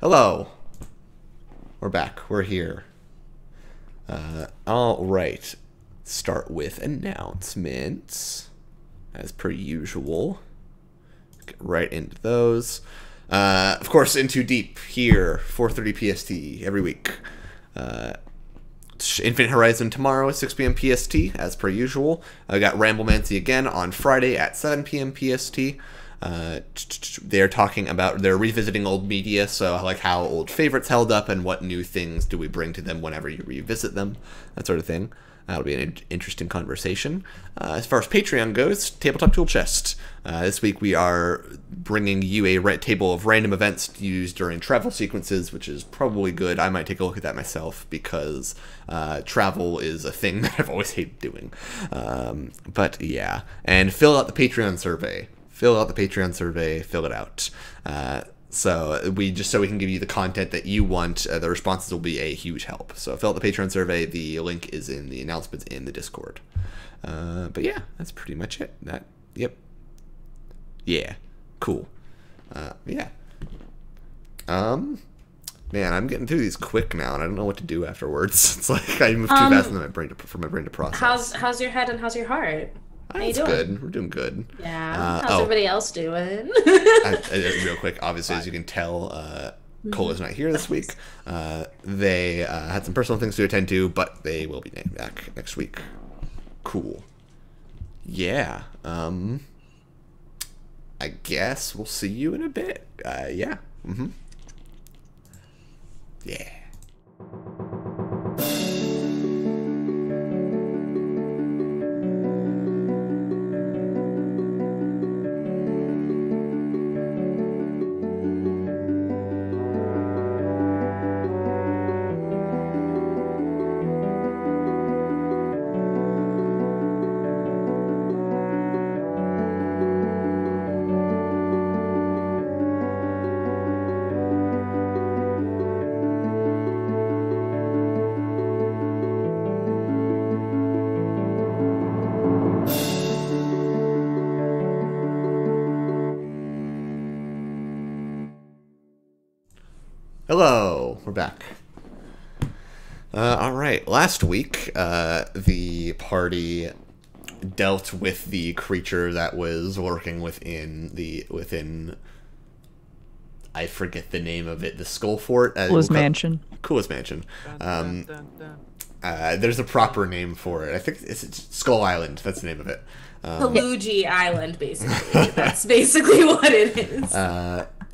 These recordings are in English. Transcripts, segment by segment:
Hello. We're back. We're here. All right. Start with announcements, as per usual. Get right into those. Of course, Into Deep here, 4:30 PST every week. Infinite Horizon tomorrow at 6 p.m. PST, as per usual. I got Ramblemancy again on Friday at 7 p.m. PST. They're revisiting old media, so like how old favorites held up and what new things do we bring to them whenever you revisit them, that sort of thing. That'll be an interesting conversation. As far as Patreon goes, Tabletop Tool Chest. This week we are bringing you a table of random events used during travel sequences, which is probably good. I might take a look at that myself because travel is a thing that I've always hated doing. But yeah, and fill out the Patreon survey. Fill out the Patreon survey. Fill it out. So we can give you the content that you want. The responses will be a huge help. So fill out the Patreon survey. The link is in the announcements in the Discord. But yeah, that's pretty much it. Yep. Yeah. Cool. Yeah. Man, I'm getting through these quick now, and I don't know what to do afterwards. It's like I move too fast for my brain to process. How's your head and how's your heart? How you That's doing? good. We're doing good. Yeah. How's everybody else doing? Real quick, obviously, as you can tell, Cola's not here this week. They had some personal things to attend to, but they will be back next week. Cool. Yeah. I guess we'll see you in a bit. Yeah. Yeah. Hello, we're back. All right, last week, the party dealt with the creature that was lurking within. I forget the name of it. The Skull Fort. Coolest Mansion. Coolest Mansion. There's a proper name for it. I think it's Skull Island. That's the name of it. Kaluji Island, basically. That's basically what it is.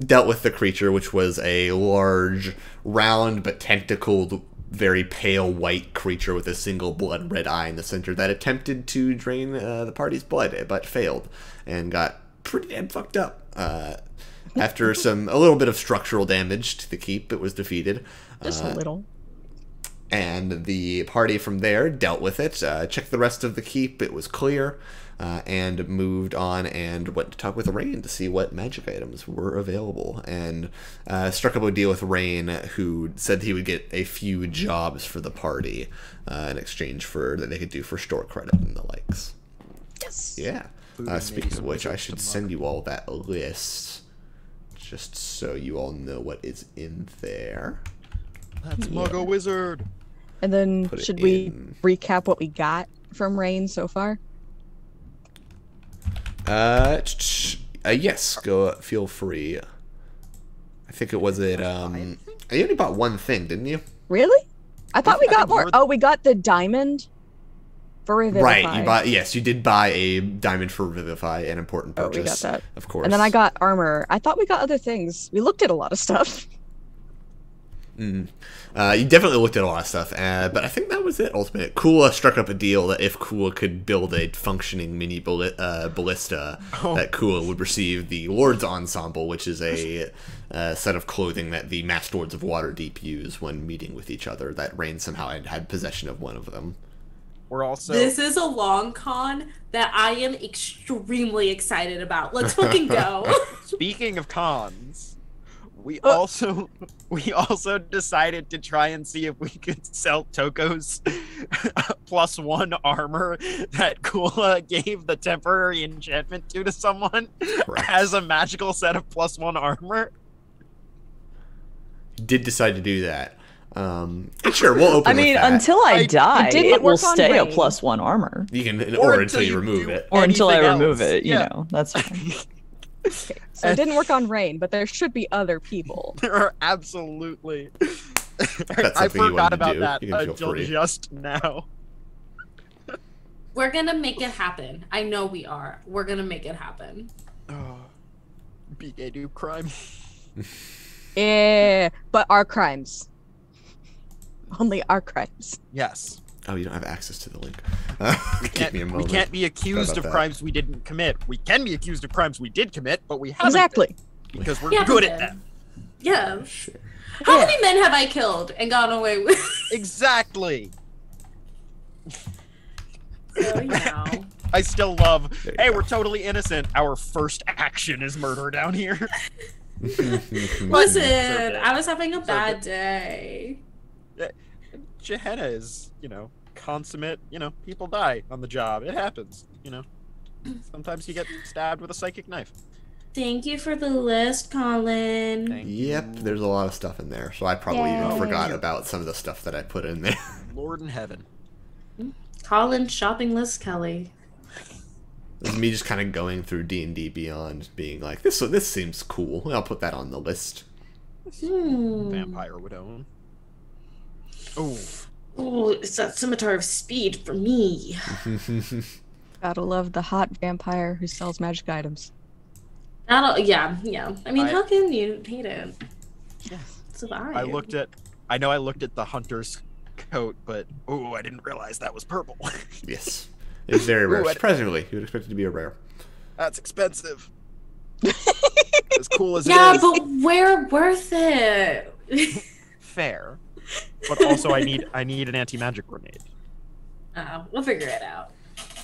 Dealt with the creature, which was a large, round but tentacled, very pale white creature with a single blood red eye in the center that attempted to drain the party's blood, but failed and got pretty damn fucked up. After a little bit of structural damage to the keep, it was defeated. Just a little. And the party from there dealt with it, checked the rest of the keep, it was clear, and moved on and went to talk with Rhain to see what magic items were available, and struck up a deal with Rhain, who said he would get a few jobs for the party in exchange for that they could do for store credit and the likes. Yes. Yeah. Speaking of which, I should send you all that list, just so you all know what is in there. Let's mug a wizard. And then should we recap what we got from Rhain so far? Yes, go. Feel free. I think it was you only bought one thing, didn't you? Really? I thought we got more. Oh, we got the diamond for Revivify. Right, you did buy a diamond for Revivify, an important purchase. Oh, we got that. Of course. And then I got armor. I thought we got other things. We looked at a lot of stuff. You definitely looked at a lot of stuff, but I think that was it, ultimately. Kula struck up a deal that if Kula could build a functioning mini ballista, that Kula would receive the Lord's Ensemble, which is a set of clothing that the Master Lords of Waterdeep use when meeting with each other, that Rhain somehow had possession of one of them. This is a long con that I am extremely excited about. Let's fucking go. Speaking of cons, we also decided to try and see if we could sell Toko's +1 armor that Kula gave the temporary enchantment to someone as a magical set of +1 armor. did decide to do that, sure, we'll open. I mean, with that. until I die, it will stay a Rhain. +1 armor. You can, or until you remove it, or until I anything remove else. it. You know, that's fine. Okay, so it didn't work on Rhain, but there should be other people. There are absolutely. That's I something you forgot wanted to about do. that You can feel until free. just now. We're gonna make it happen. I know we are. We're gonna make it happen. Oh, be gay, do crime. Yeah, but our crimes. Only our crimes. Yes. Oh, you don't have access to the link. Give me a We moment. can't be accused about of that. crimes we didn't commit. We can be accused of crimes we did commit, but we haven't. Exactly. been, because we're Yeah, good we at did. that. Yeah. Sure. How many men have I killed and gotten away with? Exactly. So, you know. I still love. There you Hey, go. we're totally innocent. Our first action is murder down here. Listen, Served it. I was having a Served bad it. day. Gehenna is, consummate. People die on the job. It happens. Sometimes you get stabbed with a psychic knife. Thank you for the list, Colin. Thank Yep, you, there's a lot of stuff in there, so I probably even Yay. forgot about some of the stuff that I put in there. Lord in heaven. Colin's shopping list, Kelly. This is me just kind of going through D&D Beyond, being like, this seems cool. I'll put that on the list. Vampire would own. Oh, Oh, it's that scimitar of speed for me. Gotta love the hot vampire who sells magic items. Yeah. I mean, I- how can you hate it? yeah. It's a vibe. I know I looked at the hunter's coat, but I didn't realize that was purple. Yes. It's very rare. Ooh, Surprisingly, you would expect it to be a rare. That's expensive. As cool as Yeah, it is. but we're worth it. Fair. But also, I need an anti-magic grenade. We'll figure it out.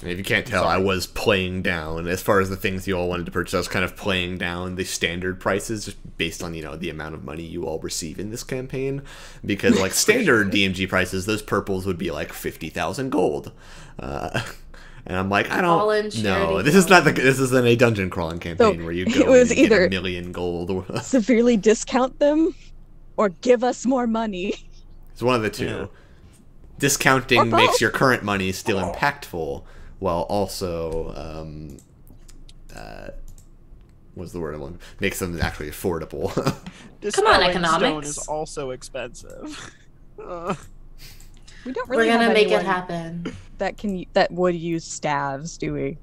And if you can't tell, I was playing down, as far as the things you all wanted to purchase, I was kind of playing down the standard prices just based on, the amount of money you all receive in this campaign. Because, like, standard DMG prices, those purples would be like 50,000 gold. And I'm like, I All in don't charity know. This isn't a dungeon crawling campaign So, where you it go was and get either- a million gold. Severely discount them, or give us more money. It's one of the two. Yeah. Discounting Or both. makes your current money still impactful, while also, what's the word I want? Makes them actually affordable. Come on, Dispelling economics. Stone is also expensive. We don't really We're gonna have make it anyone happen. that would use staves, do we?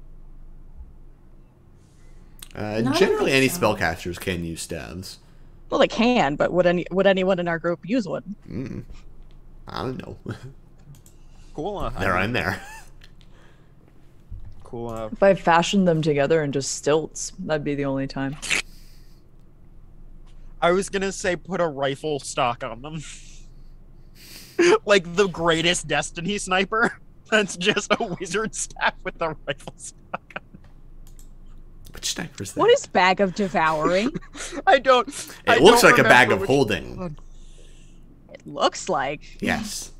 No, Generally, any so. spellcasters can use staves. Well, they can, but would anyone in our group use one? I don't know. Cool. They're in there. Cool. If I fashioned them together into stilts, that'd be the only time. I was gonna say put a rifle stock on them. Like the greatest Destiny sniper. That's just a wizard staff with a rifle stock on Which sniper's that? What is Bag of Devouring? it. I don't. It looks like a bag of holding. It looks like. Yes.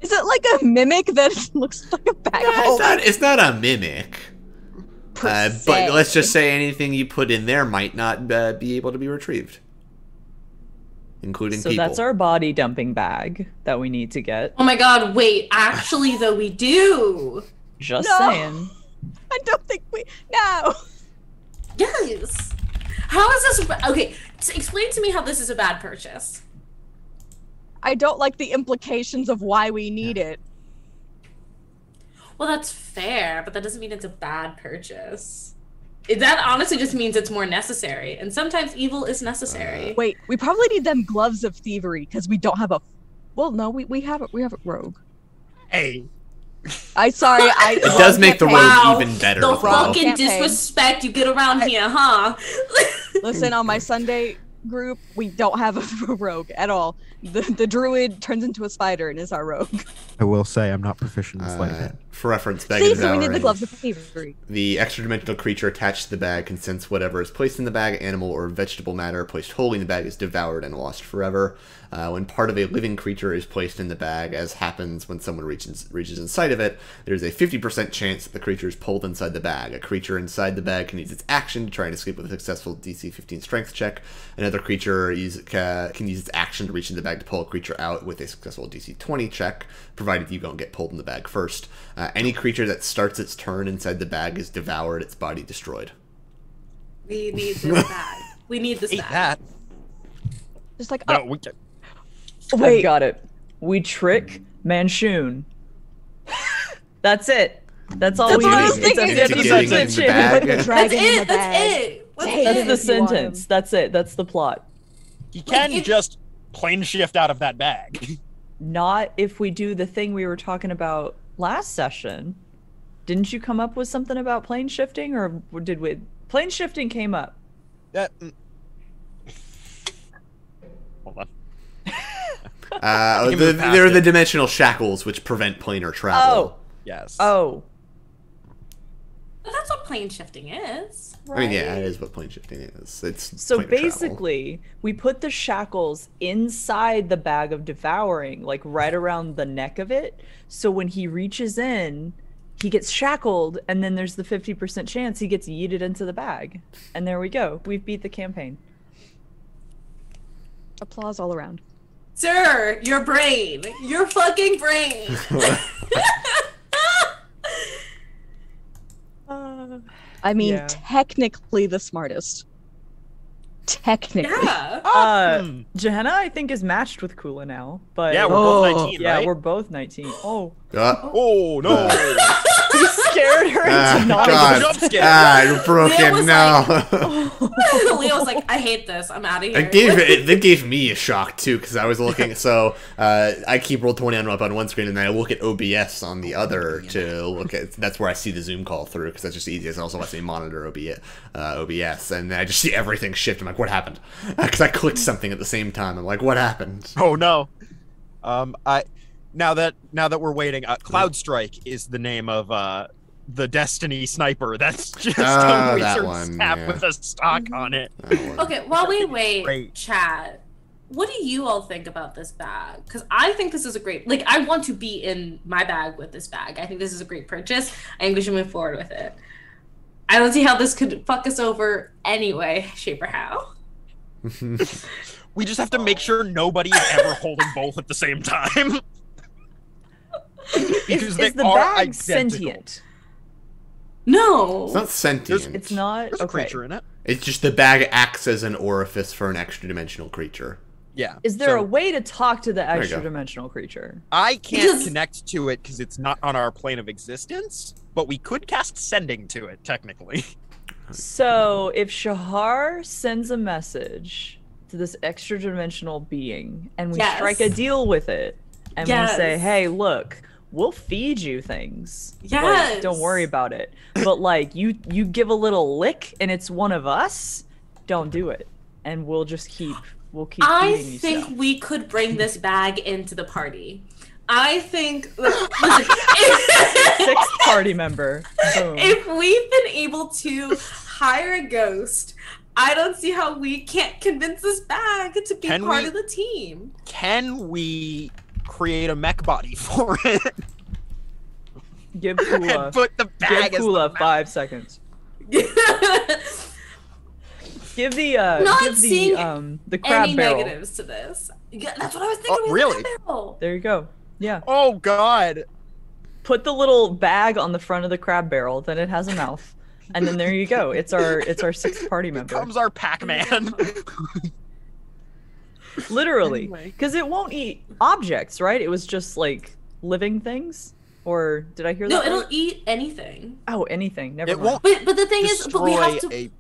Is it like a mimic that looks like a bag of holding? It's not a mimic. Per But se? let's just say anything you put in there might not be able to be retrieved. Including So people. that's our body dumping bag that we need to get. Oh my god, wait, actually though we do. Just No. saying. I don't think we. No. Yes. How is this okay, explain to me how this is a bad purchase. I don't like the implications of why we need it. Well, that's fair, but that doesn't mean it's a bad purchase. That honestly just means it's more necessary, and sometimes evil is necessary. Wait, we probably need them gloves of thievery because we don't have a. Well, no, we have it. We have a rogue. Hey. It It does make the rogue Wow, even better. the though. fucking Campaign. disrespect you get around here, huh? Listen, on my Sunday group, we don't have a rogue at all. The druid turns into a spider and is our rogue. I will say I'm not proficient in sleight of hand. For reference, bag See, of so we need the devouring. gloves of thievery. The extra-dimensional creature attached to the bag can sense whatever is placed in the bag, animal or vegetable matter placed wholly in the bag is devoured and lost forever. When part of a living creature is placed in the bag, as happens when someone reaches inside of it, there's a 50% chance that the creature is pulled inside the bag. A creature inside the bag can use its action to try and escape with a successful DC 15 strength check. Another other creature can use its action to reach in the bag to pull a creature out with a successful DC 20 check, provided you don't get pulled in the bag first. Any creature that starts its turn inside the bag is devoured, its body destroyed. We need this bag. We need this Eat bag. that. Just like, No, oh, we can. wait. I've got it. We trick Manshoon. That's it. That's all That's we what I was need. It's a thinking. To getting 50% in the chance. bag. Put the That's dragon in the it. That's bag. it. What's Take That's it the if you want sentence. him. That's it. That's the plot. He can it- just plane shift out of that bag. Not if we do the thing we were talking about last session. Didn't you come up with something about plane shifting, or did we? Plane shifting came up. That. Hold on. Give me the There are the basket. dimensional shackles which prevent planar travel. Yes. Oh. But that's what plane shifting is. I mean, yeah, that is what plane shifting is. It's So planar travel. basically, we put the shackles inside the bag of devouring, like right around the neck of it. So when he reaches in, he gets shackled, and then there's the 50% chance he gets yeeted into the bag. And there we go. We've beat the campaign. Applause all around. Sir, your brain. Your fucking brain. I mean, Yeah. technically the smartest. Technically. Yeah. Johanna, I think, is matched with Kula now, but Yeah, we're both 19, yeah, right? we're both 19. Oh, Oh no! he scared her into not. God. Jump scare. You're Leo broken. was No. Leo was like, I hate this. I'm out of here. It gave me a shock too, because I was looking. So I keep Roll20 up on one screen, and then I look at OBS on the other to look at. That's where I see the Zoom call through, because that's just easiest. And also lets me monitor OBS, and then I just see everything shift. I'm like, what happened? Because I clicked something at the same time. I'm like, what happened? Oh no. Now that we're waiting, Cloud Strike is the name of the Destiny sniper. That's just Ah, a that wizard one, staff yeah. with a stock on it. Okay, while we wait, Great. chat, what do you all think about this bag? Because I think this is a great, like, I want to be in my bag with this bag. I think this is a great purchase. I think we should move forward with it. I don't see how this could fuck us over anyway, shape or how. We just have to make sure nobody is ever holding both at the same time. Is they the are bag identical. sentient? No. It's not sentient. It's not. There's a Okay. creature in it. It's just the bag acts as an orifice for an extra dimensional creature. Yeah. Is there so a way to talk to the you go. extra dimensional creature? I can't Because- connect to it because it's not on our plane of existence, but we could cast sending to it technically. So if Shahar sends a message to this extra dimensional being, and we Yes. strike a deal with it, and we say, Yes. "Hey, look, we'll feed you things. Yes. Like, don't worry about it. But like, you give a little lick, and it's one of us. Don't do it, and we'll keep I feeding you think stuff." we could bring this bag into the party. I think, listen, Sixth party member. Boom. if we've been able to hire a ghost, I don't see how we can't convince this bag to be Can part we- of the team. Can we create a mech body for it Give and Kula, put the give bag as the Kula mech? 5 seconds. Give the Not give seeing the crab Any barrel. negatives to this? Yeah, that's what I was thinking. Oh, with really? the barrel. There you go. Yeah. Oh god. Put the little bag on the front of the crab barrel, then it has a mouth. And then there you go. It's our sixth party member. Comes our Pac-Man. Literally. Anyway. Because it won't eat objects, right? It was just like living things? Or did I hear No, that? it'll right? eat anything. Oh, anything. Never It mind. won't But the thing is, but we have destroy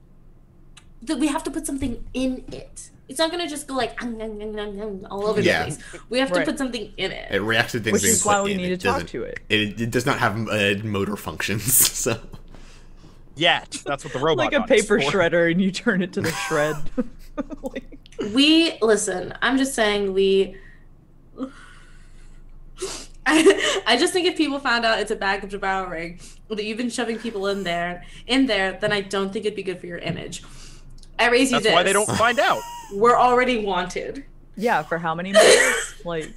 to. a We have to put something in it. It's not gonna just go like all over Yeah. the place. We have to Right. put something in it. It reacts to things Which being is why put we in. need to It talk doesn't- to it. It does not have motor functions, so. yet. That's what the robot Like a body is paper for. shredder and you turn it to the shred. Like- We listen. I'm just saying we. I just think if people found out it's a bag of devouring, that you've been shoving people in there, then I don't think it'd be good for your image. I raise you That's this. why they don't find out. We're already wanted. yeah, for how many minutes? Like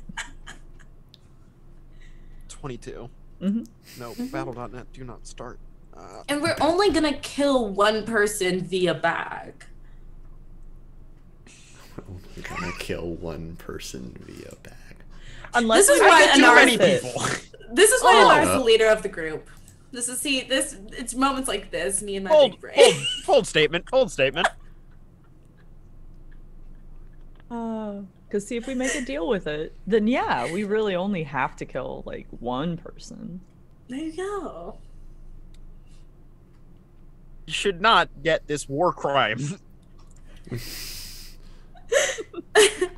22. Mhm. No, battle.net, do not start. And we're only gonna kill one person via bag. We're gonna kill one person via bag. Unless This is we why get too Anar- many Many people. people. This is why Oh. Alar's the leader of the group. It's moments like this, me and my Hold, big brain. hold statement. Hold statement. Because see, if we make a deal with it, then yeah, we really only have to kill like one person. There you go. You should not get this war crime.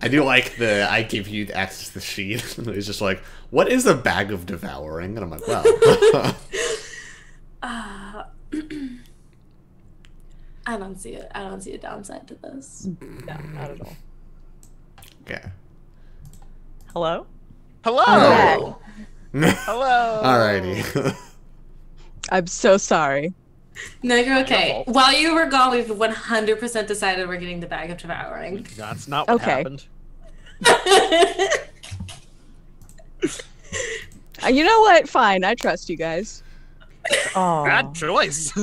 I do like I give you access to the sheet. It's just like, what is a bag of devouring? And I'm like, well. I don't see it. I don't see a downside to this. No, not at all. Okay. Hello? Hello. Oh. Hello. Alrighty. I'm so sorry. No, you're okay. Your fault. While you were gone, we've 100% decided we're getting the bag of devouring. That's not what Okay. happened. You know what? Fine, I trust you guys. Oh, Bad choice.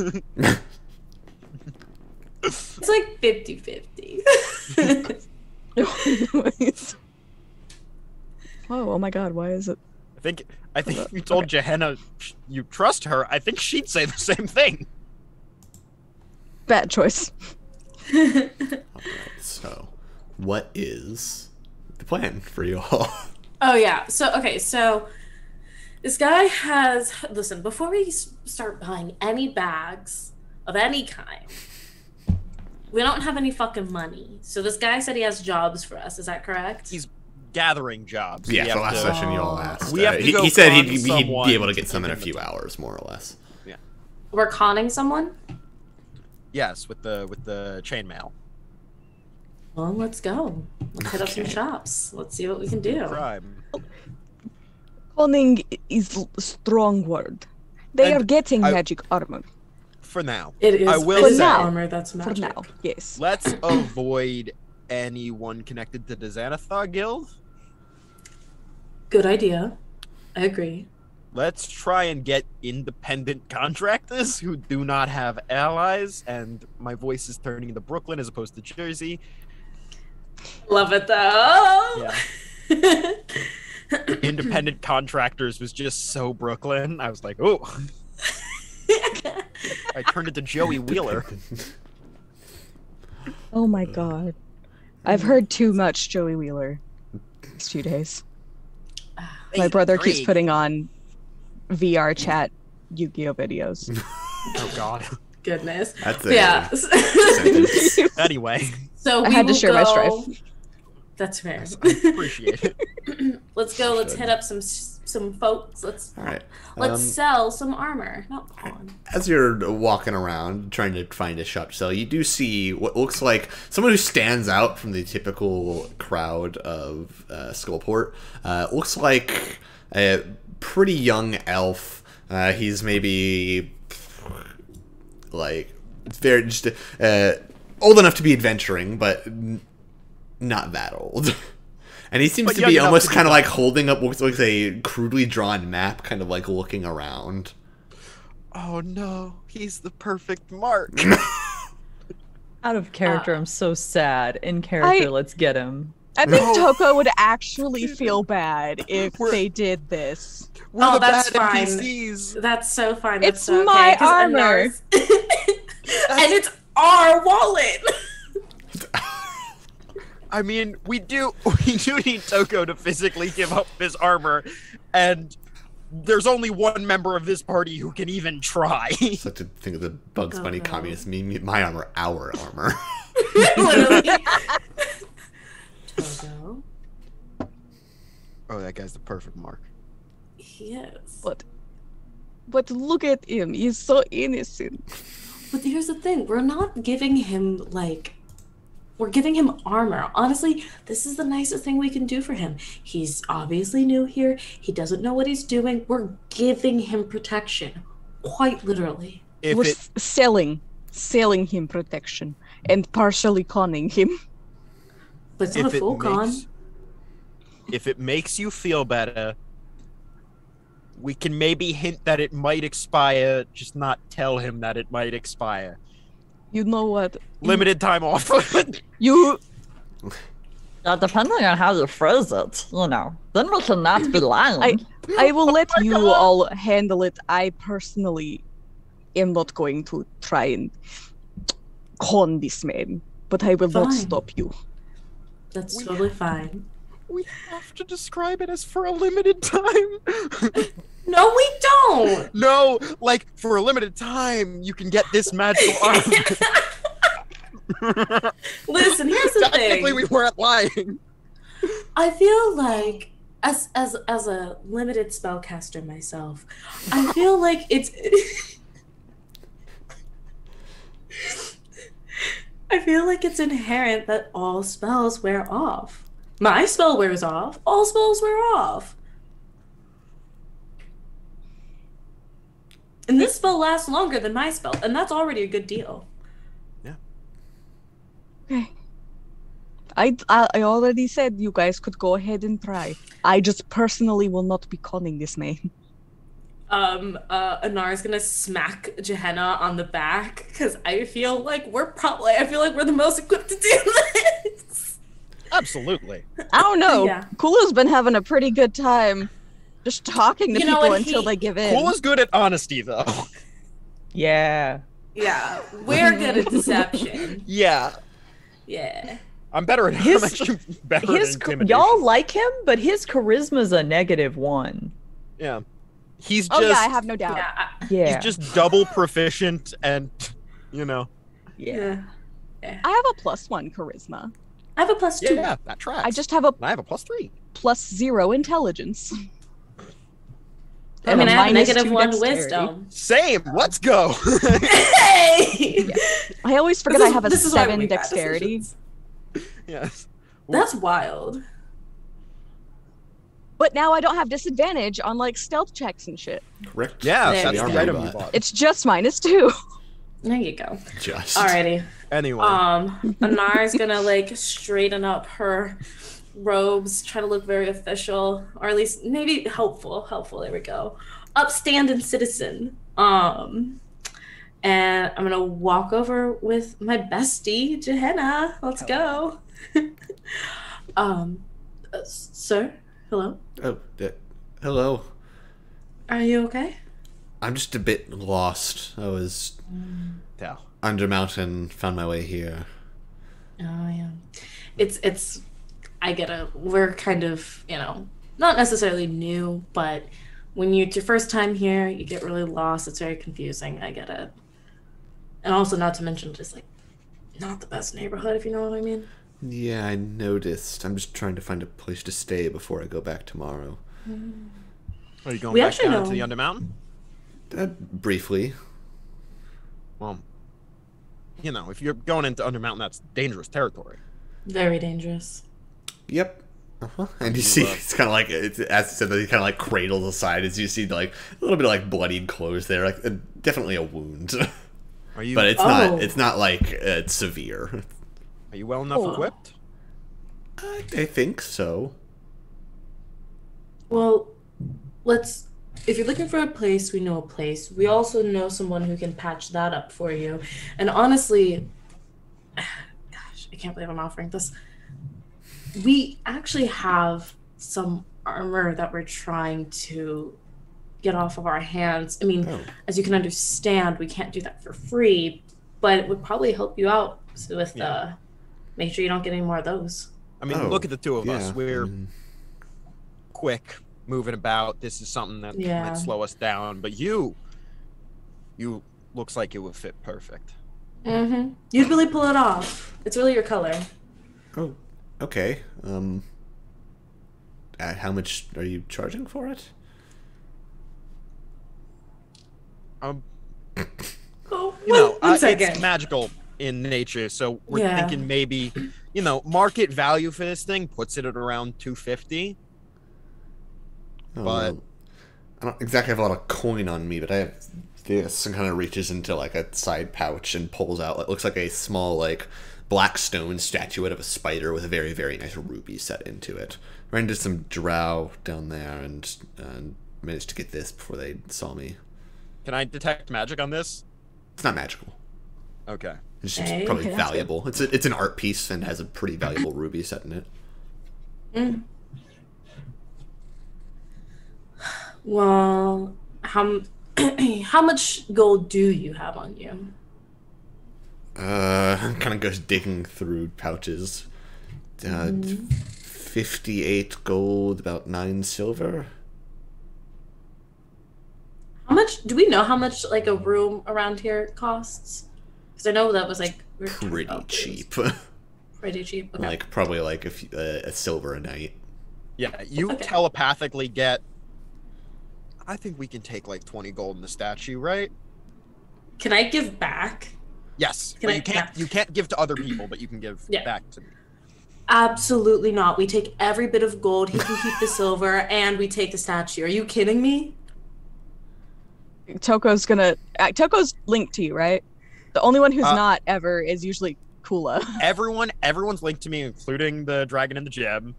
It's like 50-50. Oh my god, why is it? I think if you told Gehenna you trust her, I think she'd say the same thing. Bad choice. Alright, so, what is the plan for you all? Oh yeah. So this guy has. Listen, before we start buying any bags of any kind, we don't have any fucking money. So this guy said he has jobs for us. Is that correct? He's gathering jobs. Yeah, We the have last to- session you all asked. We have to go he said con he'd someone be able to to get some in a give him few the- hours, more or less. We're conning someone. Yes, with the chainmail. Well, let's go. Let's hit up some Okay. shops. Let's see what we can do. Crime. Conning is a strong word. They And are getting I- magic armor For now. It is. I will it is say- armor that's for magic. now. Yes. Let's avoid anyone connected to the Xanathar Guild. Good idea. I agree. Let's try and get independent contractors who do not have allies. And my voice is turning into Brooklyn as opposed to Jersey. Love it though. Yeah. Independent contractors was just so Brooklyn. I was like, oh. I turned into Joey Wheeler. Oh my god. I've heard too much Joey Wheeler these 2 days. My brother keeps putting on VR chat Yu-Gi-Oh videos. Oh God. Goodness. That's But yeah. sentence. Anyway, So I we had to will share my go- strife. That's fair. I appreciate it. Let's go. Let's Should. hit up some folks. Let's Alright. sell some armor. Not pawn. As you're walking around trying to find a shop to sell, you do see what looks like someone who stands out from the typical crowd of Skullport. Looks like a pretty young elf. He's maybe like very just old enough to be adventuring, but not that old. And he seems But to young be enough almost to be kind of fun. like holding up what looks like a crudely drawn map, kind of like looking around. Oh no, he's the perfect mark. out of character, I'm so sad. In character, I- let's get him. I think No. Toko would actually feel bad if We're- they did this. We're Oh, the that's bad fine. NPCs. That's so fine. It's That's so my okay, 'cause armor. Anar's- and it's our wallet. I mean, we do need Toko to physically give up his armor, and there's only one member of this party who can even try. Such to think of the Bugs Bunny no. communist meme. My armor, our armor. Literally. Togo. Oh, that guy's the perfect mark. He is. But look at him, he's so innocent. But here's the thing: we're not giving him we're giving him armor. Honestly, this is the nicest thing we can do for him. He's obviously new here. He doesn't know what he's doing. We're giving him protection, quite literally. If We're it selling him protection and partially conning him. But it's not if a it full con. makes if it makes you feel better, we can maybe hint that it might expire, just not tell him that it might expire. You know what? Limited time offer. You Depending on how you phrase it, then we cannot be lying. I will let you all handle it. I personally am not going to try and con this man, but I will not stop you. That's totally fine. We have to describe it as for a limited time. No, we don't. No, like for a limited time, you can get this magical armor. Listen, here's the thing. Technically, we weren't lying. I feel like, as a limited spellcaster myself, I feel like it's. I feel like it's inherent that all spells wear off. My spell wears off. All spells wear off. And this spell lasts longer than my spell, and that's already a good deal. Yeah. Okay. I already said you guys could go ahead and try. I just personally will not be conning this man. Anar's gonna smack Gehenna on the back because I feel like we're the most equipped to do this. Absolutely. I don't know. Yeah. Kula's been having a pretty good time just talking to people until they give in. Kula's good at honesty, though. Yeah. Yeah, we're good at deception. Yeah. Yeah. I'm better at I'm actually better at intimidation. Y'all like him, but his charisma's a -1. Yeah. He's Oh just, yeah, I have no doubt. Yeah. He's just double proficient and, Yeah. I have a +1 charisma. I have a +2. Yeah, that tracks. I just have a I have a +3. +0 intelligence. I mean, I have -2 -1 dexterity. wisdom. Same. Let's go. Hey! Yeah. I always forget I have a 7 dexterity. Yes. That's wild. But now I don't have disadvantage on like stealth checks and shit. Correct. Yeah, There that's we the go. item you bought. It's just -2. There you go. Just. Alrighty. Anyway. Anar's gonna like straighten up her robes, try to look very official, or at least maybe helpful. There we go. Upstanding citizen. And I'm gonna walk over with my bestie, Gehenna. Let's go. Sir? Hello? Oh, hello. Are you okay? I'm just a bit lost. I was Yeah. under mountain, found my way here. Oh yeah. It's I get it. We're kind of, not necessarily new, but when it's your first time here, you get really lost. It's very confusing. I get it. And also not to mention just like not the best neighborhood, if you know what I mean. Yeah, I noticed. I'm just trying to find a place to stay before I go back tomorrow. Are you going We back actually down know- to the Undermountain? Briefly. Well, if you're going into Undermountain, that's dangerous territory. Very dangerous. Yep. And you see, it's kind of like, as I said, he kind of like cradles aside as you see like a little bit of like bloodied clothes there, like definitely a wound. Are you? But it's not like it's severe. Are you well enough equipped? I think so. Well, if you're looking for a place, we know a place. We also know someone who can patch that up for you. And honestly, gosh, I can't believe I'm offering this. We actually have some armor that we're trying to get off of our hands. I mean, as you can understand, we can't do that for free, but it would probably help you out with make sure you don't get any more of those. I mean, look at the two of us. We're quick, moving about. This is something that might slow us down. But you looks like it would fit perfect. Mm-hmm. You'd really pull it off. It's really your color. Oh, okay. How much are you charging for it? It's magical in nature, so we're thinking maybe, market value for this thing puts it at around 250. But I don't exactly have a lot of coin on me, but I have this, and kind of reaches into like a side pouch and pulls out what looks like a small like black stone statuette of a spider with a very, very nice ruby set into it. Ran into some drow down there and managed to get this before they saw me. Can I detect magic on this? It's not magical. Okay. It's Okay. probably Okay, that's valuable. It's an art piece and has a pretty valuable ruby set in it. Mm. Well, how how much gold do you have on you? Kind of goes digging through pouches. 58 gold, about 9 silver. How much do we know how much like a room around here costs? Because I know that was like we were talking Pretty about this. cheap. Pretty cheap. Okay. Like probably like a silver a night. Yeah, you Okay. telepathically get. I think we can take like 20 gold in the statue, right? Can I give back? Yes. Can But I- you can't. yeah. You can't give to other people, but you can give Yeah. back to me. Absolutely not. We take every bit of gold. He can keep the silver, and we take the statue. Are you kidding me? Toko's Toko's linked to you, right? The only one who's Uh, not ever is usually Kula. Everyone's linked to me, including the dragon and the gem.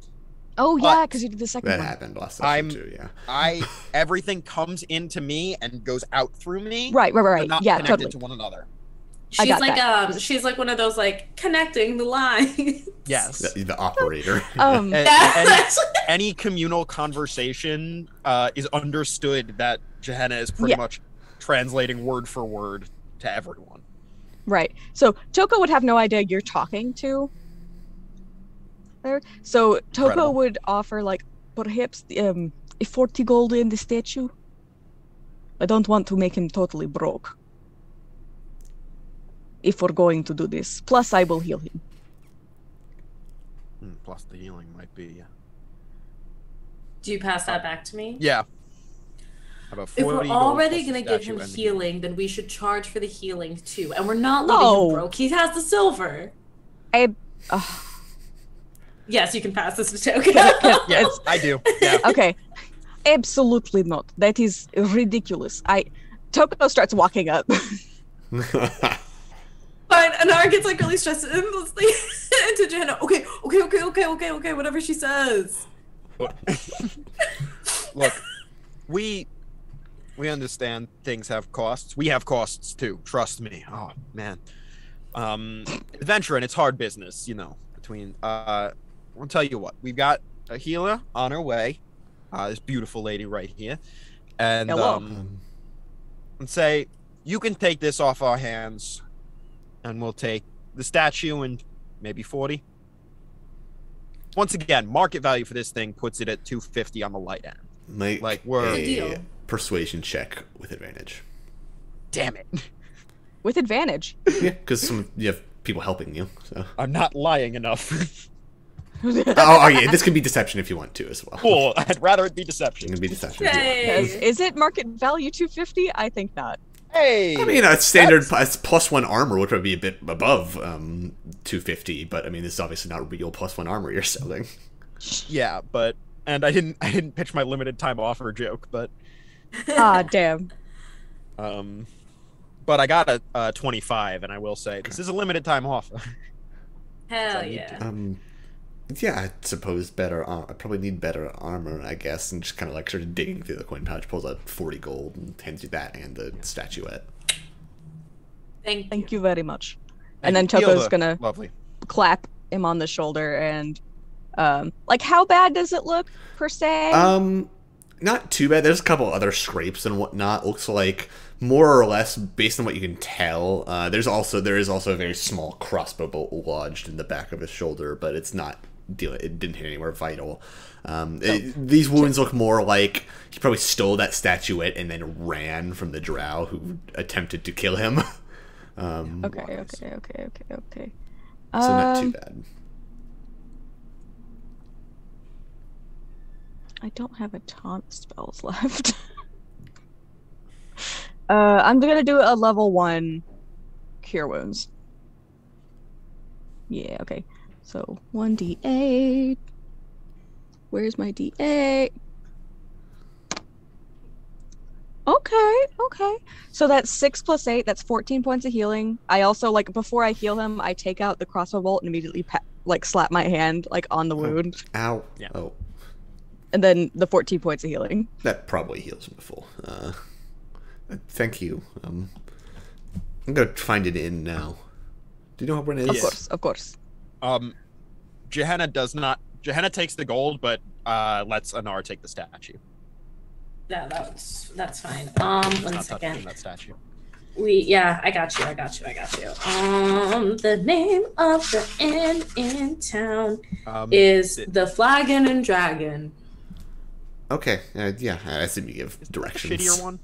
Oh But- yeah, because you did the second That one. happened last session I'm- too, yeah. Everything comes into me and goes out through me. Right. But not Yeah, connected totally. to one another. I She's got like she's like one of those like connecting the lines. Yes. The operator. Um, And- Yes. Any communal conversation is understood that Gehenna is pretty Yeah. much translating word for word to everyone. right. So Toko would have no idea you're talking to her. So Toko Incredible. would offer like perhaps a 40 gold in the statue. I don't want to make him totally broke. If we're going to do this. Plus I will heal him. Plus the healing might be. Do you pass that back to me? Yeah. About 40 If we're gold already plus the gonna give statue him and the healing, then we should charge for the healing too. And we're not leaving No. him broke. He has the silver. I Yes, you can pass this to Toko. Yes, I do. Yeah. okay. Absolutely not. That is ridiculous. Toko starts walking up. Fine, Anara gets like really stressed endlessly into Jenna. Okay, whatever she says. Look, we understand things have costs. We have costs too. Trust me. Oh man, adventuring, it's hard business, you know. Between I'll tell you what, we've got a healer on her way. This beautiful lady right here, and Hello. and say you can take this off our hands, and we'll take the statue and maybe 40. Once again, market value for this thing puts it at 250 on the light end. Make Like, we're- Good deal. persuasion check with advantage. Damn it. With advantage. Yeah, because you have people helping you. So. I'm not lying enough. Oh, yeah, this can be deception if you want to as well. Cool. I'd rather it be It deception. can be deception. if you want. Because Yay! is it market value 250? I think not. Hey. I mean, a standard it's +1 armor would probably be a bit above 250, but I mean, this is obviously not real +1 armor you're selling. Yeah, but and I didn't pitch my limited time offer joke, but Damn. but I got a 25, and I will say this is a limited time offer. Hell I need yeah. Yeah, I suppose better. I probably need better armor, I guess, and just kind of like sort of digging through the coin pouch, pulls out 40 gold and hands you that and the statuette. Thank you. You very much. And And then heal Toko's the- gonna Lovely. clap him on the shoulder and like how bad does it look per se? Not too bad. There's a couple other scrapes and whatnot. Looks like more or less, based on what you can tell. There is also a very small crossbow bolt lodged in the back of his shoulder, but it's not. It didn't hit anywhere vital. These wounds look more like he probably stole that statuette and then ran from the drow who attempted to kill him. Okay. So not too bad. I don't have a ton of spells left. I'm gonna do a level 1 cure wounds. Yeah, okay. So 1d8. Where's my d8? Okay. So that's 6 plus 8. That's 14 points of healing. I also, like, before I heal him, I take out the crossbow bolt and immediately slap my hand like on the wound, Ow. Yeah. Oh, and then the 14 points of healing. that probably heals him full. Thank you. I'm gonna find it in now. Do you know where it is? Of course. Gehenna does not. Gehenna takes the gold, but lets Anar take the statue. Yeah, that's fine. Not One touching second. that statue. I got you. The name of the inn in town is the Flagon and Dragon. Okay, yeah, I assume you give directions. Shittier one.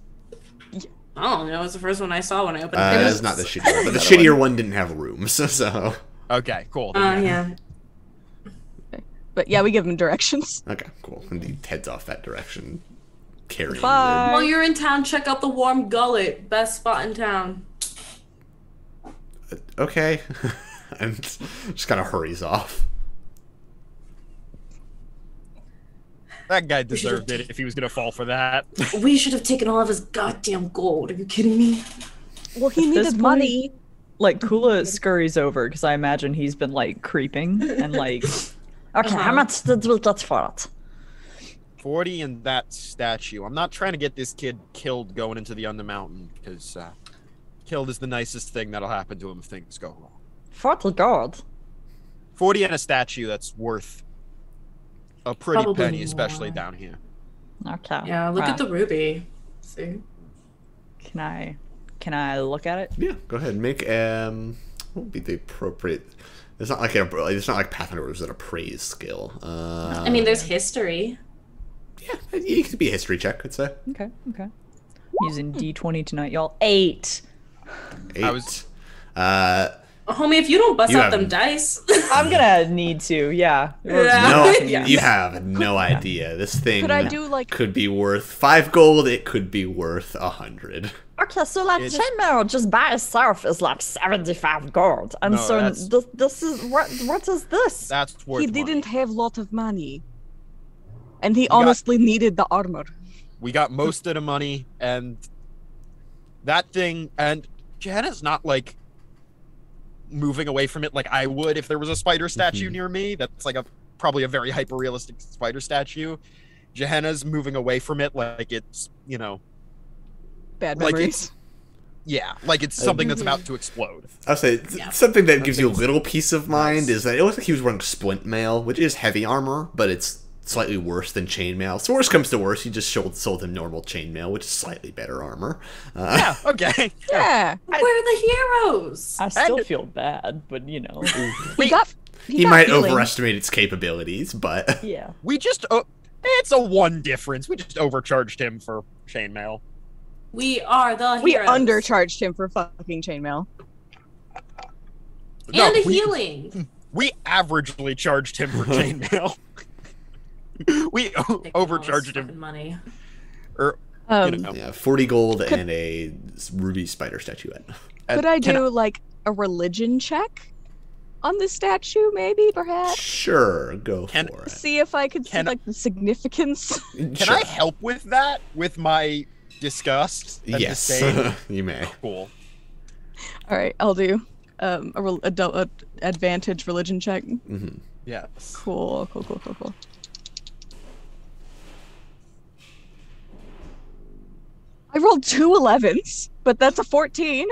I don't know. It was the first one I saw when I opened It it. is not the shittier one, but the shittier one didn't have rooms, so. Okay, cool. Then Yeah. But yeah, we give him directions. Okay, cool. And he heads off that direction, carrying. Bye. While you're in town, check out the Warm Gullet. Best spot in town. Okay, and just kind of hurries off. That guy deserved it if he was gonna fall for that. We should have taken all of his goddamn gold. Are you kidding me? Well, he At this needed money. Like, Kula scurries over because I imagine he's been like creeping and like. Okay, how much did we get for it? 40 in that statue. I'm not trying to get this kid killed going into the Undermountain because killed is the nicest thing that'll happen to him if things go wrong. 40 gold. 40 in a statue that's worth a pretty Probably penny, especially more. down here. Okay. Yeah, look Wow. at the ruby. See? Can I look at it? Yeah, go ahead. Make what would be the appropriate? It's not like Pathfinder was an appraise skill. I mean, there's history. Yeah, it could be a history check. I'd say. Okay. I'm using D20 tonight, y'all. 8. 8. I was- Homie, if you don't bust You out have- them dice. I'm gonna need to. Yeah. Yeah. No, Yeah. you have no idea. This thing Could I do like could be worth 5 gold. It could be worth 100. Okay, so like It's- chainmail just by itself is like 75 gold. And No, so that's- this is what is this? That's worth he money. didn't have a lot of money, and he got- honestly needed the armor. We got most of the money, and that thing, and Gehenna's not like moving away from it like I would if there was a spider statue near me. That's like probably a very hyper realistic spider statue. Gehenna's moving away from it like it's, you know, Bad like memories. like it's something that's about to explode. I'll say something that gives you a little peace of mind is that it looks like he was wearing splint mail, which is heavy armor, but it's slightly worse than chainmail. So worst comes to worst, you just sold him normal chainmail, which is slightly better armor. Yeah, okay. Yeah, Where are the heroes? I still feel bad, but you know. he got. He got might healing. overestimate its capabilities, but Yeah. We just it's a one difference. We just overcharged him for chainmail. We are the We heroes. undercharged him for fucking chainmail. No, And a we- healing. We averagely charged him for chainmail. We Taking all this overcharged fucking him. money. Or Um, you know. yeah, 40 gold and a ruby spider statuette. could I Can do like a religion check on the statue, maybe, perhaps? Sure, go Can- for it. See if I could see Can I- like the significance. Can Sure. I help with that? With my disgust? And Yes, disdain? you may. Cool. All right, I'll do a advantage religion check. Hmm. Yes. Cool. I rolled 2 11s, but that's a 14.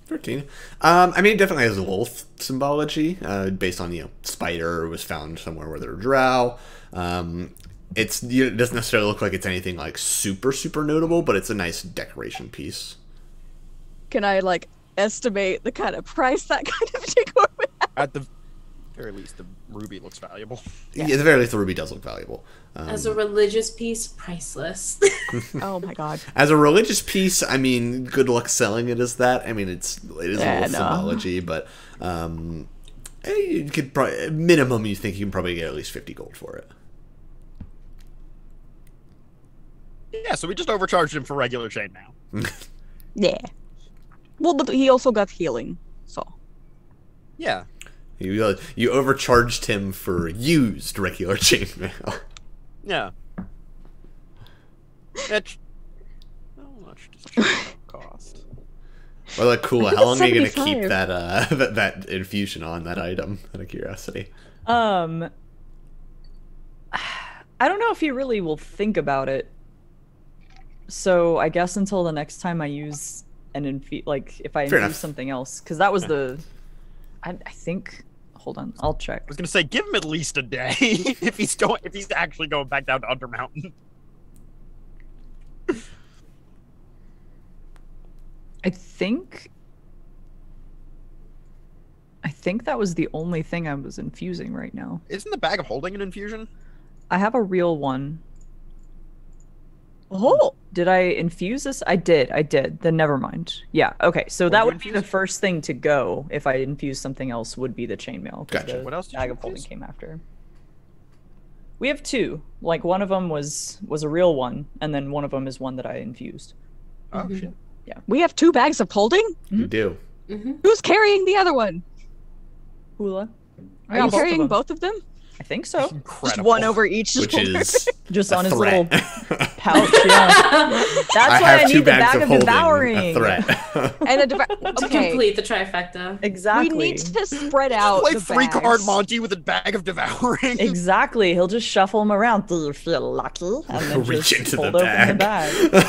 13. I mean, it definitely has wolf symbology, based on, spider was found somewhere where there were drow. It doesn't necessarily look like it's anything like super, super notable, but it's a nice decoration piece. Can I like estimate the kind of price that kind of decor would have? At the very least, the ruby looks valuable. Yeah. At the very least, the ruby does look valuable. As a religious piece, priceless. Oh my god. As a religious piece, I mean, good luck selling it as that. I mean, it is Yeah, wolf no. symbology, but you could probably, minimum, you think you can probably get at least 50 gold for it. Yeah, so we just overcharged him for regular chainmail. Yeah. Well, but he also got healing, so. Yeah. You overcharged him for used regular chainmail. Yeah. How much does chainmail cost? Or like, cool. I think How long it's are you gonna keep 75. that infusion on that item? Out of curiosity. I don't know if he really will think about it. So I guess until the next time I use and like if I Fair infuse enough. something else, because that was the, I think. Hold on, I'll check. I was gonna say, give him at least a day if he's actually going back down to Undermountain. I think that was the only thing I was infusing right now. Isn't the bag of holding an infusion? I have a real one. Oh, Did I infuse this? I did. Then never mind. Yeah. Okay. So that you would be the infuse? first thing to go if I infuse something else. Would be the chainmail. 'Cause Gotcha. the What else did bag you of holding infuse? came after. We have two. Like one of them was a real one, and then one of them is one that I infused. Oh shit. we have 2 bags of holding? You do. Who's carrying the other one? Hula. Are got you both of carrying them. both of them? I think so. Just Incredible. one over each Which shoulder? is Just a on his threat. little pouch. Yeah. That's I why have I 2 need the bags bag of of holding. devouring. A threat. And a To okay. complete the trifecta. Exactly. We need to spread out Play the 3-card bags. Monty with a bag of devouring. Exactly. He'll just shuffle them around. Do you feel lucky? And then Reach just into the hold open the bag. bag.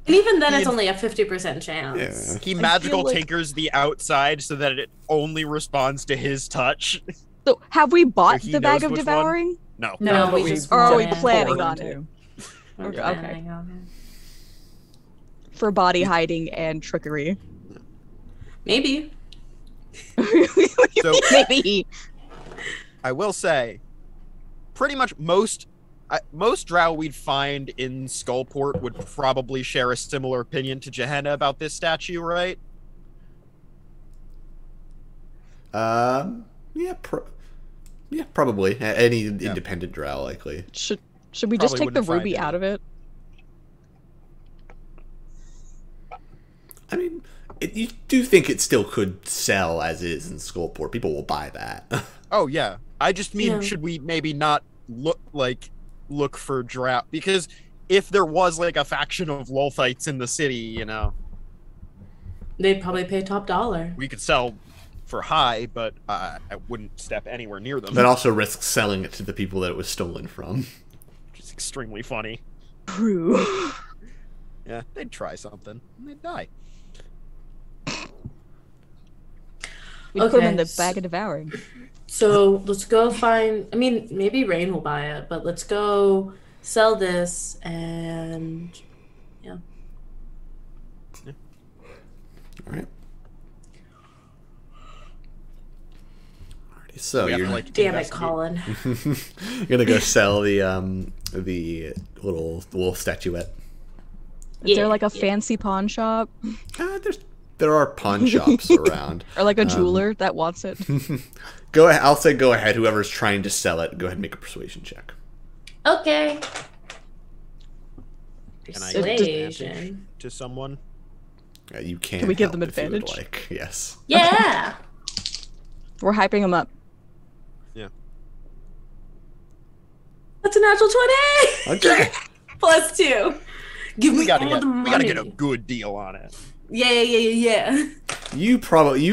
And even then, it's only a 50% chance. Yeah. He I magical feel like- tinkers the outside so that it only responds to his touch. So, have we bought he the bag knows of which one? devouring? No. No, but we we just Or are we plan. planning forward on to. it? We're Okay. planning on it. For body hiding and trickery. Maybe. So Maybe. I will say, pretty much most drow we'd find in Skullport would probably share a similar opinion to Gehenna about this statue, right? Yeah, probably. Any independent drow, likely. Should we just Probably take the wouldn't find ruby it. out of it? I mean, you do think it still could sell as is in Skullport. People will buy that. Oh yeah. I just mean, Yeah. should we maybe not look for drow? Because if there was like a faction of Lolthites in the city, you know, They'd probably pay top dollar. we could sell for high, but I wouldn't step anywhere near them. That also risks selling it to the people that it was stolen from. Which is extremely funny. True. Yeah, they'd try something and they'd die. We put them in Okay, the bag of devouring. So let's go find. I mean, maybe Rhain will buy it, but let's go sell this and yeah. All right. Alrighty, so We have you're to, like, Damn it, investigate. Colin. you're gonna go sell the little statuette. Is there Yeah, like a yeah. fancy pawn shop? There are pawn shops around. Or like a jeweler that wants it? Go ahead. I'll say go ahead. Whoever's trying to sell it, go ahead and make a persuasion check. Okay. Can I Persuasion. to someone? You can. we give help them if you would advantage? like. Yes. Yeah. We're hyping them up. That's a natural 20. Okay. Plus 2. Give We me gotta all get the money. we gotta get a good deal on it. Yeah. You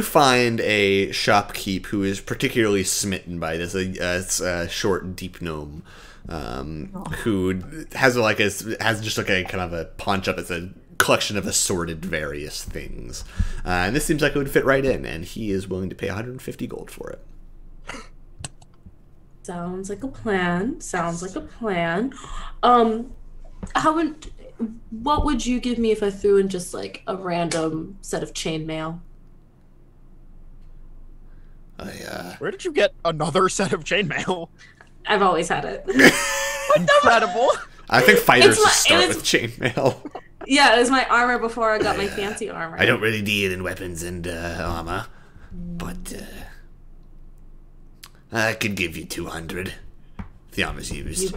find a shopkeep who is particularly smitten by this. It's a short, deep gnome, who has just like a kind of a pawn shop. It's a collection of assorted various things, and this seems like it would fit right in. And he is willing to pay 150 gold for it. Sounds like a plan. What would you give me if I threw in just like a random set of chainmail? Where did you get another set of chainmail? I've always had it. Incredible. I think fighters It's my- just start it is- with chainmail. Yeah, it was my armor before I got my fancy armor. I don't really deal in weapons and armor, but I could give you 200 if the armor's used. You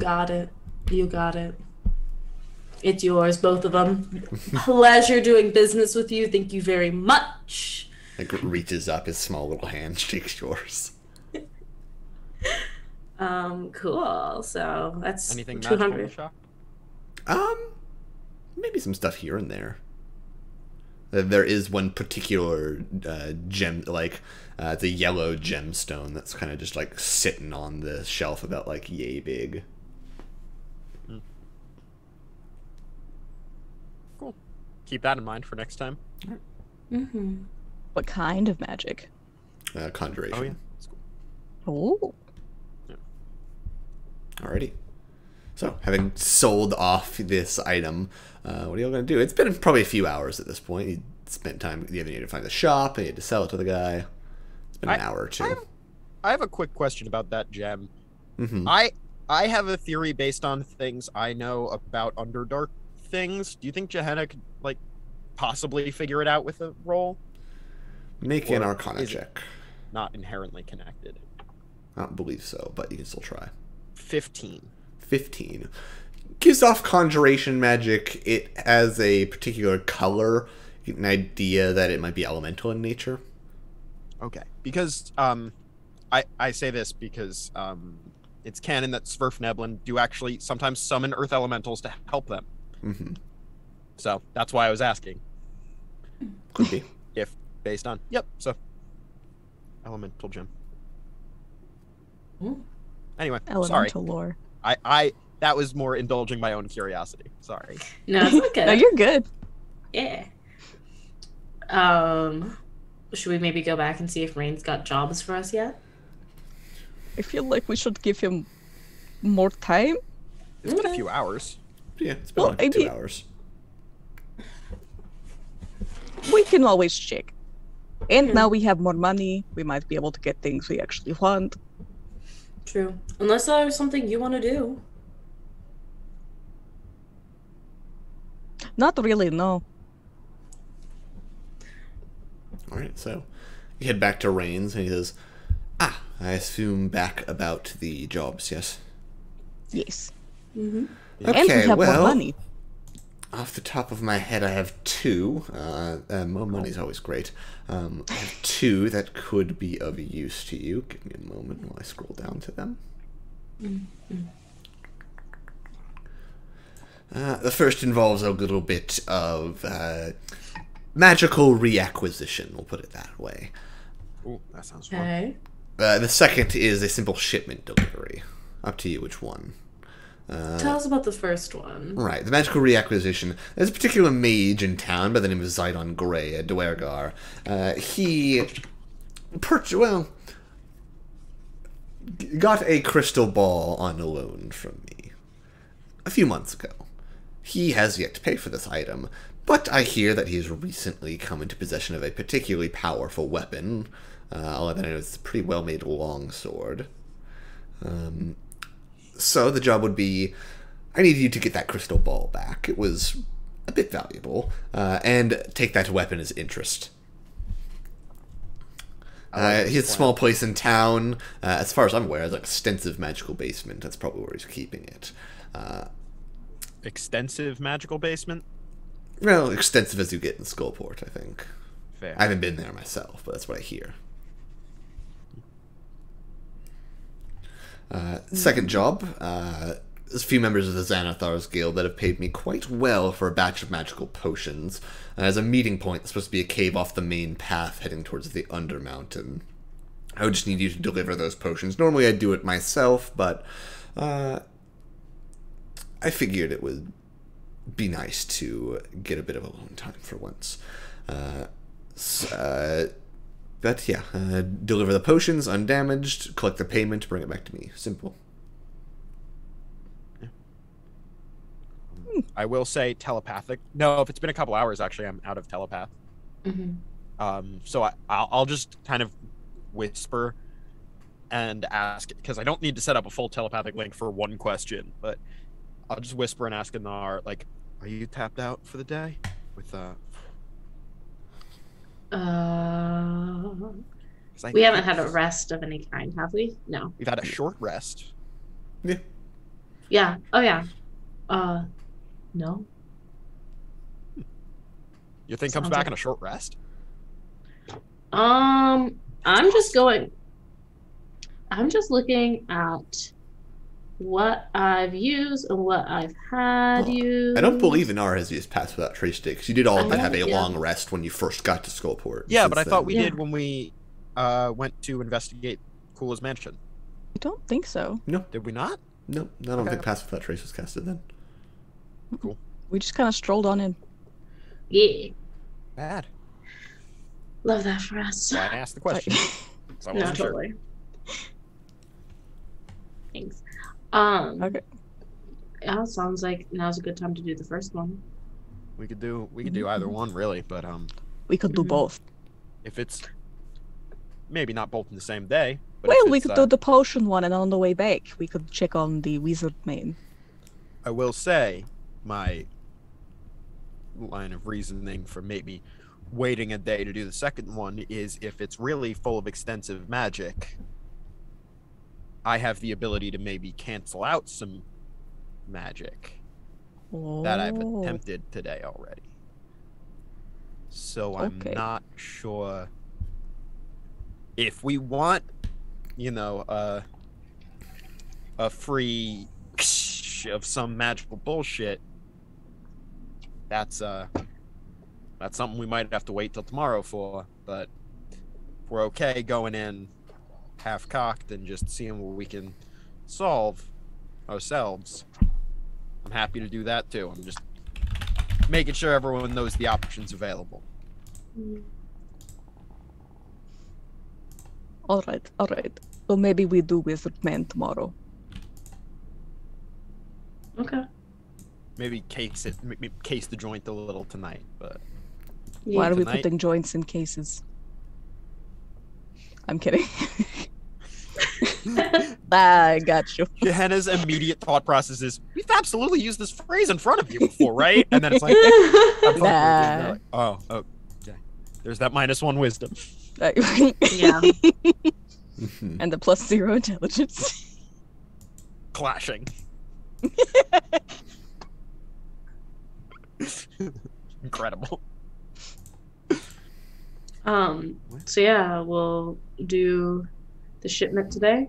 got it. It's yours, both of them. Pleasure doing business with you. Thank you very much. Like reaches up his small little hand, shakes yours. Cool. So that's Anything magical in the 200. shop? Maybe some stuff here and there. There is one particular gem, it's a yellow gemstone that's kind of just like sitting on the shelf about like yay big. Cool. keep that in mind for next time. Mm-hmm. What kind of magic? Conjuration. Oh yeah. That's cool. Oh. Alrighty. So, having sold off this item, what are y'all going to do? It's been probably a few hours at this point. You spent time, you either need to find the shop, and you had to sell it to the guy. It's been an hour or two. I have a quick question about that gem. Mm-hmm. I have a theory based on things I know about Underdark things. Do you think Gehenna could, like, possibly figure it out with a roll? Make an Arcana is it check. Not inherently connected. I don't believe so, but you can still try. 15. 15. Gives off conjuration magic. It has a particular color. You get an idea that it might be elemental in nature. Okay. Because I say this because it's canon that Sverfneblin do actually sometimes summon earth elementals to help them. Mm-hmm. So that's why I was asking. Could be. If based on so elemental gem. Anyway, Elemental sorry. lore. I that was more indulging my own curiosity. Sorry. No, it's okay. No, you're good. Yeah. Should we maybe go back and see if Rhain's got jobs for us yet? I feel like we should give him more time. It's been a few hours. Yeah, it's been Well, like 2 maybe- hours. We can always check. And now we have more money. We might be able to get things we actually want. True. Unless there's something you want to do. Not really, no. Alright, so you head back to Rhain's and he says, I assume back about the jobs, yes? Yes. Mm-hmm. And we have more money. Off the top of my head, I have 2. More money's always great. I have 2 that could be of use to you. Give me a moment while I scroll down to them. Mm-hmm. The first involves a little bit of magical reacquisition, we'll put it that way. Ooh, that sounds fun. Okay. The second is a simple shipment delivery. Up to you which one. Tell us about the first one. Right, the magical reacquisition. There's a particular mage in town by the name of Zidon Grey, a Dwergar. He got a crystal ball on a loan from me a few months ago. He has yet to pay for this item, but I hear that he has recently come into possession of a particularly powerful weapon. All that I know is a pretty well-made longsword. So the job would be, I need you to get that crystal ball back. It was a bit valuable, and take that weapon as interest. He has a small place in town. As far as I'm aware, it's an extensive magical basement. That's probably where he's keeping it. Extensive magical basement? Well, extensive as you get in Skullport, I think. Fair. I haven't been there myself, but that's what I hear. Second job, there's a few members of the Xanathar's Guild that have paid me quite well for a batch of magical potions. As a meeting point, it's supposed to be a cave off the main path heading towards the Undermountain. I would just need you to deliver those potions. Normally I'd do it myself, but I figured it would be nice to get a bit of alone time for once. But yeah, deliver the potions undamaged, collect the payment, bring it back to me. Simple. I will say telepathic. No, if it's been a couple hours, actually, I'm out of telepath. Mm-hmm. So I'll just kind of whisper and ask, because I don't need to set up a full telepathic link for one question, but I'll just whisper and ask Anar, like, are you tapped out for the day? With We haven't had a rest of any kind, have we? No. We've had a short rest. Yeah. Yeah. Oh yeah. No. Your thing comes Sounds back like- in a short rest? I'm just looking at what I've used and what I've had used. I don't believe Anar has used Pass Without Trace sticks. You did all but have a Yeah. long rest when you first got to Skullport. Yeah, Since but I thought we Yeah. did when we went to investigate Kula's mansion. I don't think so. Did we not? No, I don't Okay. think Pass Without Trace was casted then. We just kind of strolled on in. Yeah. Bad. Love that for us. So I asked the question. So I No, wasn't sure. totally. Thanks. Okay. Yeah, it sounds like now's a good time to do the first one. We could do either one really, but We could do both. if it's maybe not both in the same day. But Well, if we it's, could do the potion one, and on the way back, we could check on the wizard main. I will say my line of reasoning for maybe waiting a day to do the second one is if it's really full of extensive magic, I have the ability to maybe cancel out some magic that I've Oh. attempted today already. So I'm Okay. not sure if we want, a free of some magical bullshit. That's something we might have to wait till tomorrow for. But if we're okay going in half cocked and just seeing what we can solve ourselves, I'm happy to do that too. I'm just making sure everyone knows the options available. All right. So maybe we do wizard man tomorrow. Okay. Maybe case the joint a little tonight, but Why are we Tonight? putting joints in cases? I'm kidding. I got you. Gehenna's immediate thought process is, we've absolutely used this phrase in front of you before, right? And then it's like, I'm fucking with you. And they're like, oh, okay. There's that -1 wisdom. Yeah. And the +0 intelligence. Clashing. Incredible. So yeah, we'll do the shipment today.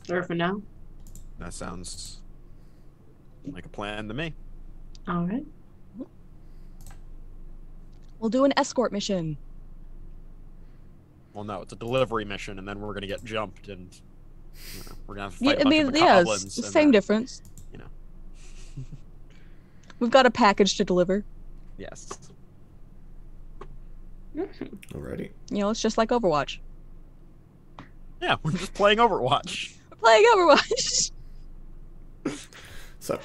Or for now. That sounds like a plan to me. All right. We'll do an escort mission. Well, no, it's a delivery mission, and then we're gonna get jumped, and we're gonna have to Yeah, fight I a bunch mean, of yeah, goblins. it's the and, same difference. you know. We've got a package to deliver. Yes. Alrighty. You know, it's just like Overwatch. Yeah, we're just playing Overwatch. We're playing Overwatch. So,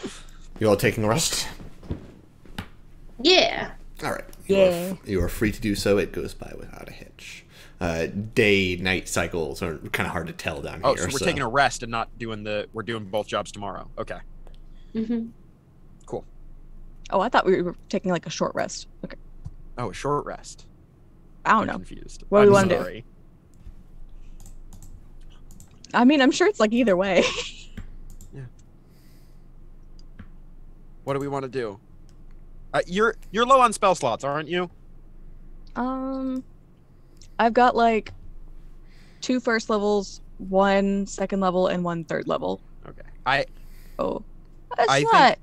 you all taking a rest? Yeah. All right. Yeah. You are free to do so. It goes by without a hitch. Day-night cycles are kind of hard to tell down Oh, here. so we're taking a rest and not doing we're doing both jobs tomorrow. Okay. Mm-hmm. Cool. Oh, I thought we were taking like a short rest. Okay. Oh, a short rest. I don't I'm know. confused. What do we I'm wanna do? sorry. I mean, I'm sure it's like either way. What do we want to do? You're low on spell slots, aren't you? I've got like 2 first levels, 1 second level, and 1 third level. Okay. Oh, that's I not think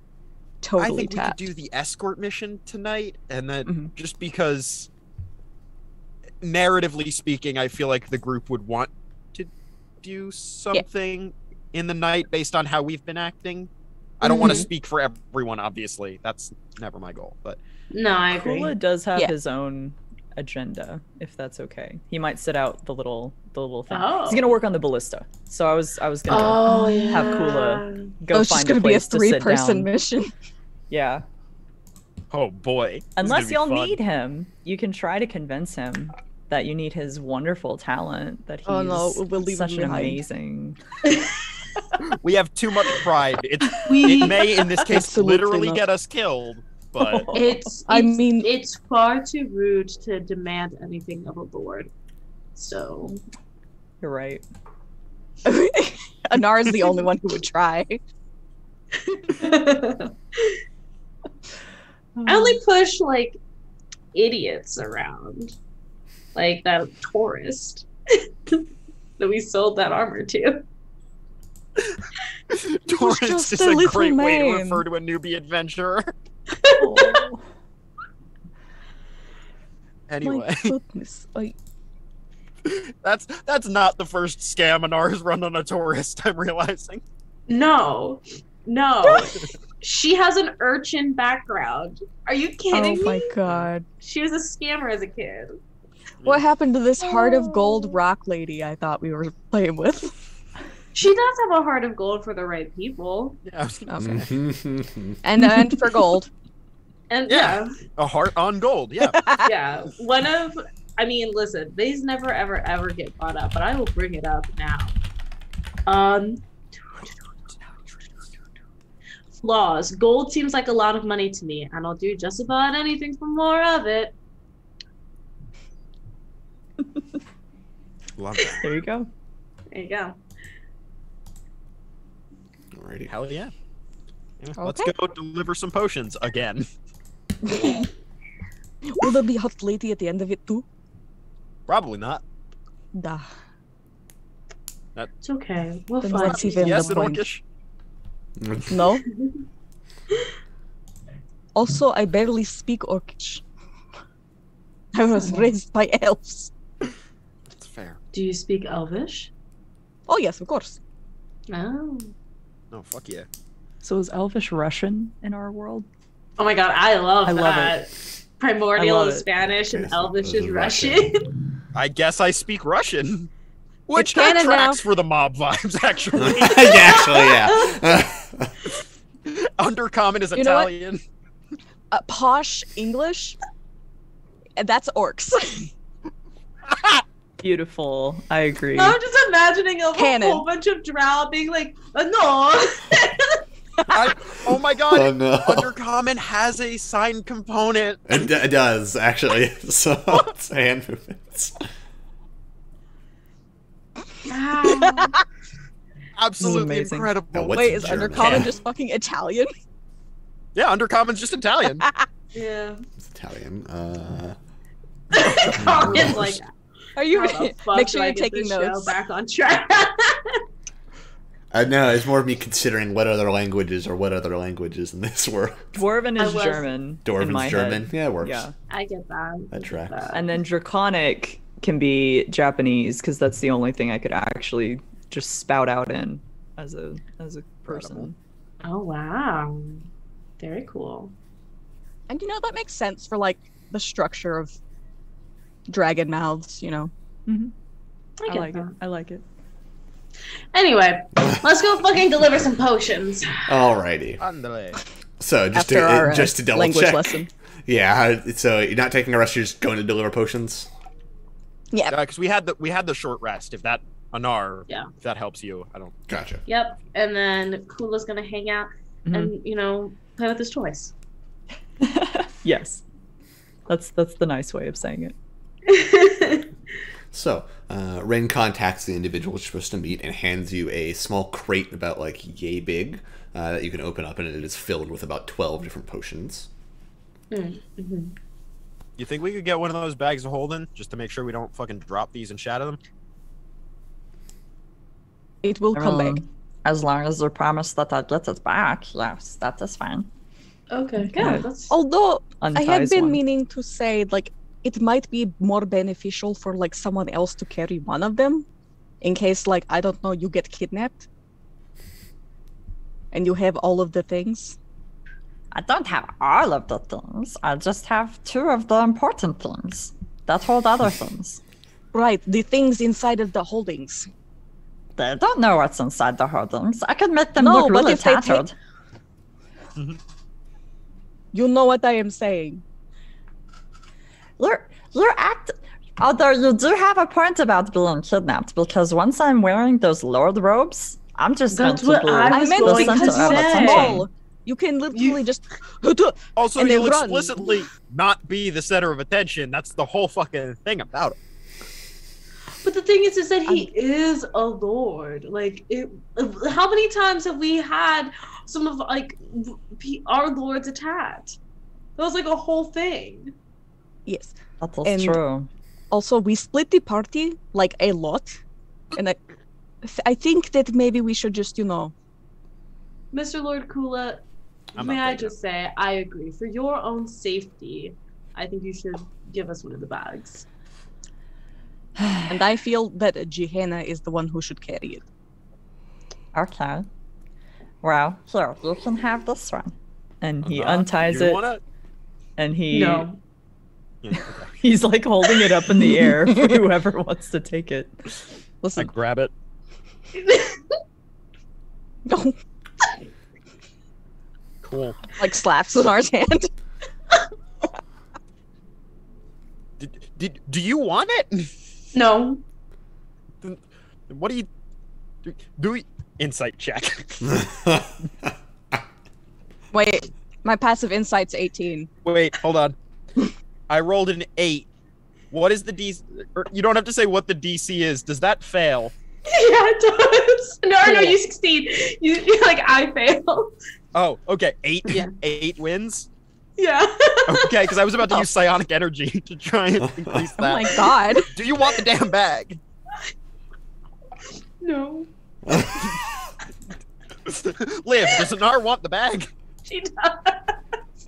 totally we could tapped. do the escort mission tonight, and then Mhm. just because, narratively speaking, I feel like the group would want to do something in the night based on how we've been acting. I don't want to Mhm. speak for everyone, obviously. That's never my goal, but No, I agree. Kula does have Yeah. his own agenda, if that's okay. He might sit out the little thing. Oh. He's gonna work on the ballista. So I was gonna Oh, yeah. have Kula go Oh, it's find just gonna a be a place to sit 3-person down. mission. Yeah. oh boy. This is Unless gonna be y'all fun. need him, you can try to convince him that you need his wonderful talent. That he's Oh, no, we'll leave such him an behind. amazing. We have too much pride. It We may, in this case, Absolutely literally not. get us killed, but I mean- it's far too rude to demand anything of a lord. So You're right. Anar is the only one who would try. I only push like idiots around. Like that tourist that we sold that armor to. Taurus just is a a little great way to man. refer to a newbie adventurer. Oh. Anyway, My goodness. that's not the first scam Anar has run on a tourist, I'm realizing. No. She has an urchin background. Are you kidding Oh me? my god. She was a scammer as a kid. What happened to this heart of gold rock lady I thought we were playing with? She does have a heart of gold for the right people. Yeah. Okay. And for gold. And Yeah. A heart on gold. Yeah. yeah. Listen, these never ever get brought up, but I will bring it up now. Flaws. Gold seems like a lot of money to me, and I'll do just about anything for more of it. Love that. There you go. There you go. Alrighty. Hell yeah. Let's Okay. go deliver some potions again. Will there be hot lady at the end of it too? Probably not. Duh. It's okay. We'll Then find what's it. even Yes, the in point? Orcish. No. Also, I barely speak Orcish. I was raised by elves. That's fair. Do you speak Elvish? Oh yes, of course. Oh. Oh, fuck yeah. So is Elvish Russian in our world? Oh my god, I love I love that. Primordial I love is it. Spanish and Yes, Elvish those is are Russian. I guess I speak Russian. Which canon tracks now. for the mob vibes, actually. yeah. Undercommon is You know what? Italian. Posh English. That's orcs. Beautiful. I agree. I'm just imagining a Canon. whole bunch of drow being like, no. Oh my god. Oh, no. Undercommon has a sign component. It does, actually. So, it's hand movements. Absolutely amazing. incredible. Now, what's Wait, is German? Undercommon just fucking Italian? Yeah, Undercommon's just Italian. Yeah. It's Italian. Common's like, Are you? how the fuck Make do sure I you're get taking this show notes. back on track. No, it's more of me considering what other languages in this world. Dwarven I is was- German. in my Dwarven's German. head. Yeah, it works. Yeah. I get that. That tracks. And then Draconic can be Japanese because that's the only thing I could actually just spout out in as a person. Oh, wow. Very cool. And you know that makes sense for like the structure of dragon mouths. You know. Mm-hmm. I I get like that. it. I like it. Anyway, let's go fucking deliver some potions. Alrighty. Andale. So just After our to double language check. lesson. Yeah. So you're not taking a rest. You're just going to deliver potions. Yeah. Because we had the short rest. If that Anar, Yeah. if that helps you, I don't. Gotcha. Yep. And then Kula's gonna hang out Mm-hmm. and, play with his toys. Yes. That's the nice way of saying it. So, Rhain contacts the individual you're supposed to meet and hands you a small crate about like yay big that you can open up, and it is filled with about 12 different potions. Mm-hmm. You think we could get one of those bags of holding just to make sure we don't fucking drop these and shatter them? It will come back. As long as you promise that I'll get it back, yes, that is fine. Okay. Yeah. Okay. That's. Although I have Unties been one. meaning to say, like, it might be more beneficial for like someone else to carry one of them, in case, like, I don't know, you get kidnapped, and you have all of the things. I don't have all of the things. I just have 2 of the important things that hold other things. Right, the things inside of the holdings. They don't know what's inside the holdings. I could make them No, look but really if they take- tattered. You know what I am saying. You're Although you do have a point about being kidnapped, because once I'm wearing those lord robes, I'm just That's going to what be I I was meant the going because to center you of say. attention. small. You can literally just Also, and you'll then run. explicitly not be the center of attention. That's the whole fucking thing about it. But the thing is that he is a lord. Like, how many times have we had some of like our lords attacked? That was like a whole thing. Yes. That is And- true. Also, we split the party like a lot, and I think that maybe we should just, Mr. Lord Kula, I'm may not I taking just say, I agree. For your own safety, I think you should give us one of the bags. and I feel that Gehenna is the one who should carry it. Okay. Well, here, you can have this one. And he Anar, unties you it, wanna- and he No. Yeah, okay. he's like holding it up in the air for whoever wants to take it. I Listen, grab it. no, Cool. like slaps Lenar's hand. Do you want it? No. What do you do? We insight check. Wait, my passive insight's 18. Wait, hold on. I rolled an 8. What is the DC? You don't have to say what the DC is. Does that fail? Yeah, it does. No, Cool. you succeed. You're like, I fail. Oh, okay. 8. Yeah. 8 wins. Yeah. Okay, because I was about to use psionic energy to try and increase Oh that. my god. Do you want the damn bag? No. Liv, does Anar want the bag? She does.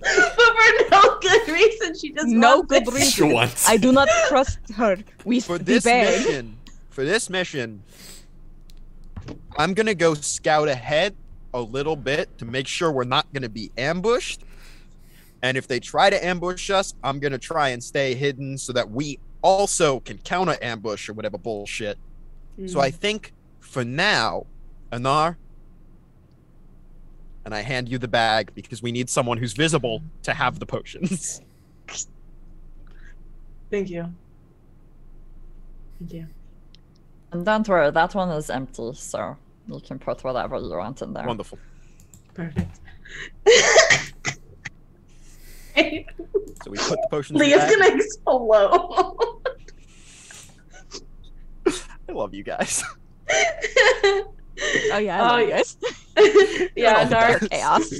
But for no good reason, she just No wants good it. reason. Once. I do not trust her with For the this bag. mission, I'm gonna go scout ahead a little bit to make sure we're not gonna be ambushed. And if they try to ambush us, I'm gonna try and stay hidden so that we also can counter ambush or whatever bullshit. So I think for now, Anar, and I hand you the bag because we need someone who's visible to have the potions. Thank you. Thank you. And don't worry, that one is empty, so you can put whatever you want in there. Wonderful. Perfect. So we put the potions in the Leah's bag. gonna explode. I love you guys. Oh yeah, I love you guys. Yeah, Oh, Dark Dark chaos.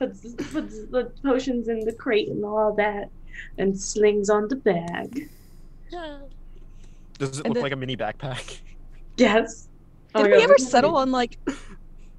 puts the potions in the crate and all that, and slings on the bag. Does it And look then- like a mini backpack? Yes. Oh Did my we God, ever look at settle me. on like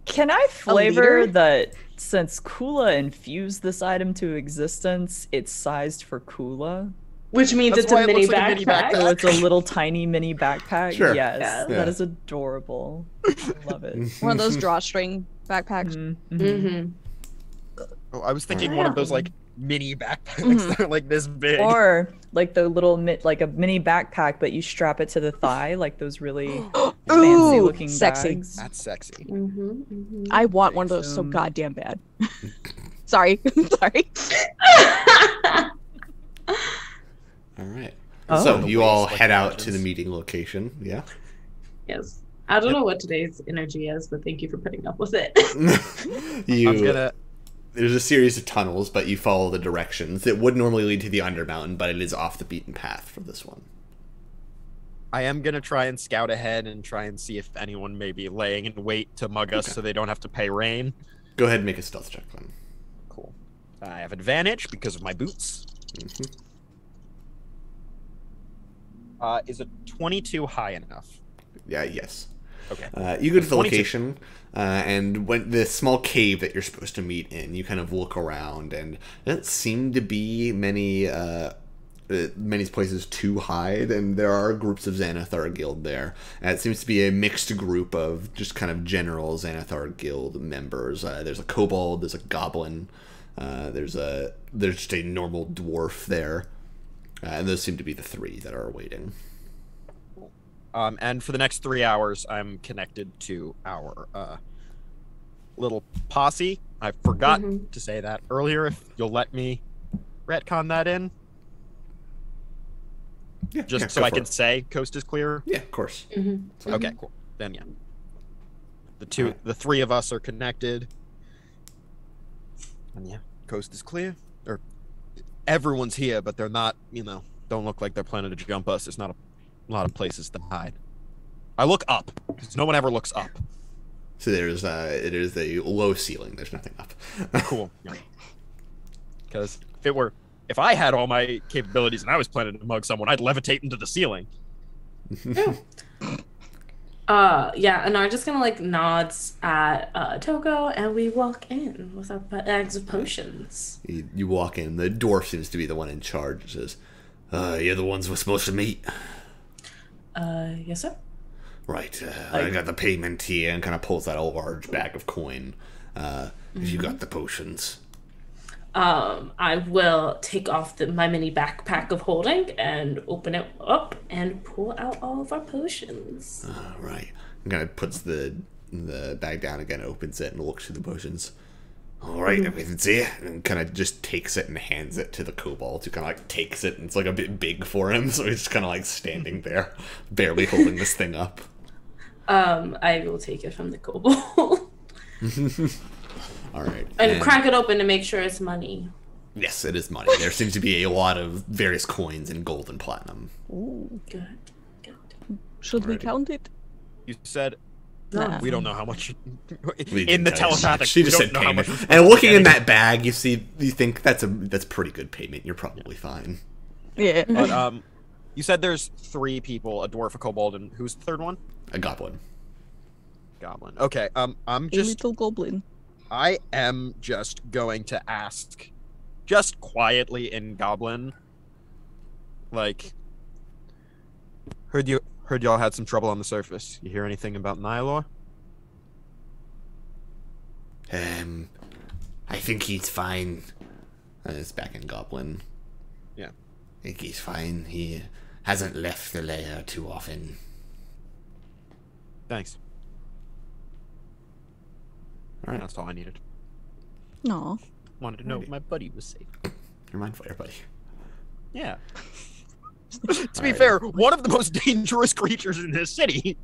Can I flavor leader? that since Kula infused this item to existence, it's sized for Kula? Which means That's it's why a it mini looks like a mini backpack. So it's a little tiny mini backpack? Sure. Yes. Yeah. That is adorable. I love it. one of those drawstring backpacks? Mhm. Mm-hmm. Oh, I was thinking one of those like mini backpacks that are like this big. Or like the little like a mini backpack, but you strap it to the thigh, like those really fancy Ooh, looking sexy. bags. That's sexy. Mm-hmm. Mm-hmm. I want one of those so goddamn bad. Sorry, sorry. All right. Oh. So you all Like head out to legends. the meeting location. Yeah. Yes. I don't know what today's energy is, but thank you for putting up with it. you. I'm gonna. There's a series of tunnels, but you follow the directions. It would normally lead to the Undermountain, but it is off the beaten path for this one. I am gonna try and scout ahead and try and see if anyone may be laying in wait to mug us, Okay. so they don't have to pay Rhain. Go ahead and make a stealth check then. Cool. I have advantage because of my boots. Mhm. Is a 22 high enough? Yeah. Yes. Okay. You go to the 22. location, and when the small cave that you're supposed to meet in, you kind of look around, and there doesn't seem to be many places to hide, and there are groups of Xanathar Guild there. And it seems to be a mixed group of just kind of general Xanathar Guild members. There's a kobold, there's a goblin, there's just a normal dwarf there, and those seem to be the three that are waiting. And for the next 3 hours, I'm connected to our little posse. I forgot Mhm. to say that earlier. If you'll let me retcon that in, Yeah, just yeah, so go I for can it. say coast is clear. Yeah, of course. Mm-hmm. Okay, cool. Then yeah, the three of us are connected, and yeah, coast is clear. Or everyone's here, but they're not. Don't look like they're planning to jump us. There's not a lot of places to hide. I look up because no one ever looks up. So there's it is a low ceiling. There's nothing up. Cool. Because if I had all my capabilities and I was planning to mug someone, I'd levitate into the ceiling. Yeah, and I'm just gonna like nods at Toko, and we walk in with our bags of potions. You walk in. The dwarf seems to be the one in charge. It says, "You're the ones we're supposed to meet." Yes, sir. Right, I got the payment here, and kind of pulls out a large bag of coin. You got the potions. I will take off my mini backpack of holding and open it up and pull out all of our potions. Right. And kind of puts the bag down again, opens it, and looks through the potions. All right, everything's here. And kind of just takes it and hands it to the kobold, who kind of like takes it, and it's like a bit big for him, so he's just kind of like standing there, barely holding this thing up. I will take it from the kobold. All right. And crack it open to make sure it's money. Yes, it is money. There seems to be a lot of various coins in gold and platinum. Ooh. Good. Should we count it? You said Nah. we don't know how much We in the didn't tell you. telepathic. She we just don't said know how payment. much. And looking in that bag, you think that's pretty good payment. You're probably fine. Yeah. But you said there's 3 people: a dwarf, a kobold, and who's the third one? A goblin. Goblin. Okay. I'm A just. little goblin. I am just going to ask, just quietly in Goblin, like, heard y'all had some trouble on the surface. You hear anything about Nylor? I think he's fine. It's back in Goblin. Yeah. I think he's fine. He hasn't left the lair too often. Thanks. All right. That's all I needed. No. Wanted to know if my buddy was safe. You're mindful, everybody. Yeah. To be fair, one of the most dangerous creatures in this city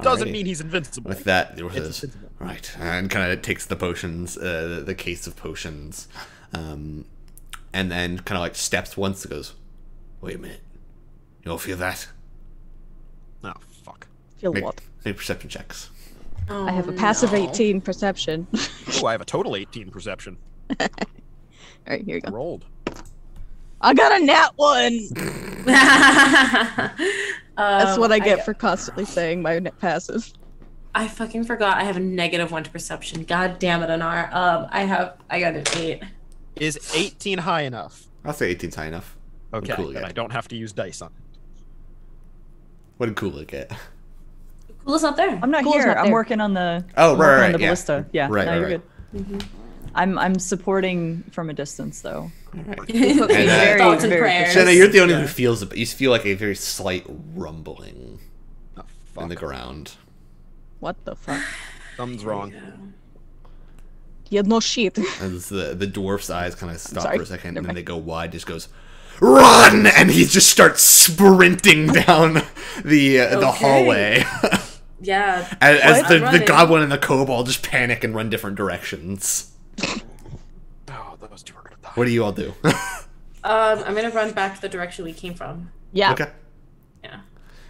doesn't Alrighty. mean he's invincible. With that, there It's was invincible. right, and kind of takes the potions, the case of potions, and then kind of like steps once and goes, "Wait a minute, you all feel that? Oh fuck. Feel Make, what? make perception checks." Oh, I have a passive no. 18 perception. Oh, I have a total 18 perception. Alright, here you go. Rolled. I got a nat 1! That's what I get for constantly saying my passive. I fucking forgot. I have a -1 to perception. God damn it, Anar. I got an 8. Is 18 high enough? I'll say 18's high enough. What Okay, did Kula then get? I don't have to use dice on it. What did Kula get? Cool's not there. I'm not Cool's here. not I'm there. working on the. Oh, I'm right, working right, on the yeah. ballista. Yeah, Right, no, right, you're right. good. I'm supporting from a distance though. Put me And, very, Thoughts and very prayers. Jenna, you're the only Yeah. who feels it, but you feel like a very slight rumbling Oh, in the fuck. ground. What the fuck? Something's wrong. You no shit. As the dwarf's eyes kind of stop sorry. for a second, and Never then they go wide. Just goes, "Run!" And he just starts sprinting down the hallway. Yeah. as I'm the running. goblin and the kobold just panic and run different directions. Oh, those two are gonna die. What do you all do? I'm gonna run back to the direction we came from. Yeah. Okay. Yeah.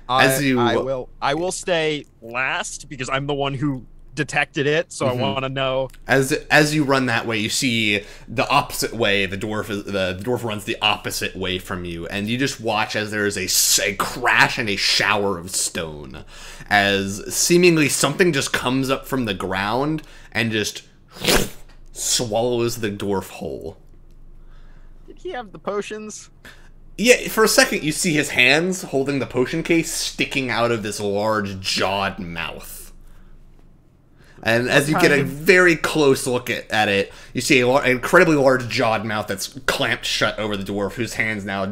As you- I will stay last because I'm the one who detected it, so I want to know. As you run that way, you see the opposite way. The dwarf runs the opposite way from you, and you just watch as there is a crash and a shower of stone, as seemingly something just comes up from the ground and just swallows the dwarf whole. Did he have the potions? Yeah, for a second you see his hands holding the potion case sticking out of this large jawed mouth. And as you get a very close look at it, you see an incredibly large jawed mouth that's clamped shut over the dwarf, whose hands now,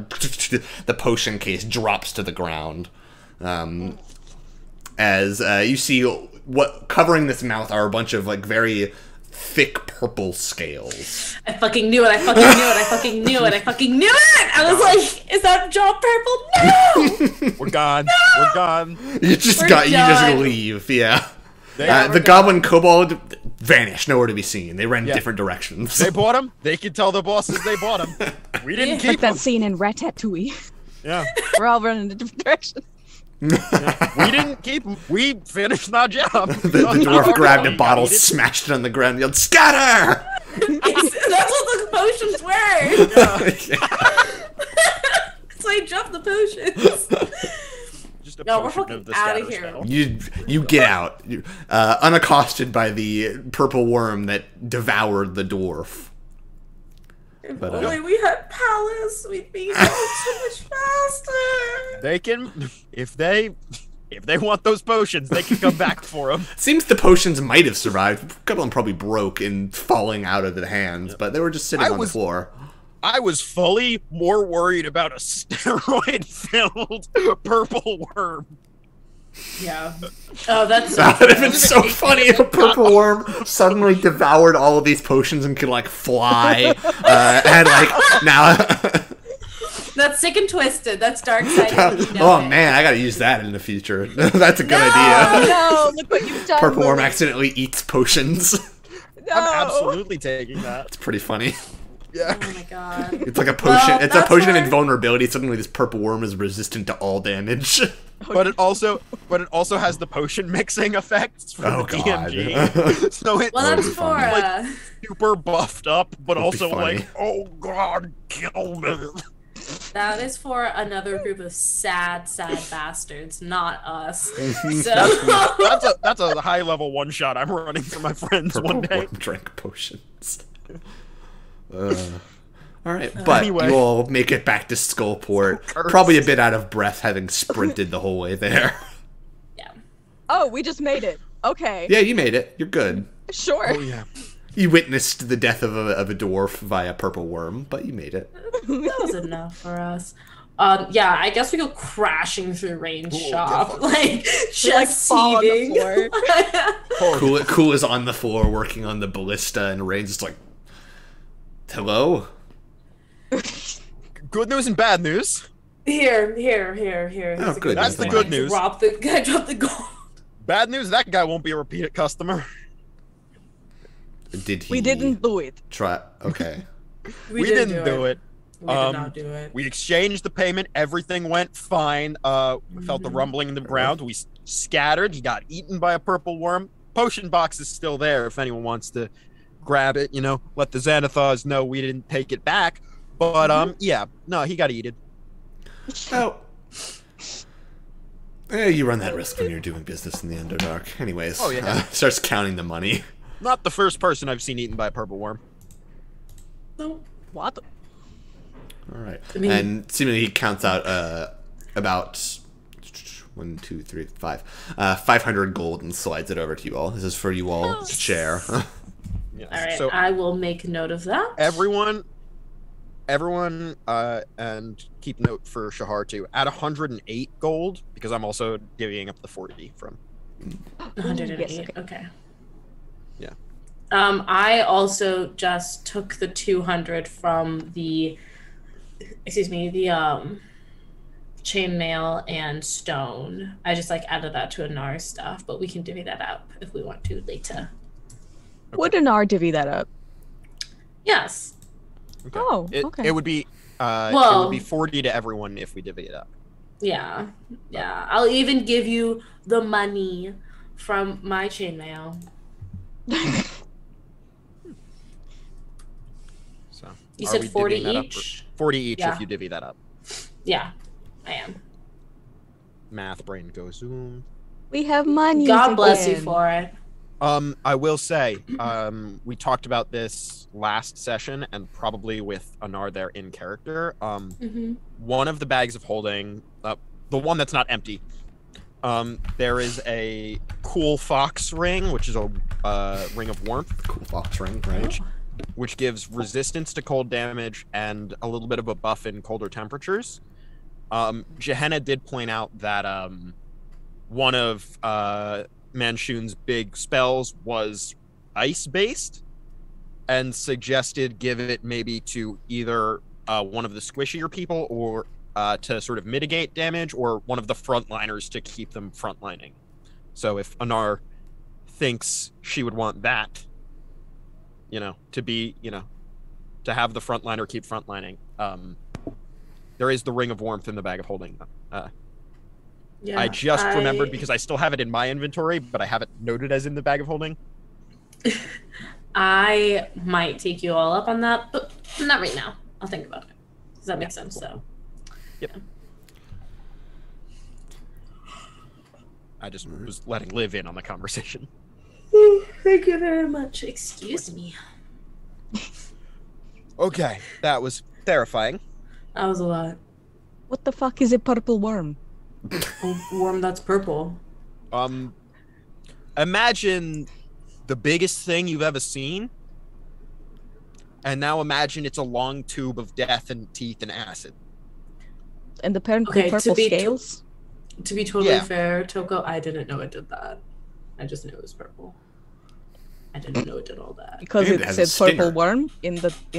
the potion case drops to the ground. As you see what covering this mouth are a bunch of like very thick purple scales. I fucking knew it. I fucking knew it. I fucking knew it. I fucking knew it. I was like, is that jaw purple? No. We're gone. We're gone. You just We're you just done. leave, yeah. They, The goblin kobold vanished, nowhere to be seen. They ran Yeah. different directions. they bought him. They could tell the bosses they bought him. We didn't Yeah. keep Like that him. scene in Ratatouille. Yeah. We're all running in different directions. We didn't keep him. We finished our job. The dwarf grabbed a bottle, smashed it on the ground, and yelled, "Scatter!" That's what the potions were. So I dropped the potions. Just a No, we're potion fucking of the outta scatter here. spell. You get out, unaccosted by the purple worm that devoured the dwarf. If But, only we had Palace, we'd be going so much faster. They can, if they want those potions, they can come back for them. Seems the potions might have survived. A couple of them probably broke in falling out of the hands, but they were just sitting on the floor. I was fully more worried about a steroid-filled purple worm. Yeah. Oh, that's That would have been so funny if a purple worm suddenly devoured all of these potions and could, like, fly. And, like, now... That's sick and twisted. That's dark side. Oh, man, I gotta use that in the future. That's a good idea. Oh no! Look what you've done. Purple worm Lily. accidentally eats potions. No. I'm absolutely taking that. It's pretty funny. Yeah. Oh my god. It's like a potion. Well, it's a that's potion of where- invulnerability. Suddenly, this purple worm is resistant to all damage. But it also has the potion mixing effects from Oh, the God. DMG. So it's Well, that's be for funny. super buffed up, but That'd be also funny. like, oh god, kill me. that is for another group of sad bastards, not us. Mhm. So That's a high level one shot I'm running for my friends Purple one day. worm drank potions. All right, but Anyway. you all make it back to Skullport. So cursed. Probably a bit out of breath, having sprinted the whole way there. yeah. Oh, we just made it. Okay. Yeah, you made it. You're good. Sure. Oh yeah. You witnessed the death of a dwarf via purple worm, but you made it. That was enough for us. Yeah, I guess we go crashing through Rhain's shop, fuck. like We, like, just fall on the seething. floor. Cool is on the floor working on the ballista, and Rhain's just like, "Hello." Good news and bad news. Here. Oh, good. That's the news. good news. Drop the gold. Bad news, that guy won't be a repeated customer. Did he? We didn't do it. try. Okay. We didn't do it. We did not do it. We exchanged the payment. Everything went fine. We felt the rumbling in the ground. We scattered. He got eaten by a purple worm. Potion box is still there if anyone wants to grab it. You know, let the Xanathars know we didn't take it back. But yeah, no, he got eaten. Oh. You run that risk when you're doing business in the Underdark. Anyways. Oh, yeah. Starts counting the money. Not the first person I've seen eaten by a purple worm. No. What? All right. I mean- And seemingly he counts out about 1, 2, 3, 5, 500 gold and slides it over to you all. This is for you all to share. Yes. All right, So I will make note of that. everyone, and keep note for Shahar too. At 108 gold, because I'm also divvying up the 40 from. 108. Yes, Okay. Yeah. I also just took the 200 from the chainmail and stone. I just like added that to Anar's stuff, but we can divvy that up if we want to later. Would Anar divvy that up? Yes. Okay. Oh, okay. It would be it Well- would be 40 to everyone if we divvy it up. Yeah. Yeah. I'll even give you the money from my chainmail. So You are said we 40 divvying that up? each? 40 each Yeah. if you divvy that up. Yeah, I am. Math brain goes zoom. We have money. God bless you again. for it. I will say, we talked about this last session and probably with Anar there in character. Mm-hmm. One of the bags of holding, the one that's not empty, there is a cool fox ring, which is a ring of warmth, Cool fox ring, right? which gives resistance to cold damage and a little bit of a buff in colder temperatures. Gehenna did point out that one of Manshoon's big spells was ice-based, and suggested give it maybe to either one of the squishier people or to sort of mitigate damage, or one of the frontliners to keep them frontlining. So if Anar thinks she would want that, to be, to have the frontliner keep frontlining, there is the ring of warmth in the bag of holding. Yeah, I just remembered because I still have it in my inventory, but I have it noted as in the bag of holding. I might take you all up on that, but not right now. I'll think about it. Does that make sense? So. Yep. I just was letting Liv in on the conversation. Thank you very much. Excuse me. Okay, that was terrifying. That was a lot. What the fuck is a purple worm? A worm that's purple. Imagine the biggest thing you've ever seen, and now imagine it's a long tube of death and teeth and acid. And the purple Okay, to be scales? To be totally Yeah. fair, Toko, I didn't know it did that. I just knew it was purple. I didn't know it did all that. Because And it it has a said purple stinger. worm in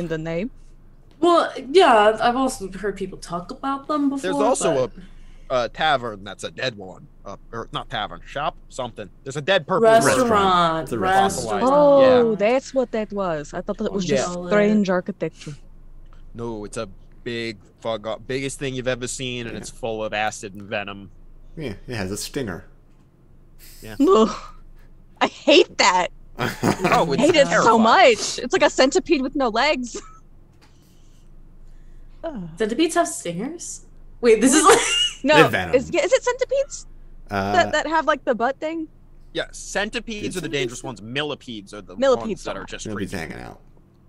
the name. Well, yeah, I've also heard people talk about them before. There's also but... a tavern that's a dead one. Or not tavern, shop, something. There's a dead purple restaurant. It's a Restaurant. Oh, Yeah. that's what that was. I thought that was just Yeah. strange architecture. No, it's a big biggest thing you've ever seen, and it's full of acid and venom. Yeah, it has a stinger. Ugh. I hate that. Oh, I it's hate it so terrifying. much. It's like a centipede with no legs. Centipedes have stingers? Wait, this is like... No, They're venom. is it centipedes that have like the butt thing? Yeah, centipedes are the dangerous ones. Millipedes are the Millipedes ones that are are just Nobody's freaky. hanging out.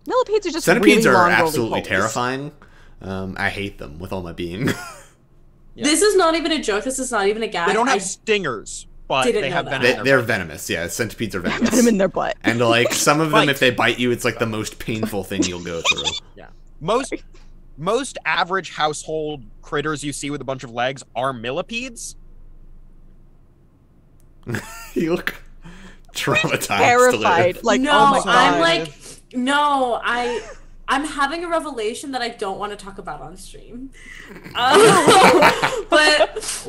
Millipedes are just Centipedes really are long, absolutely roly-polies. terrifying. I hate them with all my being. Yeah. This is not even a joke. This is not even a gag. They don't I have stingers, but didn't they know have that. venom. in their They're body. venomous. Yeah, centipedes are Put them venomous. in their butt. And like some of them, Bite. if they bite you, it's like the most painful thing you'll go through. Yeah. Most average household critters you see with a bunch of legs are millipedes. You look traumatized. Terrified. Like, no, oh my god. I'm like, no, I'm having a revelation that I don't want to talk about on stream. But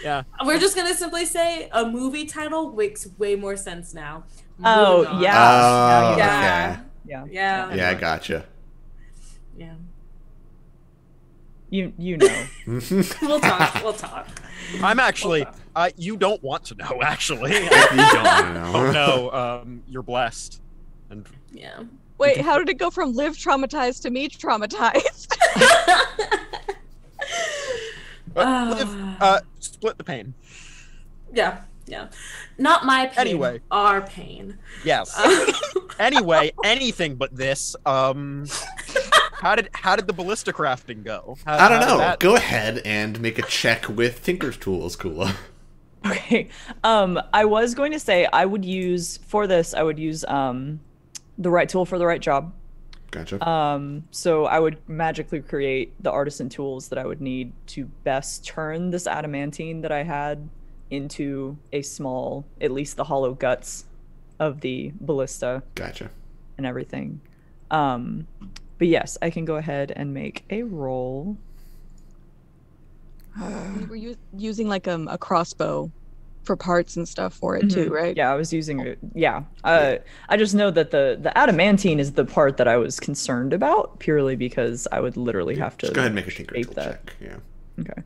Yeah. we're just gonna simply say a movie title makes way more sense now. Oh, Moving on. yeah. Oh, Yeah. okay. Yeah. Yeah. Yeah, I gotcha. Yeah. You know. We'll talk. We'll talk. I'm actually. You don't want to know, actually. You don't want to know. Oh no. You're blessed. And Yeah. Wait, how did it go from live traumatized to me traumatized? split the pain. Yeah. Yeah. Not my pain. Anyway. Our pain. Yes. Anyway, anything but this. How did the ballista crafting go? I don't how did know. that- Go ahead and make a check with Tinker's Tools, Kula. Okay. I was going to say I would use the right tool for the right job. Gotcha. So I would magically create the artisan tools that I would need to best turn this adamantine that I had into a small, at least the hollow guts of the ballista Gotcha. and everything. But yes, I can go ahead and make a roll. You were using like a crossbow for parts and stuff for it too, right? Yeah, I was using it. Yeah. I just know that the adamantine is the part that I was concerned about purely because I would literally have to Just go ahead and make a Tinker shape Tool that. check. Yeah. Okay.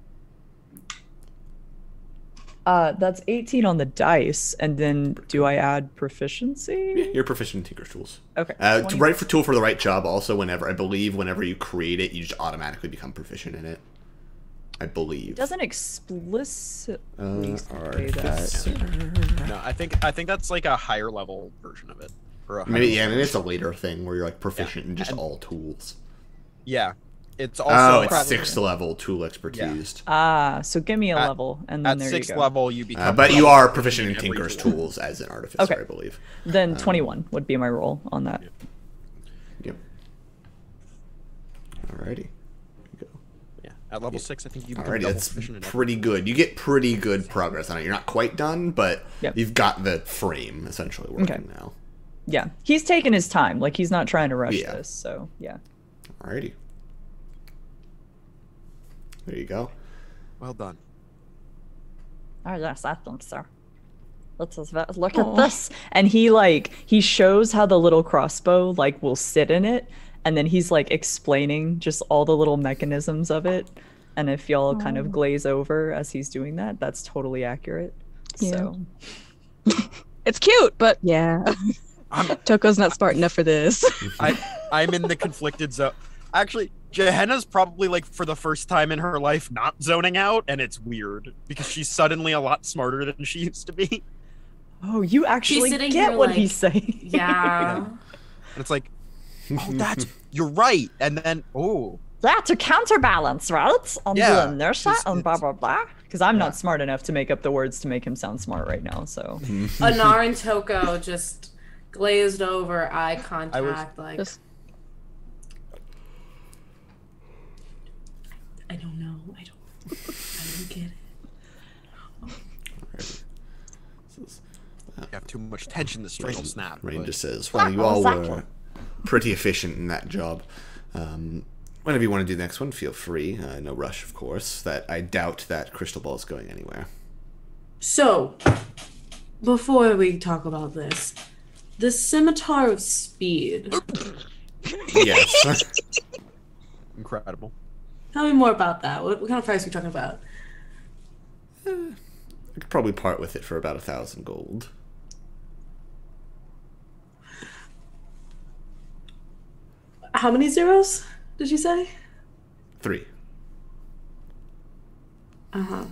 That's 18 on the dice, and then do I add proficiency? Yeah, you're proficient in Tinker's Tools. Okay. To 20. write for tool for the right job, also, whenever you create it, you just automatically become proficient in it. I believe. It doesn't explicitly say that. Artificer. No, I think that's like a higher level version of it. Or a Maybe higher maybe it's a later thing where you're like proficient in just and- all tools. Yeah. It's also Oh, it's probably- 6th level tool expertise. So give me a At- level, and then At there you 6th go. level, you become. But you are proficient in every Tinker's tool. Tools as an artificer, Okay. I believe. Then 21 would be my roll on that. Yep. Alrighty. Yeah. At level 6, I think you become Alrighty, double that's proficient in pretty good. You get pretty good progress on it. You're not quite done, but Yep. you've got the frame essentially working Okay. now. Yeah, he's taking his time. Like he's not trying to rush Yeah. this. So yeah. Alrighty. There you go. Well done. Oh yes, I think so. Look at this. And he shows how the little crossbow like will sit in it, and then he's like explaining just all the little mechanisms of it. And if y'all kind of glaze over as he's doing that, that's totally accurate. Yeah. So It's cute, but yeah. I'm- Toko's not smart enough for this. I'm in the conflicted zone. Actually, Gehenna's probably like for the first time in her life not zoning out, and it's weird because she's suddenly a lot smarter than she used to be. oh, you actually sitting get here what like- he's saying. Yeah. And it's like, You're right. And then, oh. Yeah, to counterbalance, right? On Yeah, the inertia and blah, blah, blah. Because I'm not smart enough to make up the words to make him sound smart right now, so. Anar and Toko just glazed over, eye contact, like... Just... I don't know. I don't get it. You have too much tension, the string will snap. Rhain just says, well, you all were pretty efficient in that job. Whenever you want to do the next one, feel free. No rush, of course. That I doubt that crystal ball is going anywhere. So, before we talk about this, the Scimitar of Speed. Yes. Incredible. Tell me more about that. What kind of price are we talking about? I could probably part with it for about 1,000 gold. How many zeros did you say? 3. Uh-huh.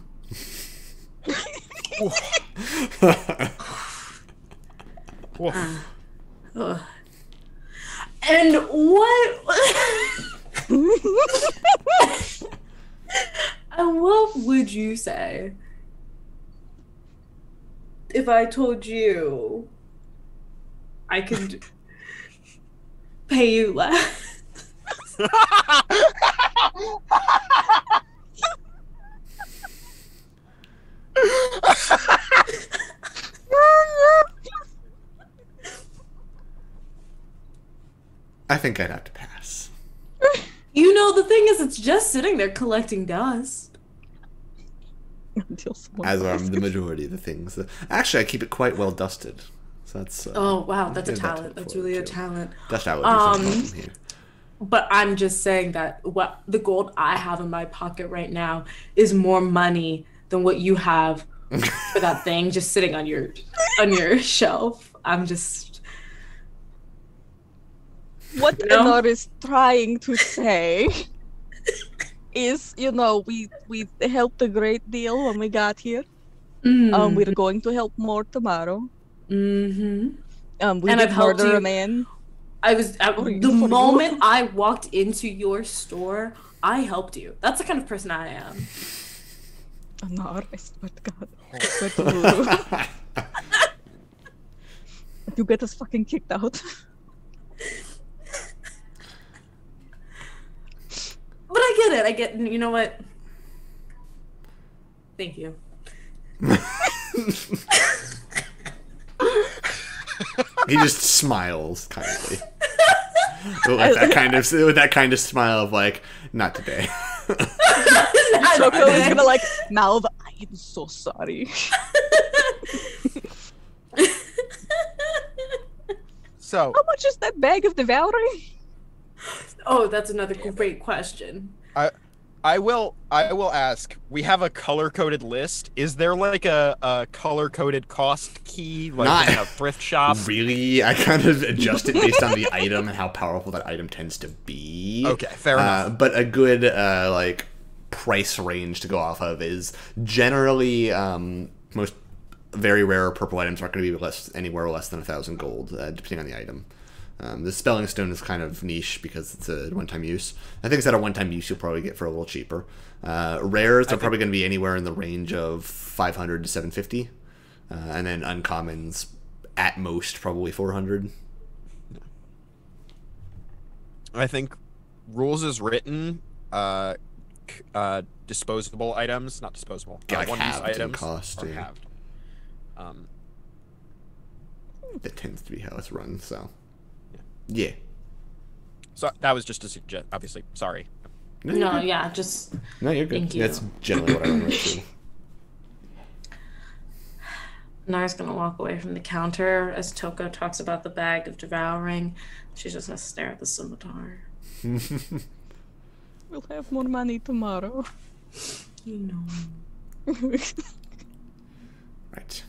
And what... And what would you say if I told you I could pay you less? I think I'd have to pass. You know, the thing is, it's just sitting there collecting dust. As are the majority of the things. Actually, I keep it quite well dusted. So that's. Oh wow, that's a give that talent. That's forward really a too. talent. Dust out would be some problem here. But I'm just saying that what the gold I have in my pocket right now is more money than what you have for that thing just sitting on your shelf. I'm just. What Enor is trying to say is, you know, we helped a great deal when we got here. Mm. We're going to help more tomorrow. Mm-hmm. We And did I've helped murder you. A man. The moment I walked into your store, I helped you. That's the kind of person I am. Enor, I swear to God. I swear to you. You get us fucking kicked out. But I get it. I get. You know what? Thank you. He just smiles kindly. with that kind of smile of like, not today. Choco is gonna like mouth, I'm so sorry. So How much is that bag of devouring? Oh, that's another great question. I will ask. We have a color-coded list. Is there like a color-coded cost key, like Not in a thrift shop? Really, I kind of adjust it based on the item and how powerful that item tends to be. Okay, fair enough. But a good like price range to go off of is generally most very rare purple items aren't going to be anywhere less than 1,000 gold, depending on the item. The Spelling Stone is kind of niche because it's a one-time use. I think it's at a one-time use you'll probably get for a little cheaper. Rares are probably going to be anywhere in the range of 500 to 750. And then uncommons, at most, probably 400. I think rules is written, disposable items, not disposable. Get like one-use halved in items cost. are Yeah. halved. That tends to be how it's run, so... Yeah. So that was just a suggestion. Obviously, sorry. No, you're good. Yeah, just. No, you're good. Thank you. That's generally what I run right too. Nara's gonna walk away from the counter as Toko talks about the bag of devouring. She's just gonna stare at the scimitar. We'll have more money tomorrow. You know. Right.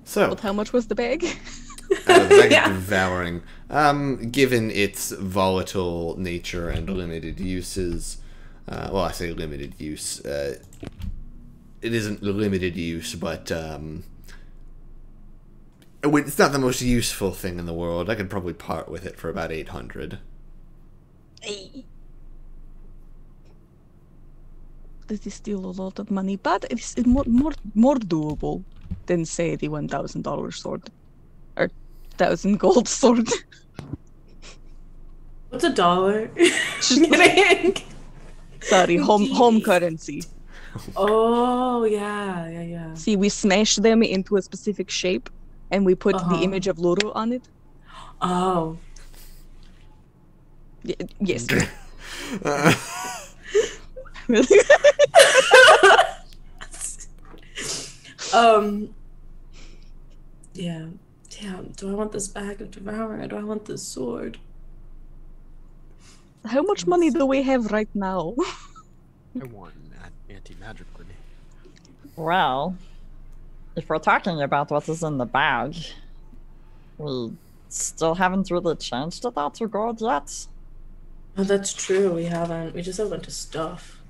So, But how much was the bag? the bag of devouring. Given its volatile nature and limited uses, well, I say limited use. It isn't limited use, but It's not the most useful thing in the world. I could probably part with it for about 800. This is still a lot of money, but it's more doable than, say, the $1,000 sword. Or 1,000 gold sword. What's $1? Kidding. Sorry, home currency. Oh, yeah. See, we smash them into a specific shape, and we put the image of Luru on it. Oh. Yes. Yeah. Damn, do I want this bag of devouring or do I want this sword? How much money do we have right now? I want an anti-magic grenade. Well, if we're talking about what is in the bag, we still haven't really changed it out to gold yet. Oh, that's true. We haven't. We just have a bunch of stuff.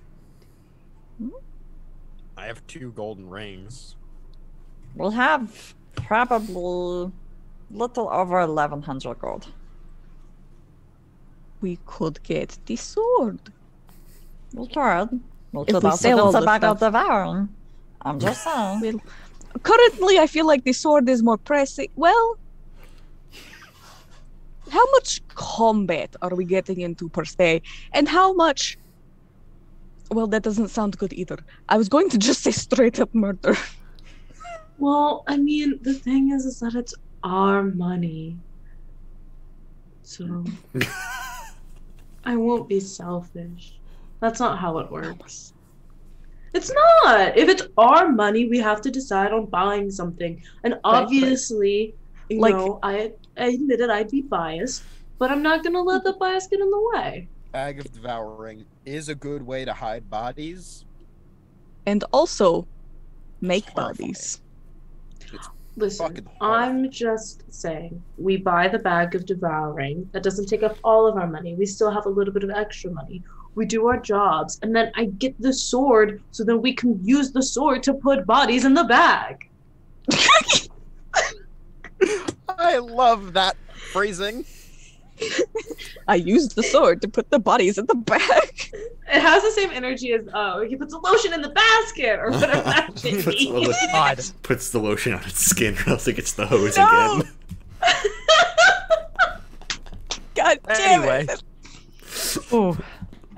I have 2 golden rings. We have probably little over 1,100 gold. We could get the sword. We could. We If could we also sell all get the the bag of stuff. devouring. I'm just saying. Well, currently, I feel like the sword is more pressing. Well, how much combat are we getting into per se? And how much... Well, that doesn't sound good either. I was going to just say straight up murder. Well, I mean, the thing is that it's our money. So... I won't be selfish. That's not how it works. It's not! If it's our money, we have to decide on buying something. And obviously, you know, I admitted I'd be biased, but I'm not gonna let the bias get in the way. Bag of devouring is a good way to hide bodies. And also, make Horrifying. bodies. It's Listen, fucking horrifying. I'm just saying, we buy the bag of devouring. That doesn't take up all of our money. We still have a little bit of extra money. We do our jobs, and then I get the sword, so then we can use the sword to put bodies in the bag. I love that phrasing. I used the sword to put the bodies in the bag. It has the same energy as, he puts a lotion in the basket, or whatever that should be. God. Puts the lotion on its skin, or else it gets the hose No! again. God damn Anyway. it. Oh,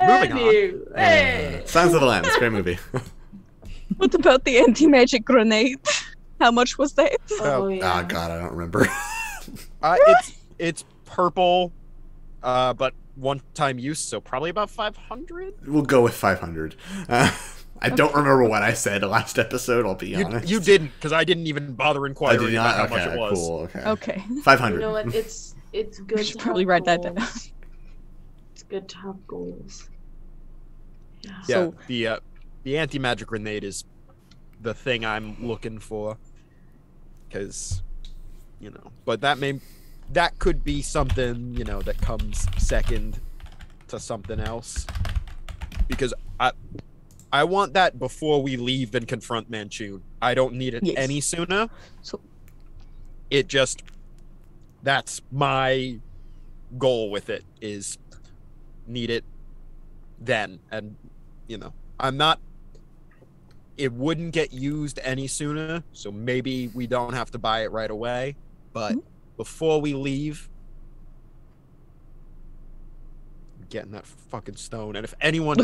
Moving on. Hey. Silence of the Lambs, great movie. What about the anti-magic grenade? How much was that? Oh, yeah. Ah, God, I don't remember. It's purple, but one-time use, so probably about 500. We'll go with 500. I don't remember what I said last episode, I'll be honest. You didn't, because I didn't even bother I inquiring did about not? how much Okay, it was. cool, okay. Okay. 500. You know what? It's good I should to probably have write that down. goals. It's good to have goals. Yeah. Yeah, So- the anti-magic grenade is the thing I'm looking for, because, you know, but that could be something, you know, that comes second to something else, because I want that before we leave and confront Manchun. I don't need it Yes. any sooner. So That's my goal with it, is need it then. And, you know, it wouldn't get used any sooner, so maybe we don't have to buy it right away, but before we leave, getting that fucking stone. And if anyone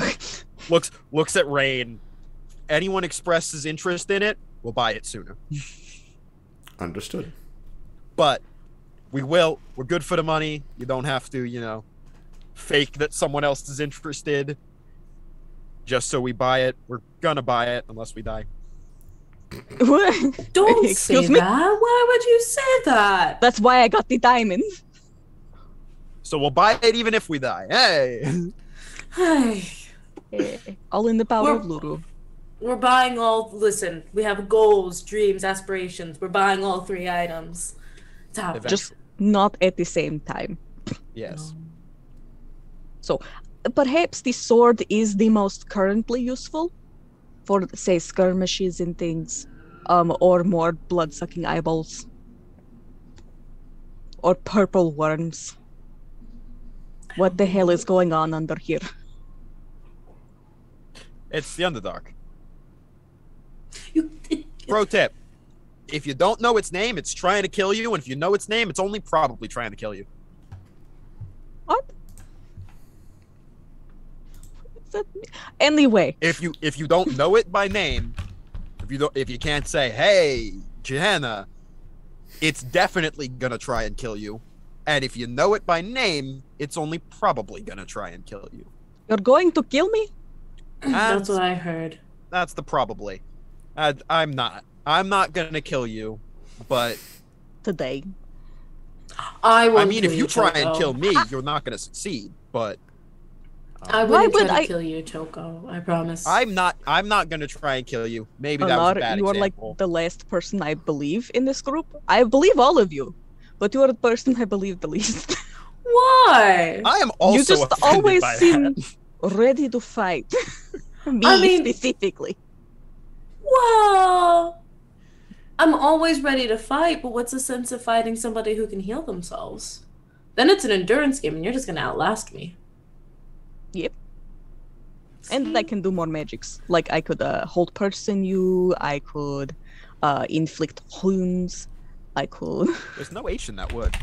looks at Rhain, anyone expresses interest in it, we'll buy it sooner. Understood. But we're good for the money. You don't have to, you know, fake that someone else is interested just so we buy it. We're gonna buy it unless we die. Don't say Excuse me? that. Why would you say that? That's why I got the diamond. So we'll buy it even if we die. Hey! All in the power We're- of Luru. We're buying all. Listen, we have goals, dreams, aspirations. We're buying all 3 items. It's happening. Eventually. Just not at the same time. Yes. So perhaps the sword is the most currently useful for, say, skirmishes and things, or more blood-sucking eyeballs. or purple worms. What the hell is going on under here? It's the Underdark. Pro tip. If you don't know its name, it's trying to kill you, and if you know its name, it's only probably trying to kill you. What? Anyway. If you don't know it by name, if you can't say, "Hey, Johanna," it's definitely gonna try and kill you. And if you know it by name, it's only probably gonna try and kill you. You're going to kill me? That's what I heard. That's the probably. I'm not gonna kill you, but Today. I mean, if you try and kill me, you're not gonna succeed. But I wouldn't try to kill you, Toko. I promise. I'm not gonna try and kill you. Maybe that was a bad you are example. like the last person I believe in this group. I believe all of you, but you are the person I believe the least. Why? I am also you just offended always by seem that. ready to fight. Me I mean- specifically. Well, I'm always ready to fight, but what's the sense of fighting somebody who can heal themselves? Then it's an endurance game, and you're just gonna outlast me. Yep. And I can do more magics. Like I could hold person you. I could inflict wounds. I could. There's no H in that word.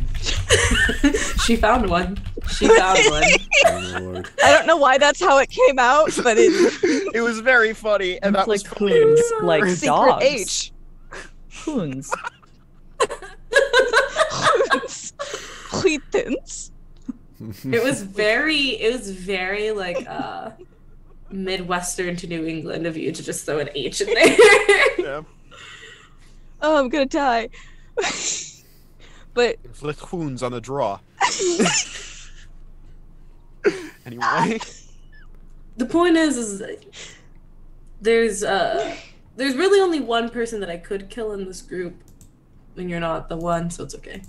She found one. She found one. Oh, Lord. I don't know why that's how it came out, but It was very funny, and that was Inflict wounds like secret dogs. H. Wounds. Cretins. It was very like Midwestern to New England of you to just throw an H in there. Yeah. Oh, I'm gonna die. But Inflict wounds on a draw. Anyway. The point is there's really only one person that I could kill in this group, and you're not the one, so it's okay.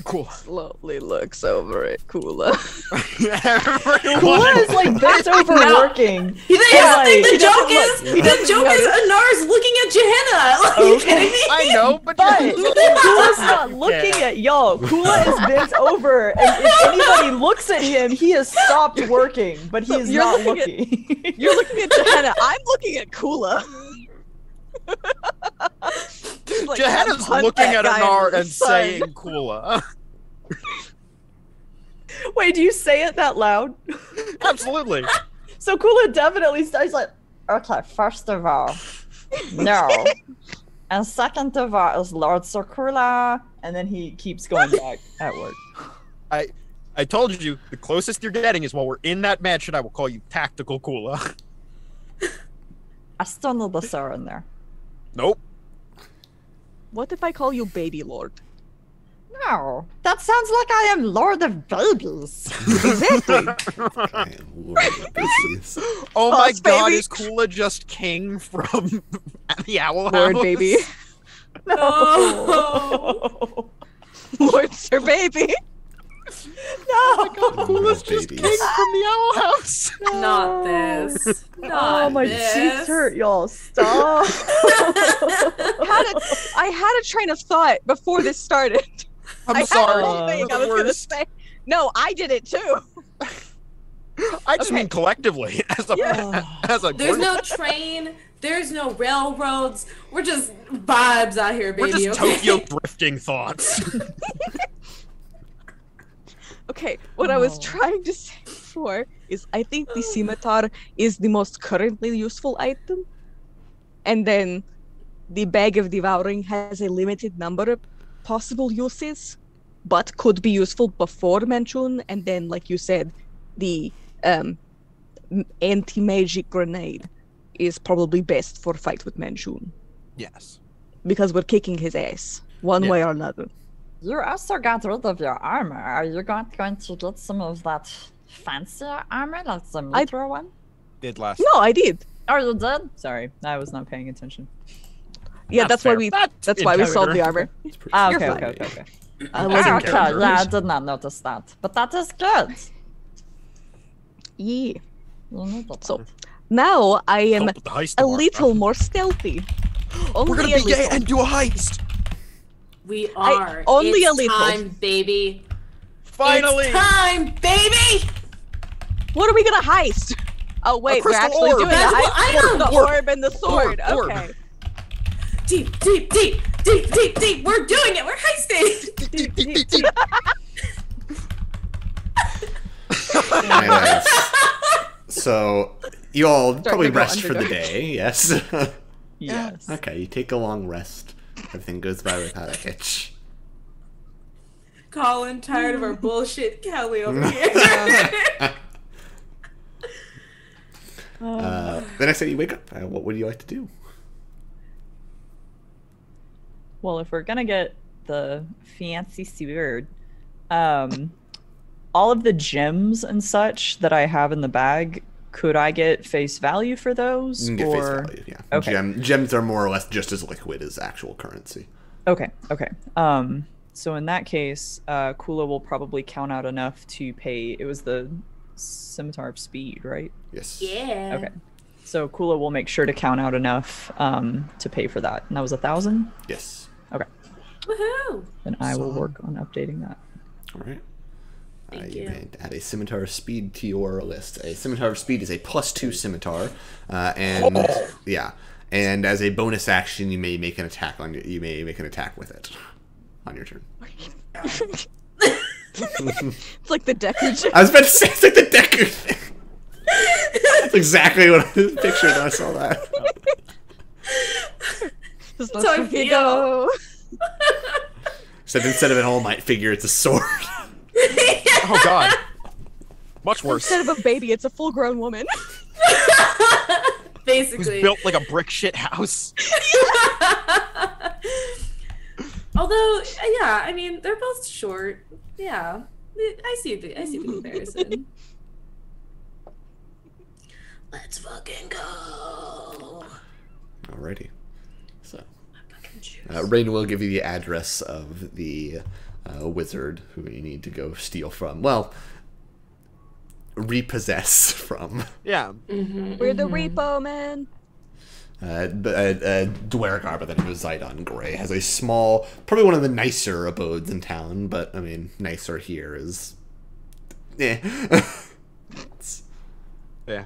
Cool. slowly looks over at Kula. Kula is like bent over working. The joke is Anar's looking at Johanna. Like, are you kidding me? I know, but Kula's not looking at y'all. Kula is bent over, and if anybody looks at him, he has stopped working, but he is not looking. You're looking at Johanna. I'm looking at Kula. Like, Johanna's punch looking that at guy in Anar the and sun. saying Kula. Wait, do you say it that loud? Absolutely. So Kula definitely starts like, okay, first of all, no. And second of all is Lord Sir Kula. And then he keeps going back at work. I told you, the closest you're getting is while we're in that mansion, I will call you Tactical Kula. I still need the sir in there. Nope. What if I call you Baby Lord? No, that sounds like I am Lord of Babies. Exactly. I am Lord of Babies. Oh my Us, god, baby. is Kula just king from the Owl Lord House? Baby. No. Lord Sir Baby. No! Kula's just Babies. king from the Owl House. Not this. Not Oh, my this. cheeks hurt, y'all. Stop. I had a train of thought before this started. I'm I sorry. had a thing I was gonna say. No, I did it too. I just Okay. mean collectively as a There's group. no train. There's no railroads. We're just vibes out here, We're baby. just okay? Tokyo drifting thoughts. Okay, what I was trying to say before is I think the scimitar is the most currently useful item. And then the Bag of Devouring has a limited number of possible uses, but could be useful before Manchun. And then, like you said, the anti-magic grenade is probably best for fight with Manchun. Yes. Because we're kicking his ass, one Yeah. way or another. You also got rid of your armor. Are you going to get some of that fancier armor, like the Mitra one? Did last. No, I did. Oh, you did? Sorry, I was not paying attention. Yeah, That's that's why fair. we. That's That's why we sold the integrity. armor. It's pretty Ah, You're okay, fine. okay. I Oh, wasn't okay, character. yeah, I did not notice that. But that is good. Yeah. You need that. So now I am Help with the heist a tomorrow. little more stealthy. Only We're gonna a be gay little. and do a heist. We are. Only it's a little. time, baby. Finally! It's time, baby! What are we gonna heist? Oh wait, we're crystal actually orb. doing That's a what I heist. know. The orb and the sword. Orb. Okay. Deep, deep, deep, deep, deep, deep. We're doing it. We're heisting. Anyways, so you all probably to go rest for the Underdark. day, yes? Yes. Okay, you take a long rest. Everything goes by without a hitch. Colin, tired of our bullshit Kelly over here. The next day you wake up, what would you like to do? Well, if we're gonna get the fancy sword, all of the gems and such that I have in the bag, could I get face value for those? You can get or... face value, yeah. Okay. Gems are more or less just as liquid as actual currency. Okay. So in that case, Kula will probably count out enough to pay. It was the Scimitar of Speed, right? Yes. Yeah. Okay. So Kula will make sure to count out enough to pay for that. And that was 1,000? Yes. Okay. Woohoo! Then I will work on updating that. All right. Thank You you. may add a Scimitar of Speed to your list. A Scimitar of Speed is a +2 scimitar, and yeah, and as a bonus action, you may make an attack with it on your turn. It's like the Deku. I was about to say it's like the Deku thing. That's exactly what I pictured when I saw that. Just That's how I let me feel. go. Except instead of an All Might figure, it's a sword. Oh god. Much worse. Instead of a baby, it's a full-grown woman. Who's Basically. built like a brick shit house. Although, yeah, I mean, they're both short. Yeah, I see the comparison. Let's fucking go. Alrighty. So, Fucking choose. Rhain will give you the address of the wizard who you need to go steal from. Well, repossess from. Yeah. We're the repo man. Dwergar by the name of Zidon Grey has a small, probably one of the nicer abodes in town, but I mean, nicer here is, eh. Yeah.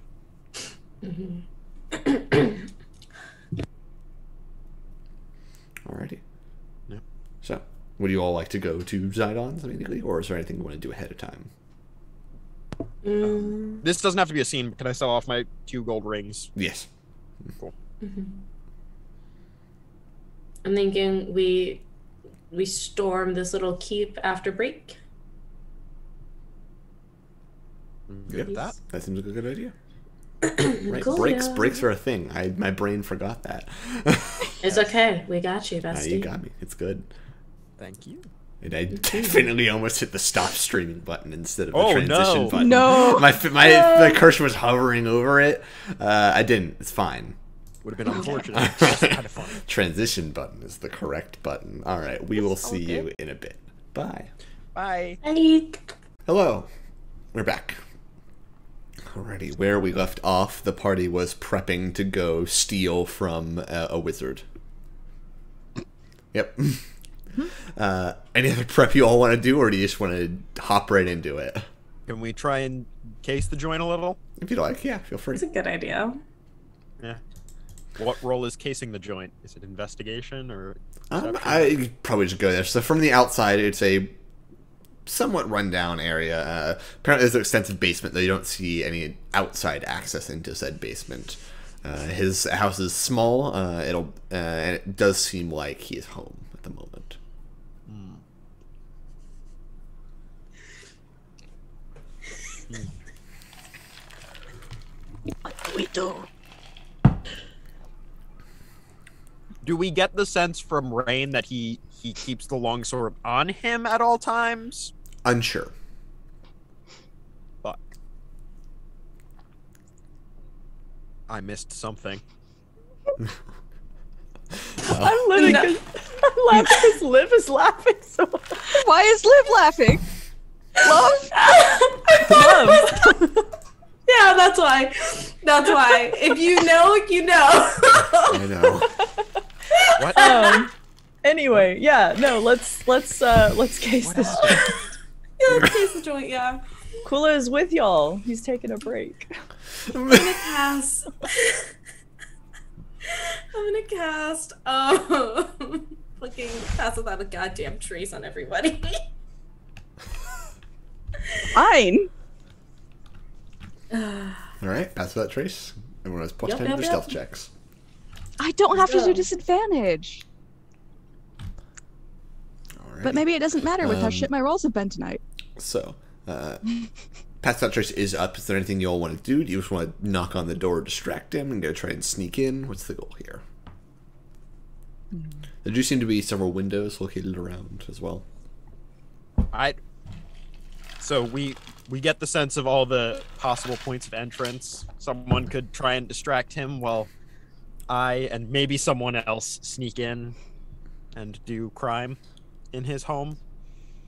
Alrighty. Yeah. So, would you all like to go to Zidon's immediately, or is there anything you want to do ahead of time? This doesn't have to be a scene, but can I sell off my 2 gold rings? Yes. Cool. I'm thinking we storm this little keep after break. Yep. That? That seems like a good idea. Right, Cool, breaks yeah. breaks are a thing. My brain forgot that. It's okay. We got you, bestie. You got me. It's good. Thank you. And I definitely almost hit the stop streaming button instead of the Oh, transition no. button. No. My cursor was hovering over it. I didn't. It's fine. Would have been unfortunate. Just kind of fun. Transition button is the correct button. All right. We will see Okay. you in a bit. Bye. Bye. Hey. Hello. We're back. Alrighty. Where we left off, the party was prepping to go steal from a wizard. Yep. Any other prep you all want to do, or do you just want to hop right into it? Can we try and case the joint a little? If you like, yeah, feel free. That's a good idea. Yeah. What role is casing the joint? Is it investigation or perception? I probably just go there. So from the outside, it's a somewhat rundown area. Apparently, there's an extensive basement, though you don't see any outside access into said basement. His house is small. And it does seem like he is home at the moment. What do we do? Do we get the sense from Rhain that he keeps the longsword on him at all times? Unsure. Fuck. I missed something. I'm living. I'm laughing because Liv is laughing so hard. Why is Liv laughing? Love? Love. Yeah, that's why. That's why. If you know, you know. I know. What? Anyway, yeah, no, let's case this. Yeah, let's case the joint, yeah. Kula is with y'all. He's taking a break. I'm gonna cast. Fucking pass without a goddamn trace on everybody. Fine. Alright, pass that trace. Everyone has plus Yep, 10 to yep, their yep. stealth checks. I don't have to Go. do disadvantage. Alright. But maybe it doesn't matter with how Um, shit my rolls have been tonight. So, pass that trace is up. Is there anything you all want to do? Do you just want to knock on the door, distract him, and go try and sneak in? What's the goal here? There do seem to be several windows located around as well. So we get the sense of all the possible points of entrance. Someone could try and distract him while I and maybe someone else sneak in and do crime in his home.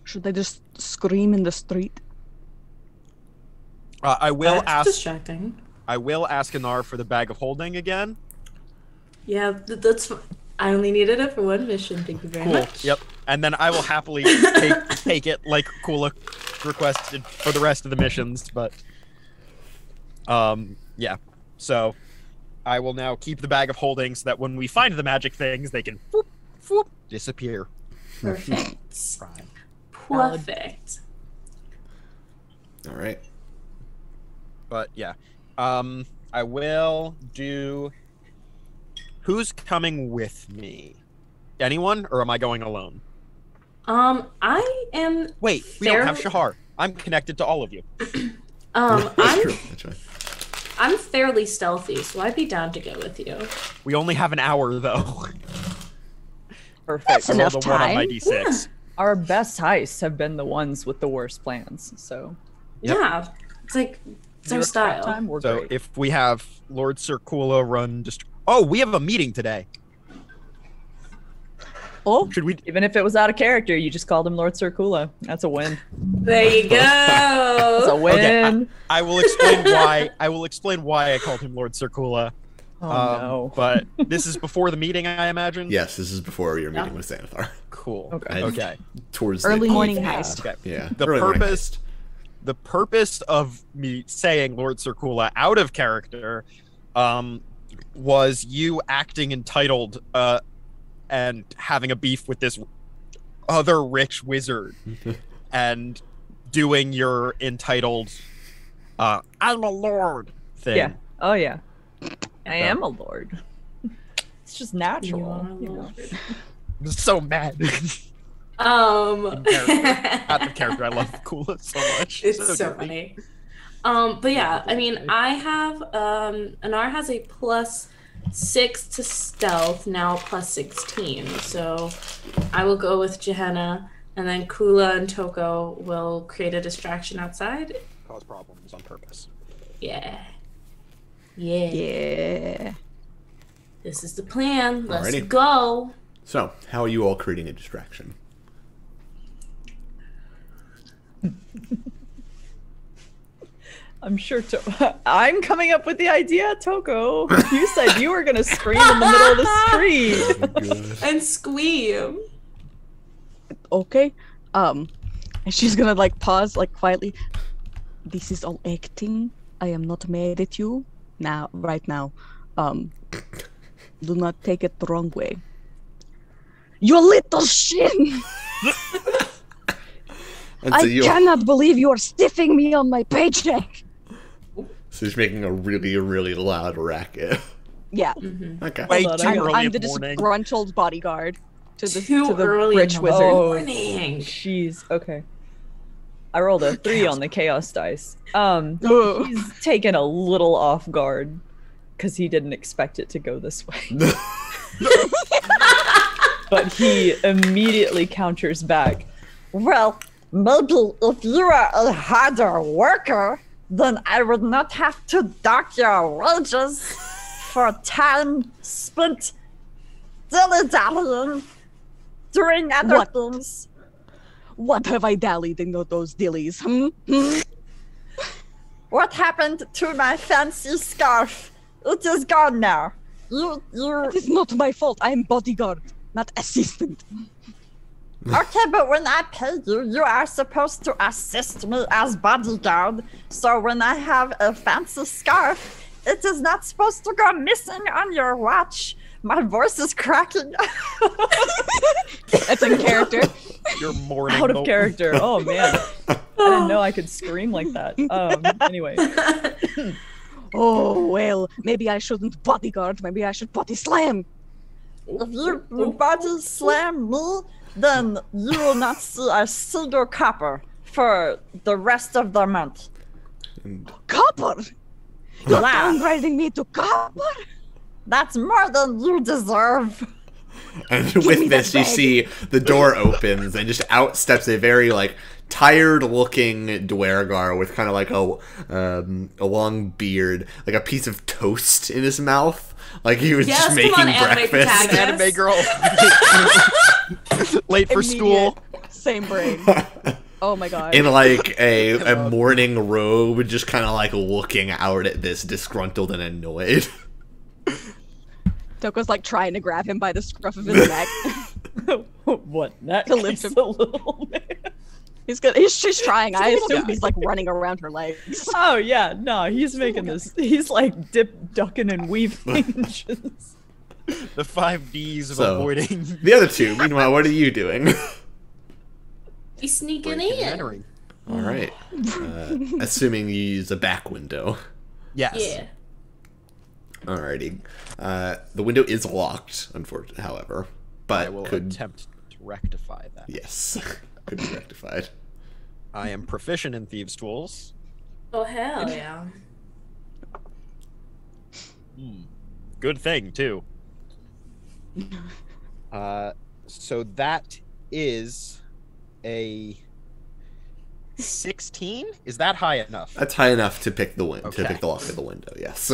Should I just scream in the street? I will That's ask distracting. Xanathar for the bag of holding again. Yeah, that's. I only needed it for one mission. Thank you very Cool. much. Yep. And then I will happily take it like Kula requested for the rest of the missions, but yeah. So I will now keep the bag of holding so that when we find the magic things, they can whoop, whoop, disappear. Perfect. Crime. Perfect. Alright. But yeah. I will do. Who's coming with me? Anyone, or am I going alone? I am. Wait, we don't have Shahar. I'm connected to all of you. That's I'm true. That's right. I'm fairly stealthy, so I'd be down to go with you. We only have an hour though. Perfect. That's I rolled enough a 1 on my time. d6. Our best heists have been the ones with the worst plans, so Yep. Yeah, it's like it's our Zero scrap style. time, we're So great. if we have Lord Circula run oh, we have a meeting today. Oh, Should we Even if it was out of character, you just called him Lord Circula. That's a win. There you That's a go. win. I will explain why I called him Lord Circula. Oh no. But this is before the meeting, I imagine. Yes, this is before your meeting Yeah. with Xanathar. Cool. Okay. Okay. Towards early the morning Yeah. heist. Okay. Yeah. The early morning purpose- heist. The purpose of me saying Lord Circula out of character was you acting entitled and having a beef with this other rich wizard and doing your entitled I'm a lord thing. Yeah. Oh yeah. I am a lord. It's just natural. You are a you know. lord. I'm so mad. Um, Out of character. I love Kula so much. it's so dearly. funny. But yeah, I mean, I have Anar has a +6 to stealth, now +16. So I will go with Gehenna, and then Kula and Toko will create a distraction outside. Cause problems on purpose. Yeah. Yeah. Yeah. This is the plan. Let's Alrighty. go. So, how are you all creating a distraction? I'm sure I'm coming up with the idea, Toko. You said you were gonna scream in the middle of the street. And squeam. Okay. And she's gonna like pause like quietly. This is all acting. I am not mad at you now, right now. Do not take it the wrong way. You little shit! And I so you cannot believe you are stiffing me on my paycheck. so he's making a really, really loud racket. Yeah, Okay. Way Hold on, too I'm- early I'm in the the morning. disgruntled bodyguard to the Too early rich in the wizard. morning. Jeez. Okay. I rolled a 3 on the chaos dice. Ugh. He's taken a little off guard because he didn't expect it to go this way. But he immediately counters back. Well, maybe if you were a harder worker, then I would not have to dock your wages for time spent dilly-dallying, doing other What? things. What have I dallied in those dillies? Hmm? What happened to my fancy scarf? It is gone now. You, It is not my fault. I am bodyguard. not assistant. Okay, but when I pay you, you are supposed to assist me as bodyguard. So when I have a fancy scarf, it is not supposed to go missing on your watch. My voice is cracking. That's in character. You're mourning. Out of character. Oh man, I didn't know I could scream like that. Anyway. Oh, well, maybe I shouldn't bodyguard. Maybe I should body slam. If you body slam me, then you will not see a single copper for the rest of the month. Copper? You're Yeah. downgrading me to copper? That's more than you deserve. And me with that this, you bag. see the door opens and just out steps a very like tired-looking Dwergar with kind of like a long beard, like a piece of toast in his mouth, like he was just Yes, making come on, anime breakfast. protagonist. Anime girl. Late for school. Immediate Same brain. Oh my god. In like a morning robe, just kind of like looking out at this, disgruntled and annoyed. Toko's like trying to grab him by the scruff of his neck. What? That To lift is him. a little man. She's trying. I assume he's like running around her legs. Oh yeah, no, he's making this. He's like ducking, and weaving. Just- The 5Ds of So- avoiding. The other two, meanwhile, what are you doing? He's sneaking breaking and in. entering. All right. Assuming you use a back window. Yes. Yeah. Alrighty. The window is locked, unfortunately, however, but I will could attempt to rectify that. yes, could be rectified. I am proficient in thieves' tools. Oh hell yeah. Good thing too. So that is a 16. Is that high enough? That's high enough to pick the to Okay. pick the lock of the window. Yes,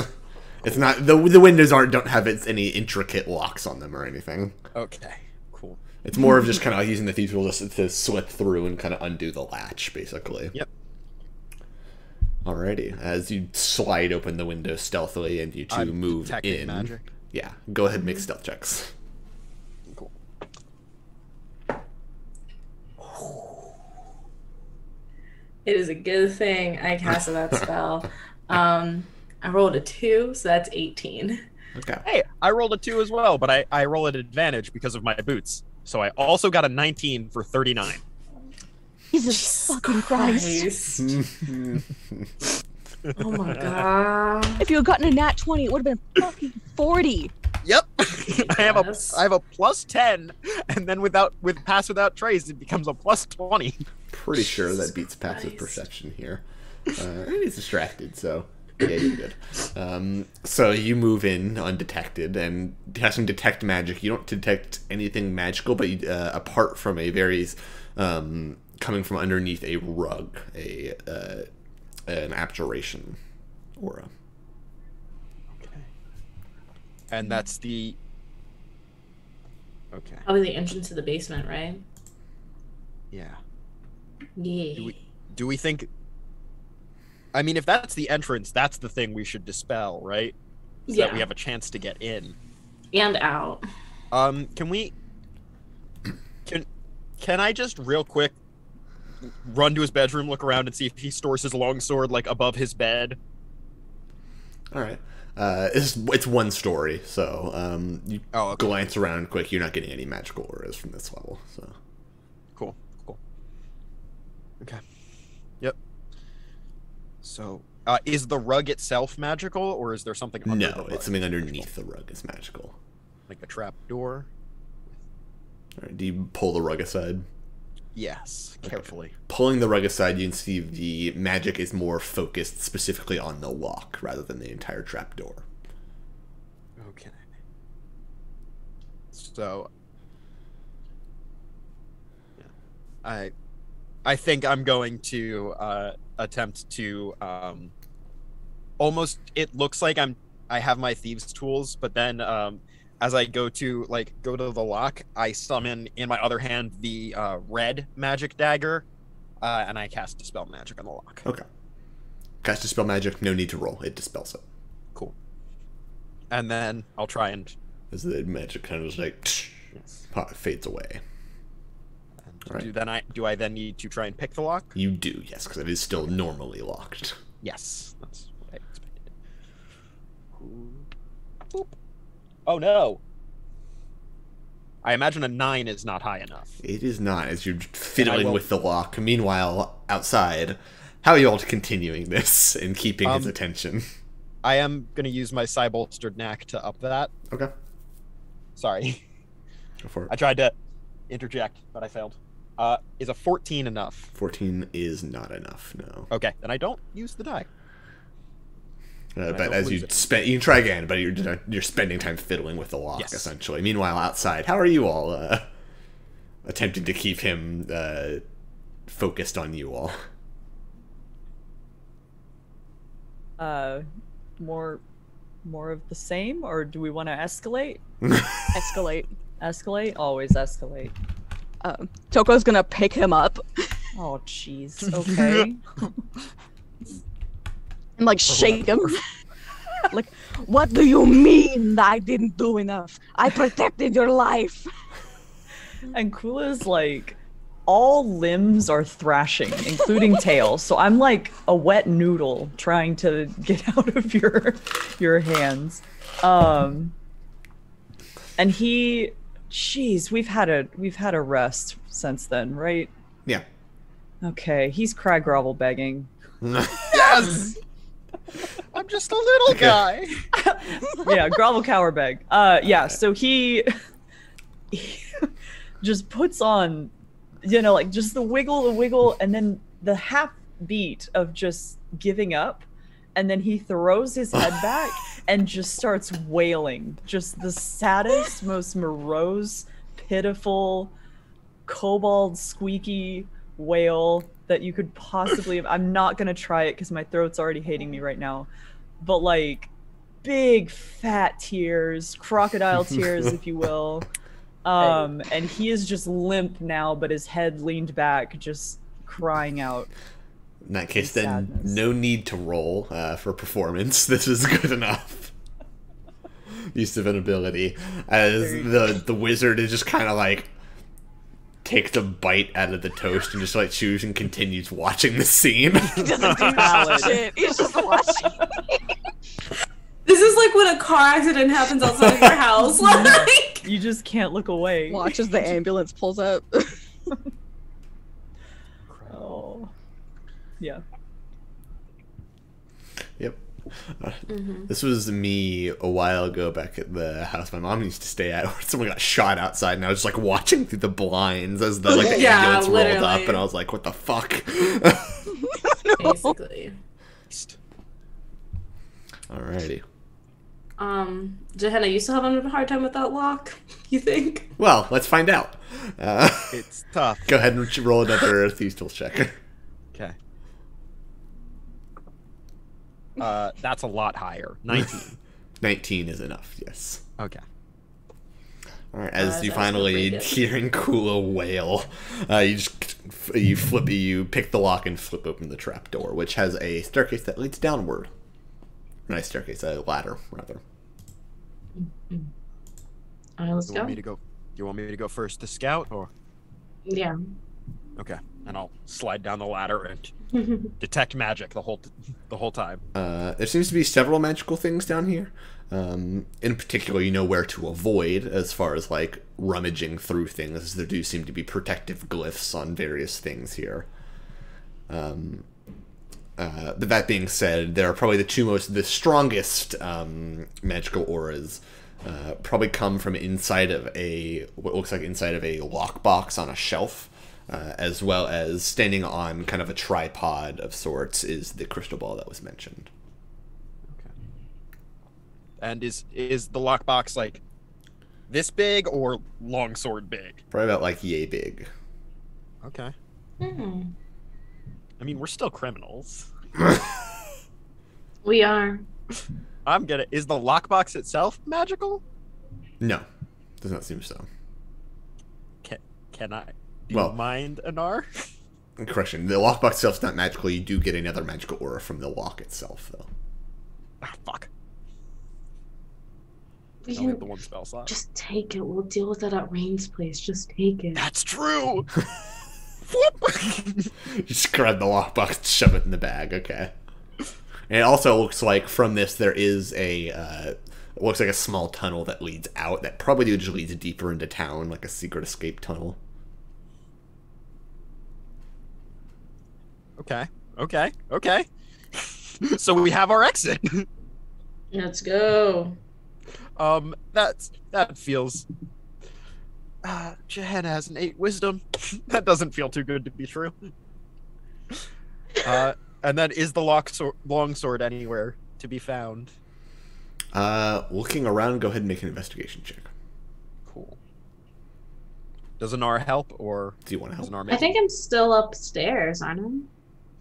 it's not the windows don't have any intricate locks on them or anything. Okay. Cool. It's more of just kind of using the thieves' tool just to slip through and kind of undo the latch, basically. Yep. Alrighty. As you slide open the window stealthily and you two I'm move detecting in. magic. Yeah. Go ahead and make stealth checks. Cool. It is a good thing I casted that spell. I rolled a 2, so that's 18. Okay. Hey, I rolled a 2 as well, but I roll at advantage because of my boots. So I also got a 19 for 39. Jesus fucking Christ. Oh my god. If you had gotten a nat 20, it would have been fucking 40. Yep. I have Yes. a plus 10, and then with pass without trace, it becomes a plus 20. Pretty sure Jesus that beats passive Christ. perception here. He's distracted, so yeah, you're good. So you move in undetected, and casting detect magic. You don't detect anything magical, but you, apart from a very coming from underneath a rug, an abjuration aura. And that's the. Okay. Probably the entrance to the basement, right? Yeah. Yeah. Do we think? I mean, if that's the entrance, that's the thing we should dispel, right? So that we Yeah. have a chance to get in. And out. Can we? Can I just real quick run to his bedroom, look around, and see if he stores his longsword like above his bed? All right. It's one story, so you Oh, okay. glance around quick. You're not getting any magical auras from this level, so. Cool. Okay. Yep. So, is the rug itself magical, or is there something under the No, rug? it's something underneath the rug is magical. Like a trap door? All right, do you pull the rug aside? Yes, carefully. Pulling the rug aside, you can see the magic is more focused specifically on the lock rather than the entire trap door. Okay. So, yeah. I think I'm going to attempt to almost. It looks like I have my thieves' tools, but then as I go to the lock, I summon in my other hand the red magic dagger, and I cast dispel magic on the lock. Okay. Cast dispel magic, no need to roll. It dispels it. Cool. And then I'll try and As the magic kind of just like Yes. fades away. And do I then need to try and pick the lock? You do, yes, because it is still normally locked. Yes, that's what I expected. Boop. Oh no! I imagine a 9 is not high enough. It is not, as you're fiddling with the lock. Meanwhile, outside, how are you all continuing this and keeping his attention? I am going to use my side-bolstered knack to up that. Okay. Sorry. Go for it. I tried to interject, but I failed. Is a 14 enough? 14 is not enough, no. Okay, then I don't use the die. But as you spend, you can try again, but you're spending time fiddling with the lock, Yes. essentially. Meanwhile, outside, how are you all attempting to keep him focused on you all? More of the same, or do we want to escalate? Escalate. Escalate? Always escalate. Toko's gonna pick him up Oh, jeez. Okay. and like shake him. Like, what do you mean that I didn't do enough? I protected your life. And Kula's like, all limbs are thrashing, including tail. So I'm like a wet noodle trying to get out of your hands. And he, jeez, we've had a rest since then, right? Yeah. Okay, he's cry grovel begging. Yes! I'm just a little guy. Yeah, grovel cower beg. Yeah, so he just puts on, like just the wiggle, and then the half beat of just giving up, and then he throws his head back and just starts wailing. Just the saddest, most morose, pitiful, kobold squeaky wail that you could possibly. I'm not gonna try it because my throat's already hating me right now. But like big fat tears, crocodile tears, if you will. And he is just limp now, but his head leaned back, just crying out. In that case, then sadness. no need to roll for performance. This is good enough. Use of an ability. As the wizard is just kind of like takes a bite out of the toast and just like chews and continues watching the scene. He doesn't do shit. He's just watching. This is like when a car accident happens outside of your house. Like, You just can't look away. Watch as the ambulance pulls up. Oh. Yeah. Yep. This was me a while ago back at the house my mom used to stay at, where someone got shot outside, and I was just like watching through the blinds as the the Yeah, ambulance rolled literally. up, and I was like, "What the fuck?" basically. Alrighty. Johanna, you still having a hard time with that lock? You think? Well, let's find out. It's tough. Go ahead and roll another Thieves' Tools check. Okay. That's a lot higher. 19. 19 is enough. Yes. Okay. All right. As That's you actually finally pretty good. hearing Kula wail, you pick the lock and flip open the trap door, which has a staircase that leads downward. Nice staircase, a ladder rather. All right, let's You go. want me to go first to scout, or Yeah. okay? And I'll slide down the ladder and detect magic the whole time. There seems to be several magical things down here. In particular, you know where to avoid as far as like rummaging through things, as there do seem to be protective glyphs on various things here. But that being said, there are probably the strongest magical auras probably come from inside of what looks like inside of a lockbox on a shelf, as well as standing on kind of a tripod of sorts is the crystal ball that was mentioned. Okay. And is the lockbox like this big or longsword big? Probably about like yay big. Okay. Hmm. I mean, we're still criminals. We are. Is the lockbox itself magical? No, does not seem so. Can I? Do Well- you mind, Anar? Correction, the lockbox itself is not magical. You do get another magical aura from the lock itself, though. Ah, fuck. We I only have can the one spell slot. just take it. We'll deal with that at Rhain's place. Just take it. That's true. You just grab the lockbox and shove it in the bag. Okay. And it also looks like from this there is a it looks like a small tunnel that leads out that probably just leads deeper into town, like a secret escape tunnel. Okay. So we have our exit. Let's go. That feels. Johanna has an 8 wisdom. That doesn't feel too good to be true. And then is the longsword anywhere to be found? Looking around, go ahead and make an investigation check. Cool. Does Anar help, or Do you want to help? does Anar I make think I'm still upstairs, aren't I?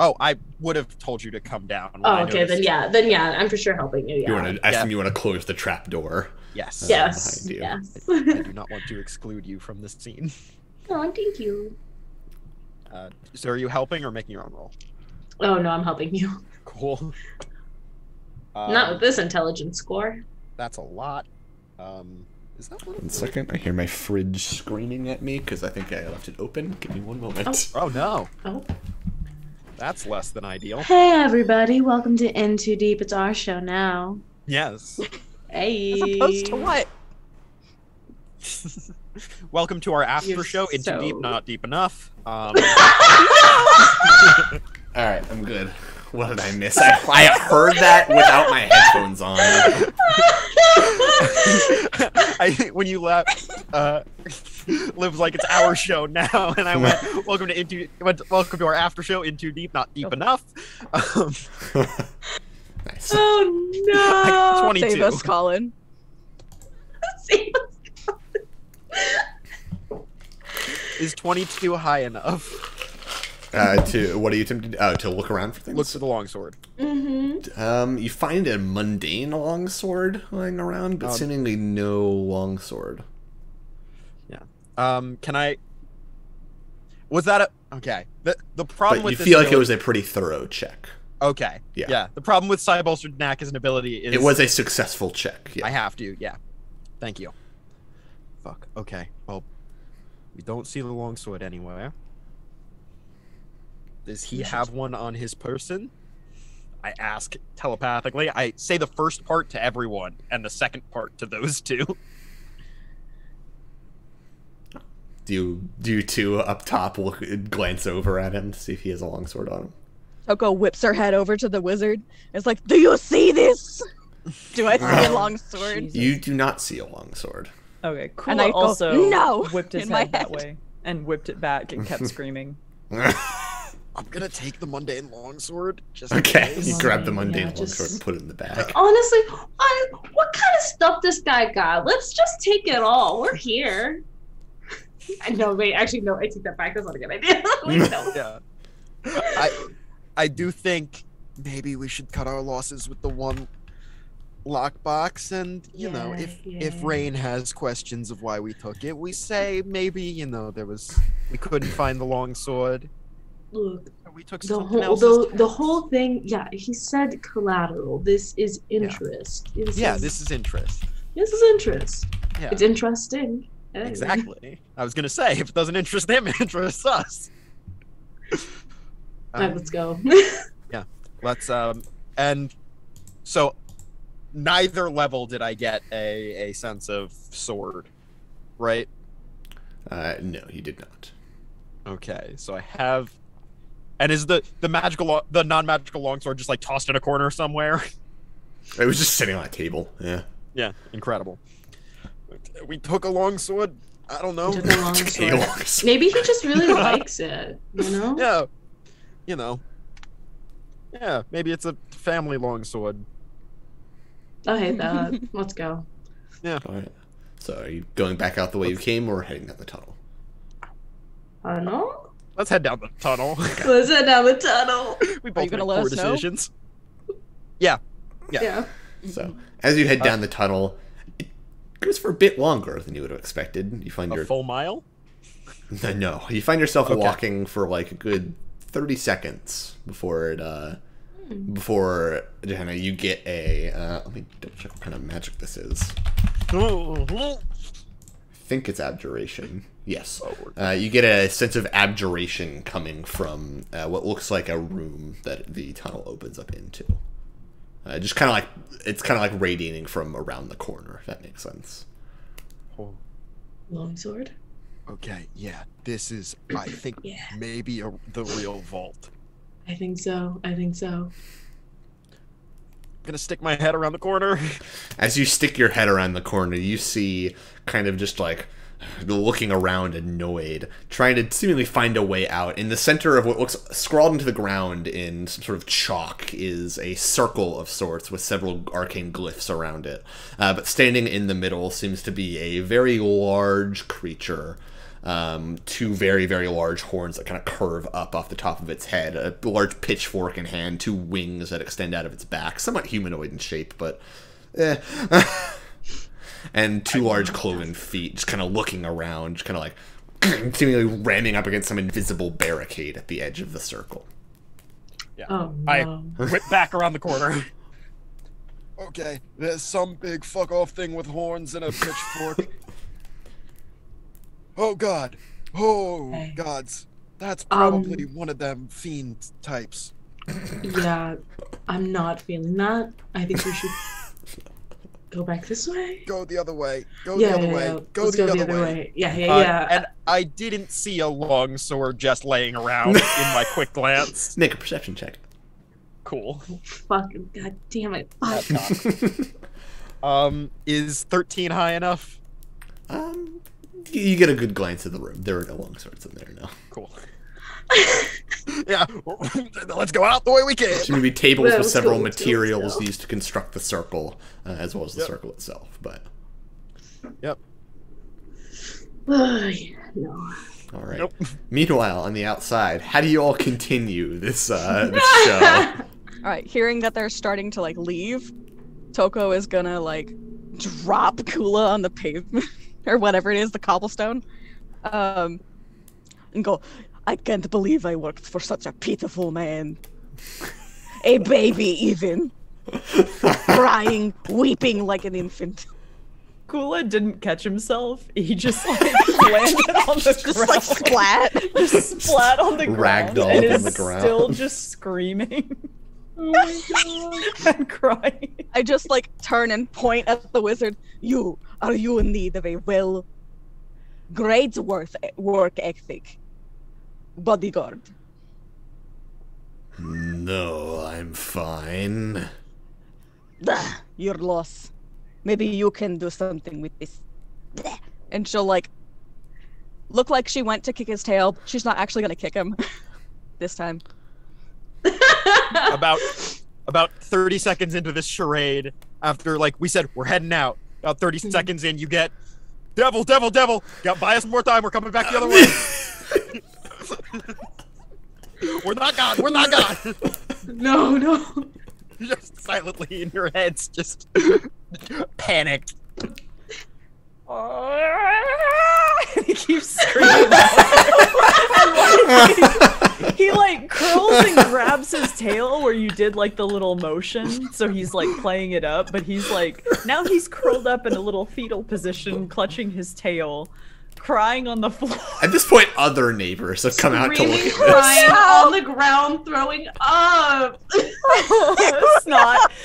Oh, I would have told you to come down. when Oh, I okay. Then noticed. yeah, I'm for sure helping you. You Yeah. want to? I assume you want to close the trap door. Yes. Yes. behind you. Yes. I do not want to exclude you from this scene. Oh, thank you. So are you helping or making your own roll? Oh no, I'm helping you. Cool. Not with this intelligence score. That's a lot. Is that one? 1 second. I hear my fridge screaming at me because I think I left it open. Give me 1 moment. Oh no, Oh. that's less than ideal. Hey everybody, welcome to In Too Deep. It's our show now. Yes. Hey. As opposed to what? Welcome to our after You're show. Into so- deep, not deep enough. All right, I'm good. What did I miss? I heard that without my headphones on. I think when you left, Liv's like, it's our show now, and I went, welcome to our after show. In Too Deep, not deep enough. Nice. Oh no. 22. Save us, Colin. Is 22 high enough? To what are you attempting? To look around for things. Look for the longsword. Mm-hmm. You find a mundane longsword lying around, but seemingly no longsword. Yeah. Can I? Was that a? Okay. The problem But with you this feel like it ability- was a pretty thorough check. Okay. Yeah. The problem with Cybolstered Knack as an ability is It was a successful check. Yeah. I have to. Yeah. Thank you. Fuck. Okay. Well, we don't see the longsword anywhere. Does he have one on his person? I ask telepathically. I say the first part to everyone and the second part to those two. Do you two up top glance over at him to see if he has a longsword on him? Toko whips her head over to the wizard. It's like, do you see this? Do I see a long sword? Jesus. You do not see a longsword. Okay, cool. And I go, also "No," whipped his in my head that head. way and whipped it back and kept screaming. I'm gonna take the mundane longsword. Just in Okay, case. you grab the mundane Yeah, just- longsword and put it in the bag. Honestly, what kind of stuff this guy got? Let's just take it all. We're here. No, wait, actually, no, I take that back. That's not a good idea. Wait, no. Yeah. I do think maybe we should cut our losses with the one lockbox, and you know, if Rhain has questions of why we took it, we say maybe, you know, we couldn't find the longsword. Look, We took the something whole else. the whole thing. Yeah, he said collateral. This is interest. This is interest. This is interest. Yeah. It's interesting. Anyway. Exactly. I was gonna say, if it doesn't interest him, it interests us. Alright, let's go. Let's and so neither level did I get a sense of sword, right? No, you did not. Okay, so I have, and is the non-magical longsword just like tossed in a corner somewhere? It was just sitting on a table. Yeah. Yeah, incredible. We took a longsword. I don't know. Took a long Took a sword. longsword. Maybe he just really likes it. You know? Yeah, you know. Yeah, maybe it's a family longsword. I hate that. Let's go. All right. So, are you going back out the way you came, or heading down the tunnel? I don't know. Let's head down the tunnel. Let's head down the tunnel. We Are both you gonna make let poor us know? decisions. Yeah. Yeah. So, as you head down the tunnel, it goes for a bit longer than you would have expected. You find A full mile? No, you find yourself Okay. walking for like a good 30 seconds before it before Johanna, you get a let me double check what kind of magic this is. I think it's abjuration. Yes. You get a sense of abjuration coming from what looks like a room that the tunnel opens up into. Just kind of like, it's kind of like radiating from around the corner, if that makes sense. Longsword? Okay, yeah, this is, I think, maybe the real vault. I think so. I'm gonna stick my head around the corner. As you stick your head around the corner, you see kind of just like looking around annoyed, trying to seemingly find a way out. In the center of what looks scrawled into the ground in some sort of chalk is a circle of sorts with several arcane glyphs around it. But standing in the middle seems to be a very large creature. Two very, very large horns that kind of curve up off the top of its head, a large pitchfork in hand, two wings that extend out of its back, somewhat humanoid in shape, but and two large cloven feet just kind of looking around, just kind of like seemingly ramming up against some invisible barricade at the edge of the circle. Yeah. Oh, no. I whip back around the corner. Okay, there's some big fuck off thing with horns and a pitchfork. Oh god. Oh gods. That's probably one of them fiend types. Yeah, I'm not feeling that. I think we should go back this way. Go the other way. Go the other way. Go the other way. Yeah. And I didn't see a longsword just laying around in my quick glance. Make a perception check. Cool. Fucking god damn it. Is 13 high enough? You get a good glance at the room. There are no longswords in there, no. Cool. Yeah, let's go out the way we can. There's going to be tables with several let's go. materials used to construct the circle, as well as the circle itself, but... Yep. No. All right. Nope. Meanwhile, on the outside, how do you all continue this show? Alright, hearing that they're starting to, like, leave, Toko is gonna, like, drop Kula on the pavement, or whatever it is, the cobblestone, and go, I can't believe I worked for such a pitiful man. A baby, even. Crying, weeping like an infant. Kula didn't catch himself. He just like landed on the Just ground. like splat. Just splat on the ground. Ragdolled and on is the ground. still just screaming. Oh my god. And crying. I just like turn and point at the wizard. Are you in need of a great work ethic bodyguard? No, I'm fine. Your loss. Maybe you can do something with this. And she'll like look like she went to kick his tail. She's not actually gonna kick him this time. About 30 seconds into this charade, after like we said we're heading out, about 30 seconds in, you get devil. Buy us more time. We're coming back the other way. We're not gone. No. Just silently in your heads, just panicked. And he keeps screaming. He like curls and grabs his tail where you did like the little motion, so he's like playing it up, but he's like now he's curled up in a little fetal position, clutching his tail, crying on the floor. At this point, other neighbors have come out to look at this. Crying on the ground, throwing up.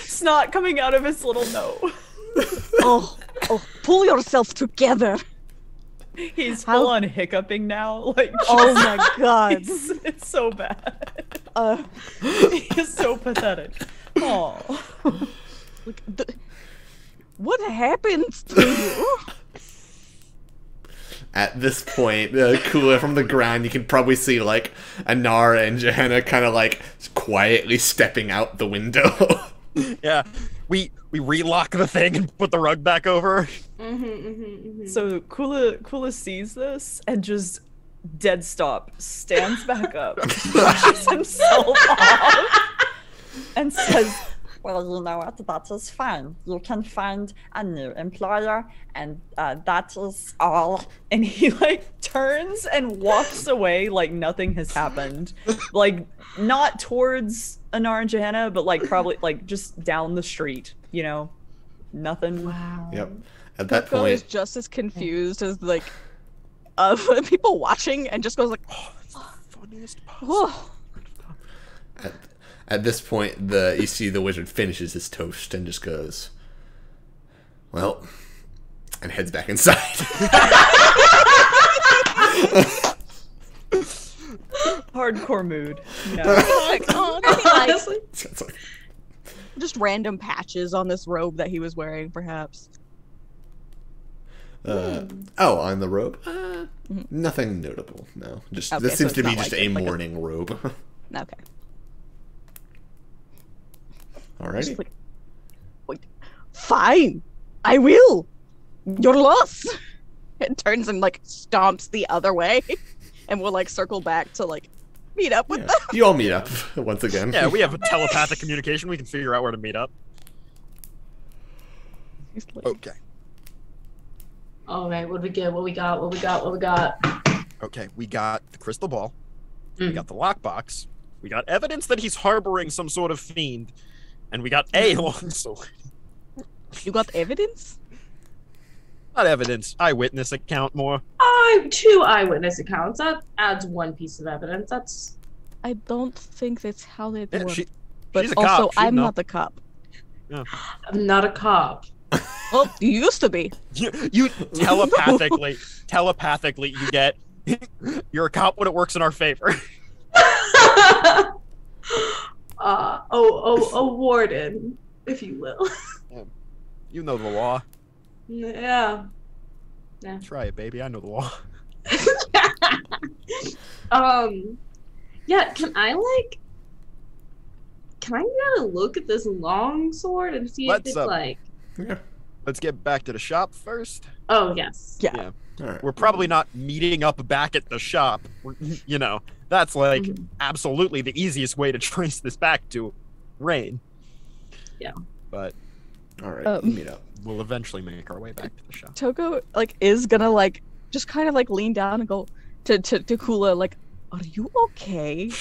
Snot coming out of his little nose. Oh, pull yourself together. He's full on hiccuping now. Like, Oh my god. it's so bad. He's so pathetic. Oh, What happened to you? At this point, Kula from the ground, you can probably see like Anara and Johanna kind of like quietly stepping out the window. Yeah, we relock the thing and put the rug back over. so Kula sees this and just dead stop, stands back up, brushes himself off, and says, well, you know what, that is fine. You can find a new employer, and that is all. and he like turns and walks away like nothing has happened. Like not towards Anar and Johanna, but like probably like just down the street, you know? Nothing. Wow. Yep. At that Toko is point, just as confused as like people watching, and just goes like, Oh, that's the funniest possible. "Whoa." at this point, you see the wizard finishes his toast and just goes, well, and heads back inside. Hardcore mood. Yeah. Honestly. It's like, Just random patches on this robe that he was wearing, perhaps. on the robe? Nothing notable, no. Just Okay, this so seems it's to be not just like a like a- morning robe. Okay. Alrighty. Just like, wait, fine, I will. You're lost. It turns and like stomps the other way, and we'll like circle back to like meet up with Yeah. them. You all meet up once again. Yeah, we have a telepathic communication. We can figure out where to meet up. He's like, Okay. All right, what do we get? What we got? What we got? What we got? Okay, we got the crystal ball. We Mm. got the lockbox. We got evidence that he's harboring some sort of fiend. And we got a longsword. You got evidence? Not evidence. Eyewitness account more. Two eyewitness accounts. That adds one piece of evidence. That's I don't think that's how that Yeah, works. she's But a also, cop. She'd I'm know. not the cop. I'm not a cop. Well, you used to be. You telepathically you get. You're a cop when it works in our favor. A warden, if you will. You know the law. Yeah. Try it, baby. I know the law. Yeah, can I get a look at this long sword and see if Let's, it's um, Yeah. Let's get back to the shop first. oh yes. Yeah. Alright. We're probably not meeting up back at the shop. You know, that's like Mhm. absolutely the easiest way to trace this back to Rhain. Yeah. But Alright, you meet up. we'll eventually make our way back to the shop. Toko like is gonna like just kind of like lean down and go to Kula like, are you okay?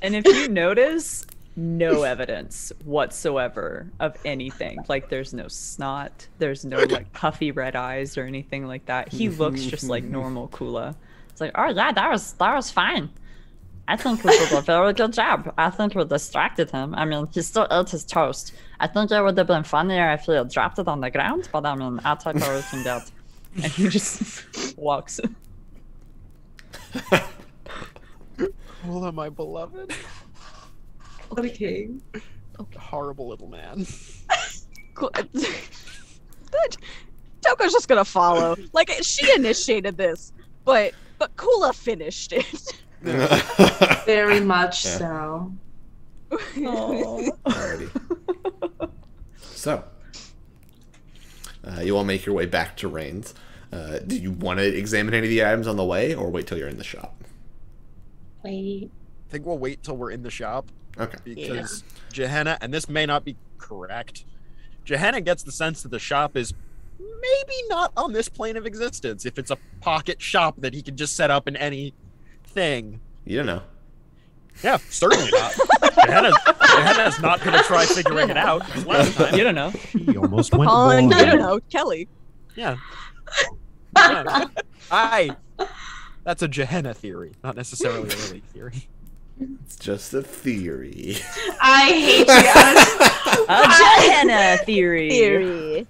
And if you notice, no evidence whatsoever of anything. Like there's no snot, there's no like puffy red eyes or anything like that. He looks just like normal Kula. It's like, oh yeah, that was fine. I think we did a very good job. I think we distracted him. I mean, he still ate his toast. I think it would have been funnier if he had dropped it on the ground, but I mean, I'll take what we can get. And he just walks. Kula, my beloved. What a king. Horrible little man. Toko's just gonna follow. Like she initiated this, but Kula finished it. Very much Yeah. so. Alrighty. So, you all make your way back to Rhain's. Do you want to examine any of the items on the way, or wait till you're in the shop? Wait. I think we'll wait till we're in the shop Okay. because Gehenna, and this may not be correct, Gehenna gets the sense that the shop is maybe not on this plane of existence. If it's a pocket shop that he can just set up in any thing. You don't know. Yeah, certainly not. Gehenna's not going to try figuring it out. 'Cause last time, You don't know. he almost went On, wrong. I don't know, Kelly. Yeah. That's a Gehenna theory, not necessarily a Lily theory. It's just a theory. I hate you. A Gehenna theory.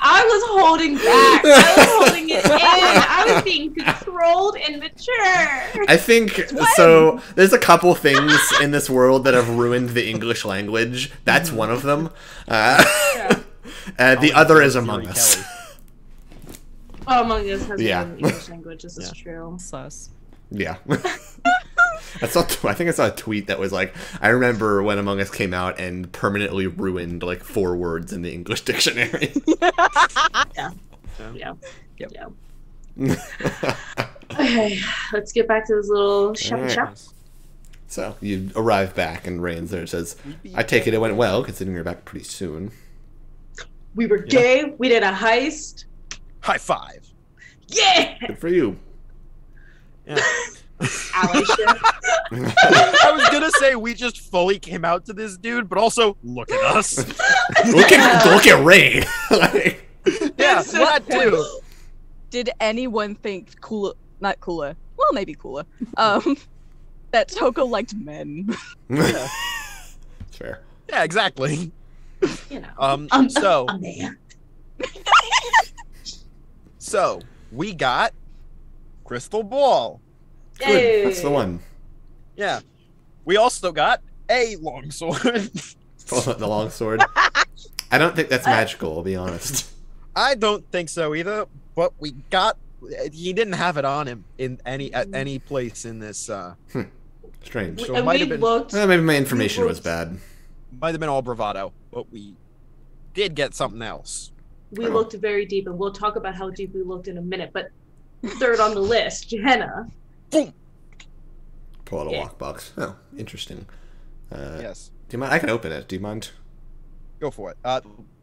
I was holding back. I was holding it in. I was being controlled and mature. I think so. There's a couple things in this world that have ruined the English language. That's one of them. The other is Among Theory Us. Kelly. Oh, Among Us has Yeah. yeah. English language. This is Yeah. true. Sus. Yeah. I think I saw a tweet that was like, I remember when Among Us came out and permanently ruined like 4 words in the English dictionary. Yeah. Yep. Yeah. Okay, let's get back to this little shop Alright. shop. So you arrive back and Rhain's there says, I take it went well, considering you're back pretty soon. We were gay. We did a heist. High five. Yeah. Good for you. Yeah. Allyship. I was gonna say we just fully came out to this dude, but also look at us. Look at Rhain. Like, Yeah, that too. Did anyone think not Kula, well, maybe Kula, that Toko liked men? It's fair. Yeah, exactly. You know. So A man. so we got crystal ball. Good. That's the one. Yeah. We also got a longsword. The long sword. I don't think that's magical, I'll be honest. I don't think so either, but we got he didn't have it on him in at any place in this Strange. So it And might we have been looked. Maybe my information was bad. might have been all bravado, but we did get something else. We looked very deep, and we'll talk about how deep we looked in a minute. But third on the list, Gehenna. Boom. Pull out a Yeah. lockbox. Oh, interesting. Yes. Do you mind? I can open it. Do you mind? Go for it.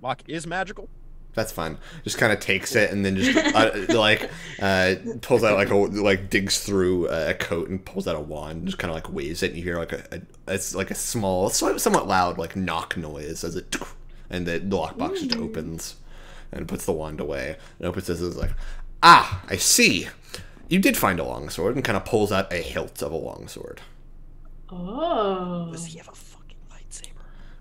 Lock is magical. That's fine. Just kind of takes it and then just pulls out digs through a coat and pulls out a wand. Just kind of like waves it, and you hear like a small, somewhat loud like knock noise as it, and the lockbox just opens and puts the wand away. And opens this is like, ah, I see. You did find a longsword, and kind of pulls out a hilt of a longsword. Oh. Does he have a fucking lightsaber?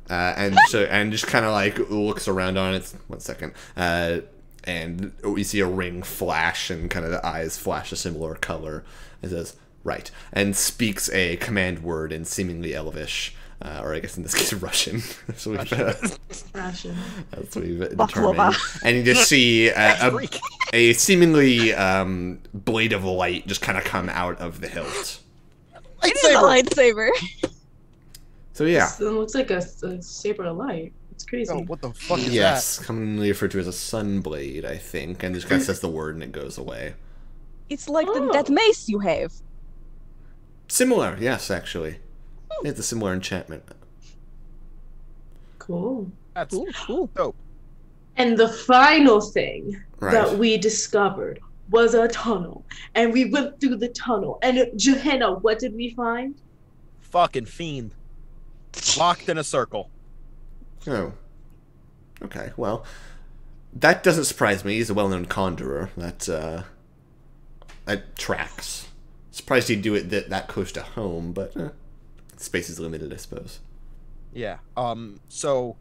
And just kind of like looks around on it. 1 second. And we see a ring flash, and kind of the eyes flash a similar color. It says, right. And speaks a command word in seemingly Elvish, or I guess in this case Russian. So we've, Russian. that's what we've Baklava. determined. And you just see a seemingly blade of light just kind of come out of the hilt. It is a lightsaber. So yeah. It looks like a saber of light. It's crazy. Oh, what the fuck is Yes, commonly referred to as a sunblade, I think, and just kind of says the word and it goes away. It's like that mace you have. Similar, yes, actually. It's a similar enchantment. Cool. that? That's Cool. dope. And the final thing Right. that we discovered was a tunnel. And we went through the tunnel. And Gehenna, what did we find? Fucking fiend. Locked in a circle. Oh. Okay, well, that doesn't surprise me. He's a well-known conjurer. That tracks. Surprised he'd do it that close to home, but space is limited, I suppose. Yeah. So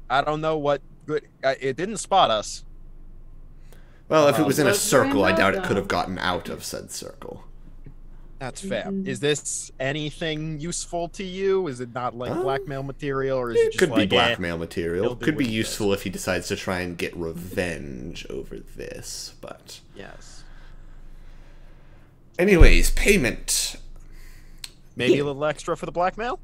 I don't know what good. It didn't spot us. Well, if it was in a Let's find circle, I out, doubt it though. could have gotten out of said circle. That's fair. Is this anything useful to you? Is it not like blackmail material, or is it It just could be like blackmail he'll material. do Could be what he useful if he decides to try and get revenge over this, but... Yes. Anyways, payment. Maybe a little extra for the blackmail.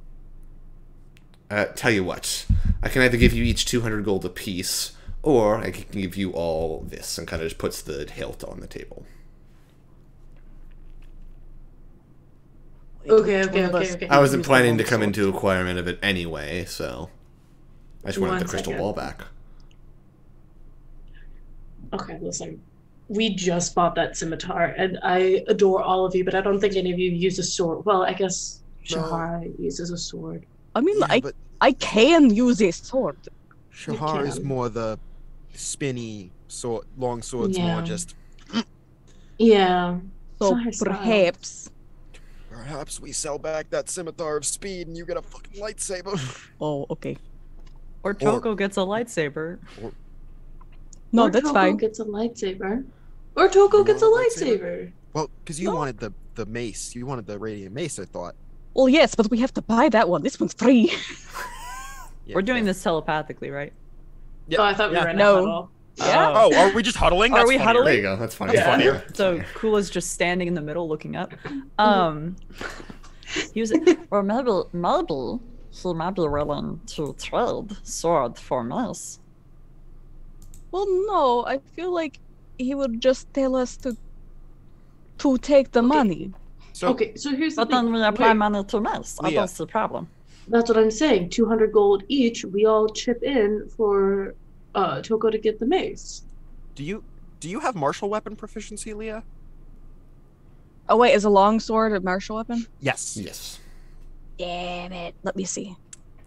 Tell you what, I can either give you each 200 gold apiece, or I can give you all this, and kind of just puts the hilt on the table. Okay. I wasn't planning to come into acquirement of it anyway, so I just wanted the crystal ball back. Okay, listen. We just bought that scimitar, and I adore all of you, but I don't think any of you use a sword. Well, I guess Shahar uses a sword. I mean, Yeah, but I can use a sword. Shahar is can. more the spinny sword. Long sword's more Yeah. just. Yeah. So not her style. perhaps. Perhaps we sell back that scimitar of speed, and you get a fucking lightsaber. Oh, okay. Or Toko gets a lightsaber. No, Or that's Toko fine. gets a lightsaber. Or Toko You gets a want a lightsaber? lightsaber. Well, because you No. wanted the mace. You wanted the radiant mace, I thought. Well, yes, but we have to buy that one. This one's free. Yeah, We're doing fair. this telepathically, right? Yeah, Oh, I thought we yeah. were in No. a huddle. Yeah. Oh, are we just huddling? Are That's we funnier. huddling? There you go, that's funny. Yeah. Funnier. So Kula's just standing in the middle looking up. He was Or maybe he might be willing to trade sword for mace. Well, no, I feel like he would just tell us to take the money. So, Okay, so here's the But thing. then we apply Wait, money to mace. I Leah. don't see the problem. that's what I'm saying. 200 gold each. We all chip in for Toko to get the mace. do you have martial weapon proficiency, Leah? Oh wait, is a longsword a martial weapon? Yes. Yes. Damn it. Let me see.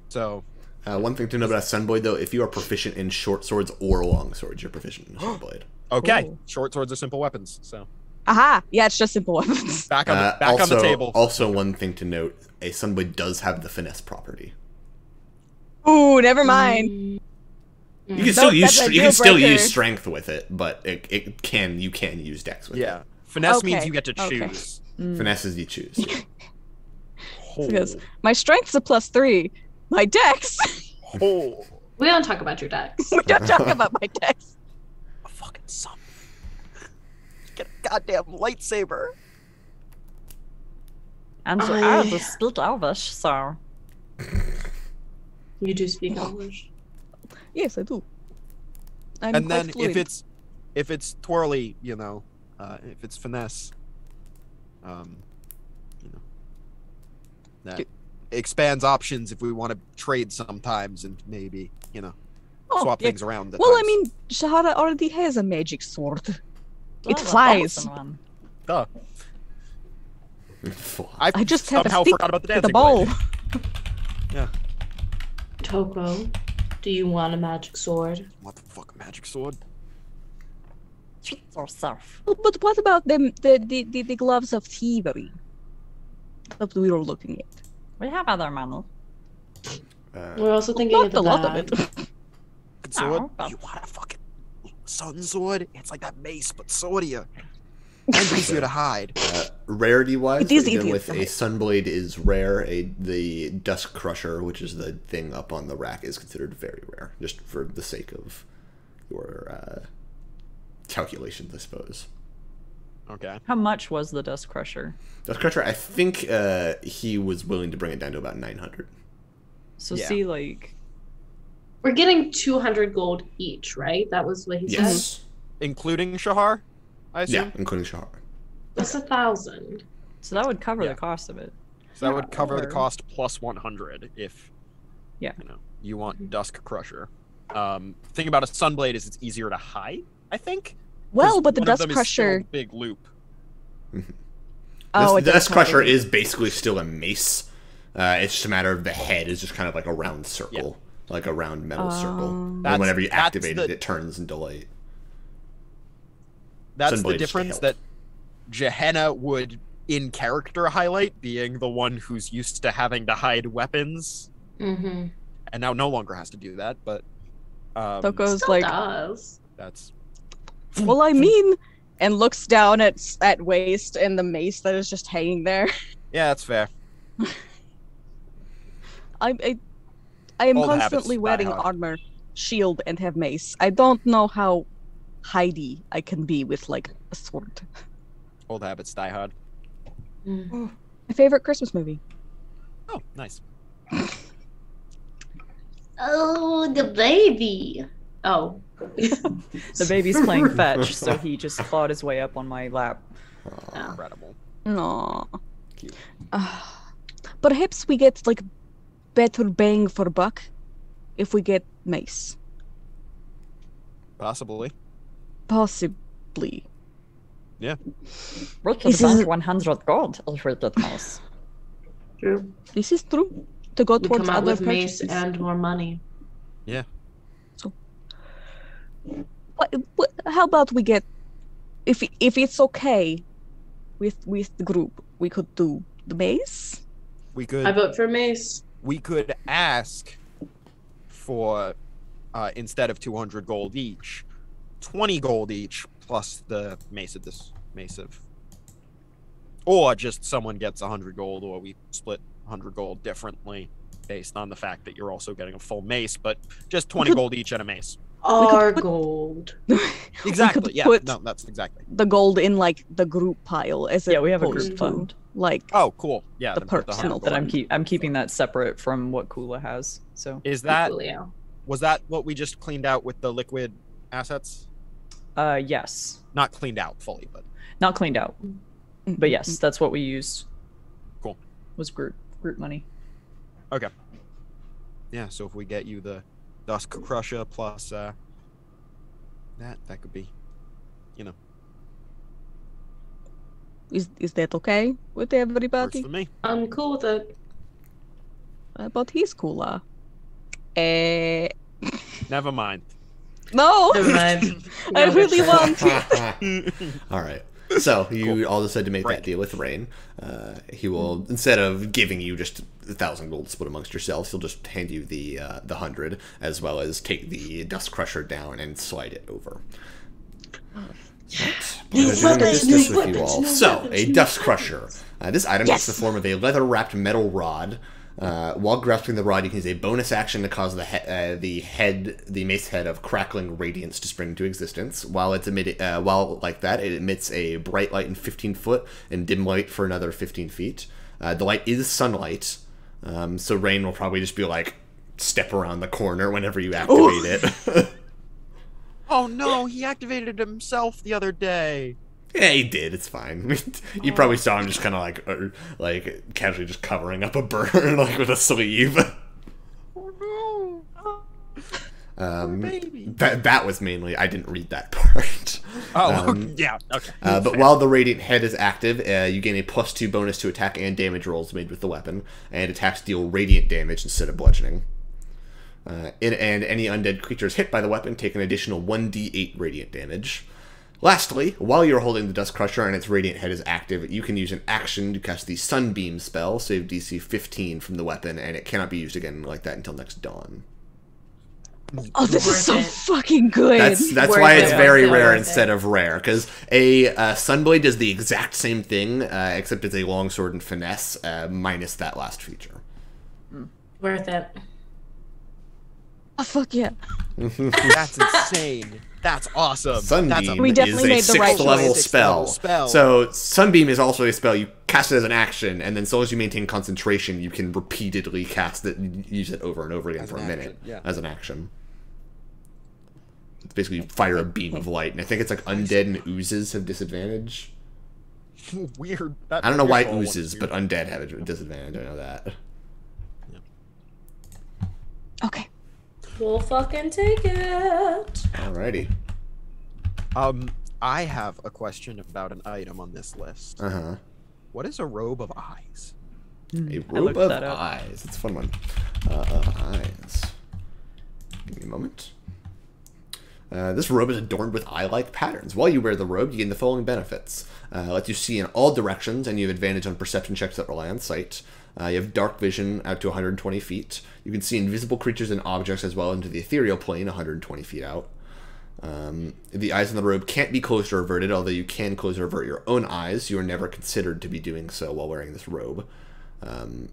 So One thing to know about a Sunblade, though, if you are proficient in short swords or long swords, you're proficient in a Sunblade. Okay, Cool. short swords are simple weapons. So Aha! Yeah, it's just simple weapons. back on the table. Also, one thing to note: a Sunblade does have the finesse property. Ooh, never mind. You can still use that's a you can still deal use breaker. strength with it, but you can use dex with Yeah, it. finesse means Okay, you get to okay. choose. Finesse is you choose. Because my strength's a +3. My dex. Oh, We don't talk about your decks. We don't talk about my dex. a fucking son. Get a goddamn lightsaber. And you are the speak Elvish, so You do speak English. Yes, I do. I'm And quite then fluent. if it's twirly, if it's finesse, that expands options if we want to trade sometimes and maybe Oh, swap yeah. things around. At Well, I times. mean, Shahara already has a magic sword. It well, flies. that's one. Duh. I I just have a somehow stick forgot about the with a dancing bowl. blade. Yeah. Toko, do you want a magic sword? What the fuck, magic sword? Treat yourself. But what about the gloves of thievery that we were looking at? We have other money. We're also thinking Not of the a lot of bag. it. Sword? No, but- You want a fucking sun sword? It's like that mace, but swordier. And easier to hide. Rarity-wise, It is even easier with to a hide. Sunblade is rare. The Dusk Crusher, which is the thing up on the rack, is considered very rare, just for the sake of your calculations, I suppose. Okay. How much was the Dust Crusher? Dusk Crusher, I think he was willing to bring it down to about 900. So Yeah. see, like, We're getting 200 gold each, right? That was what he said. Yes. Including Shahar, I assume? Yeah, including Shahar. That's 1,000. so that would cover Yeah. the cost of it. So that would cover the Or- cost plus 100 if Yeah. you want Dusk Crusher. Thing about a Sunblade is it's easier to hide, I think. Well, 'Cause but the one of Dust them is still Crusher. a big loop. Oh, The it does Dust have Crusher a- is basically still a mace. It's just a matter of the head is just kind of like a round circle, like a round metal circle. And That's- whenever you that's activate it, the- it turns into light. That's Sunblade the is difference scaled. that Gehenna would in character highlight, being the one who's used to having to hide weapons, Mm-hmm. and now no longer has to do that. But Toko's Still like, does. that's well, I mean, and looks down at Waste and the mace that is just hanging there. yeah, that's fair. I am Old habits constantly die wearing hard. armor, shield, and have mace. I don't know how hidey I can be with like a sword. Old habits die hard. Mm. My favorite Christmas movie. Oh, nice. Oh, the baby. Oh. The baby's playing fetch, so he just clawed his way up on my lap. Incredible. No. Cute. Perhaps we get like better bang for buck if we get mace. Possibly. Possibly. We could This is- spend 100 gold if we get mouse. True. This is true. To go We towards come out other with mace purchases. and more money. How about we get, if it's okay with the group, we could do the mace. We I could vote for mace. ask for instead of 200 gold each, 20 gold each plus the mace of, or just someone gets 100 gold, or we split 100 gold differently based on the fact that you're also getting a full mace, but just 20 gold each and a mace. Our gold. Exactly. Yeah. put- No, that's exactly. The gold in like the group pile as Yeah, we have a opposed group to, fund like Oh, cool. Yeah. The then put personal 100 That gold. I'm keeping that separate from what Kula has. So Is that Julio. was that what we just cleaned out with the liquid assets? yes. Not cleaned out fully, but Not cleaned out. But yes, that's what we used. Cool. Was group money. okay. Yeah. So if we get you the Dusk Crusher plus that could be, Is that okay with works everybody? for me. I'm cool with it. But he's cooler. Eh, Never mind. no, Never mind. I really want to. All right. So you all decide to make that deal with Rhain. He will, instead of giving you just 1,000 gold to split amongst yourselves, he'll just hand you the 100, as well as take the Dust Crusher down and slide it over. New weapons, new weapons, So, a Dust Crusher. This item takes the form of a leather-wrapped metal rod. While grasping the rod, you can use a bonus action to cause the mace head of crackling radiance to spring into existence. While like that, it emits a bright light in 15 foot and dim light for another 15 feet. The light is sunlight, so Rhain will probably just be like, step around the corner whenever you activate it. Oh no, he activated himself the other day. Yeah, he did. It's fine. You probably saw him just kind of like casually just covering up a burn like with a sleeve. Oh no! Baby. That was mainly I didn't read that part. Oh yeah, okay. But while the radiant head is active, you gain a +2 bonus to attack and damage rolls made with the weapon, and attacks deal radiant damage instead of bludgeoning. And any undead creatures hit by the weapon take an additional 1d8 radiant damage. Lastly, while you're holding the Dust Crusher and its radiant head is active, you can use an action to cast the Sunbeam spell, save DC 15 from the weapon, and it cannot be used again like that until next dawn. Oh, this is so fucking good. That's why it's very rare instead of rare, because a Sunblade does the exact same thing, except it's a longsword and finesse, minus that last feature. Worth it. Oh, fuck yeah. That's insane. That's awesome. Sunbeam We is definitely a made the right 6th level choice. spell. Spell. So Sunbeam is also a spell. You cast it as an action, and then so long as you maintain concentration, you can repeatedly cast it, use it over and over again for a minute as an action. It's basically fire a beam of light, and I think it's like undead and oozes have disadvantage. Weird. I don't know why oozes, but undead have a disadvantage. I know that. Okay. We'll fucking take it. Alrighty. I have a question about an item on this list. What is a robe of eyes? A robe of eyes. It's a fun one. Eyes. Give me a moment. This robe is adorned with eye-like patterns. While you wear the robe, you gain the following benefits. Lets you see in all directions, and you have advantage on perception checks that rely on sight. You have dark vision out to 120 feet. You can see invisible creatures and objects as well into the ethereal plane 120 feet out. The eyes in the robe can't be closed or averted, although you can close or avert your own eyes. You are never considered to be doing so while wearing this robe.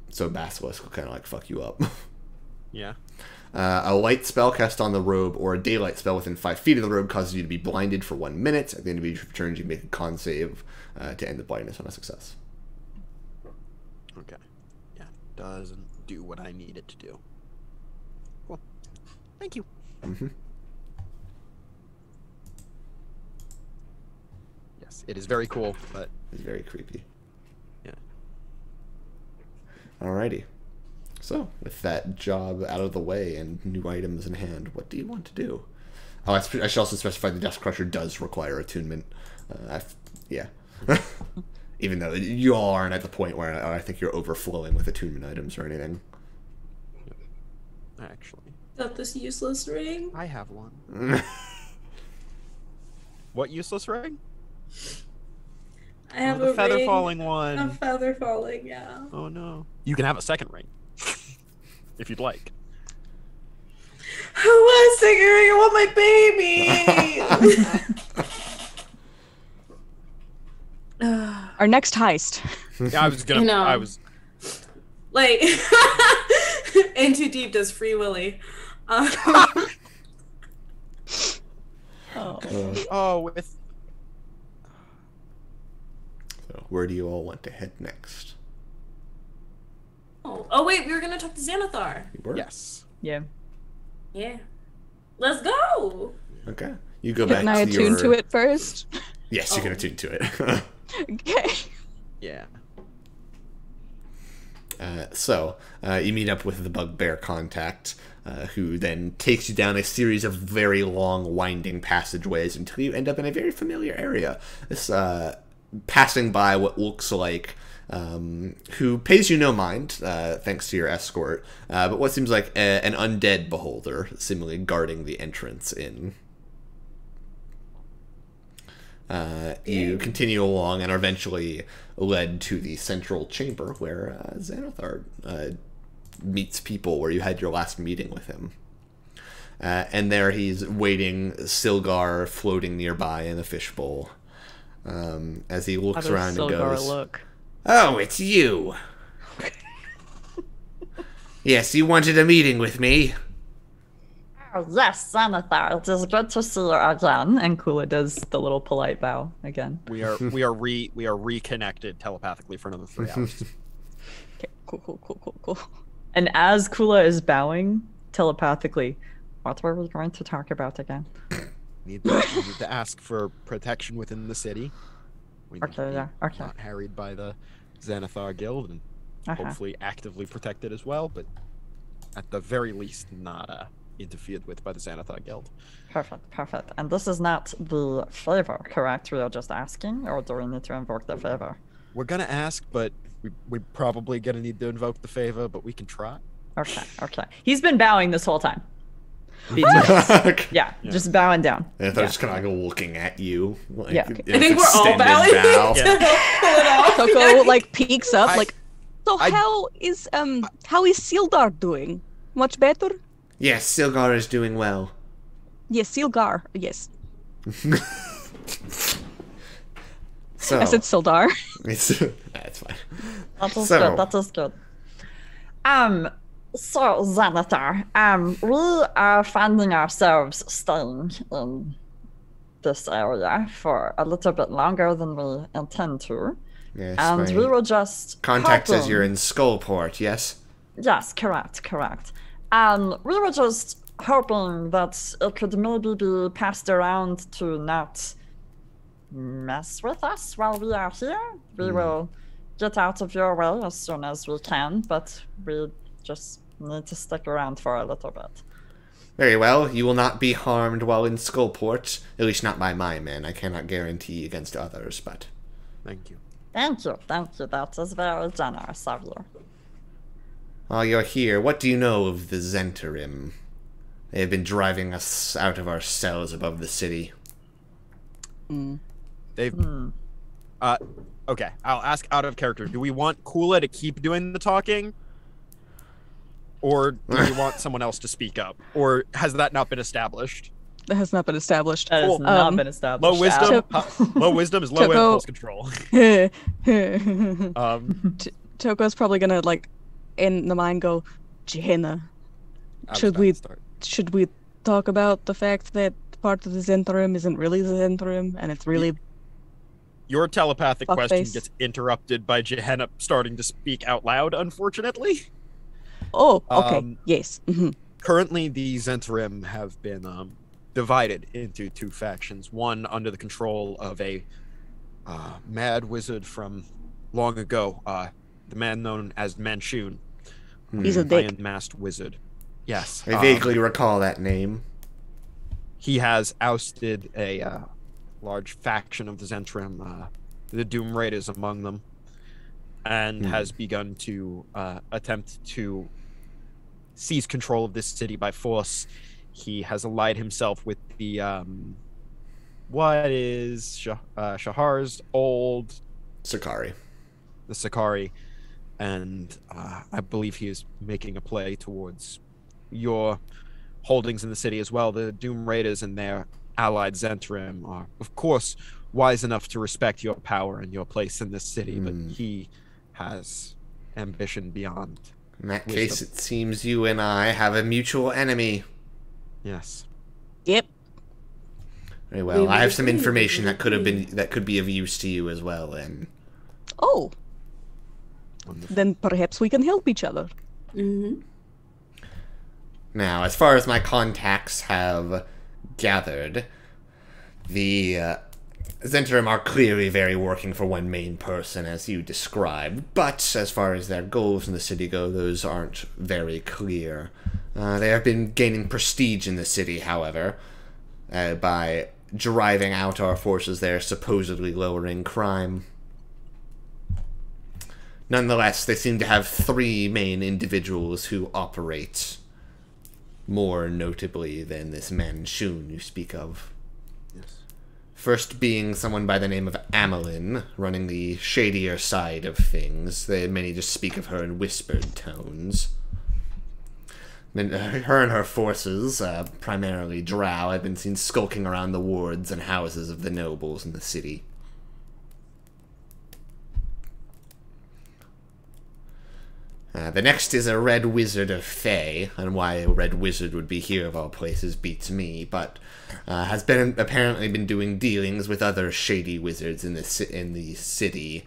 So Basilisk will kind of like fuck you up. Yeah. A light spell cast on the robe or a daylight spell within 5 feet of the robe causes you to be blinded for 1 minute. At the end of each turn, you make a con save to end the blindness on a success. Okay. Yeah. Doesn't do what I need it to do. Cool. Thank you. Yes, it is very cool, but it's very creepy. Yeah. Alrighty. So, with that job out of the way and new items in hand, what do you want to do? Oh, I should also specify the Dust Crusher does require attunement. Yeah. Even though you all aren't at the point where I think you're overflowing with attunement items or anything. Actually, Got this useless ring. I have one. What useless ring? I have the a feather ring. falling one. A feather falling, yeah. Oh no. You can have a second ring. If you'd like. I was thinking I want my baby. Our next heist. Yeah, I was gonna. No. I was. Like, In Too Deep does Free Willy. Oh, with. So, where do you all want to head next? Oh wait, we were gonna talk to Xanathar. You were? Yes. Yeah. Yeah. Let's go. Okay. You go back Can I to attune your... to it first? Yes, you can attune to it. Okay. Yeah. So, you meet up with the bugbear contact, who then takes you down a series of very long, winding passageways until you end up in a very familiar area. This passing by what looks like, who pays you no mind, thanks to your escort, but what seems like an undead beholder, seemingly guarding the entrance in. You continue along and are eventually led to the central chamber where Xanathar meets people, where you had your last meeting with him. And there he's waiting, Silgar floating nearby in a fishbowl, as he looks around and goes, look? "Oh, it's you. Yes, you wanted a meeting with me." Oh, yes, Xanathar, it is good to see you again. And Kula does the little polite bow again. We are reconnected telepathically for another 3 hours. Okay, cool. And as Kula is bowing telepathically, what were we going to talk about again? We need to ask for protection within the city. We need Okay, to be yeah, okay. not harried by the Xanathar Guild, and hopefully actively protected as well, but at the very least not interfered with by the Xanathar Guild. Perfect. And this is not the favor, correct? We are just asking, or do we need to invoke the favor? We're gonna ask, but we're probably gonna need to invoke the favor, but we can try. Okay. He's been bowing this whole time. Okay. Yeah, just bowing down. And they're just kind of like looking at you. Like, Yeah. in I think we're all extended bowing bow. to pull it off. Toko like peeks up, like, so I- how is Sildar doing? Much better? Yes, Silgar is doing well. Yes, Silgar. Yes, So I said Sildar. that's fine. That is So- good. That is good. So Xanathar, we are finding ourselves staying in this area for a little bit longer than we intend to, Yes, and my we were just contact says hoping- you're in Skullport. Yes. Yes, correct. And we were just hoping that it could maybe be passed around to not mess with us while we are here. We will get out of your way as soon as we can, but we just need to stick around for a little bit. Very well. You will not be harmed while in Skullport. At least not by my men. I cannot guarantee against others, but Thank you. Thank you. That is very generous of you. while you're here, what do you know of the Zentarim? They have been driving us out of our cells above the city. They've. Okay, I'll ask out of character. Do we want Kula to keep doing the talking? Or do we want someone else to speak up? Or has that not been established? That has not been established. That has Cool. not been established. Low wisdom. Chip- Low wisdom is low Choco- impulse control. Toko's probably gonna like in the mind go, Gehenna, I was Should about we- to start. should we talk about the fact that part of the Zentarim isn't really the Zentarim and it's really Your telepathic Fuckface. question gets interrupted by Gehenna starting to speak out loud, unfortunately. oh okay Um, yes Currently, the Zentarim have been divided into two factions. One under the control of a mad wizard from long ago, the man known as Manchun. He's a dick. Iron-masked wizard. Yes. I vaguely recall that name. He has ousted a large faction of the Zentrim, the Doom Raiders among them, and has begun to attempt to seize control of this city by force. He has allied himself with the what is Shahar's old Sakari. the Sakari, and I believe he is making a play towards your holdings in the city as well. The Doom Raiders and their allied Zentrim are, of course, wise enough to respect your power and your place in this city, but he has ambition beyond. In that Wisdom. case, it seems you and I have a mutual enemy. Yes. yep Very well. We I have would some agree, information we that could have agree. been that could be of use to you as well. Then oh Wonderful. then perhaps we can help each other. Mm-hmm. now, as far as my contacts have gathered, the Zentrum are clearly very working for one main person, as you described. But as far as their goals in the city go, those aren't very clear. They have been gaining prestige in the city, however, by driving out our forces there, supposedly lowering crime. Nonetheless, they seem to have 3 main individuals who operate more notably than this Manchun you speak of. Yes. First being someone by the name of Amelin, running the shadier side of things. Many just speak of her in whispered tones. And her and her forces, primarily drow, have been seen skulking around the wards and houses of the nobles in the city. The next is a Red Wizard of Fey, and why a Red Wizard would be here of all places beats me, but has apparently been doing dealings with other shady wizards in the city,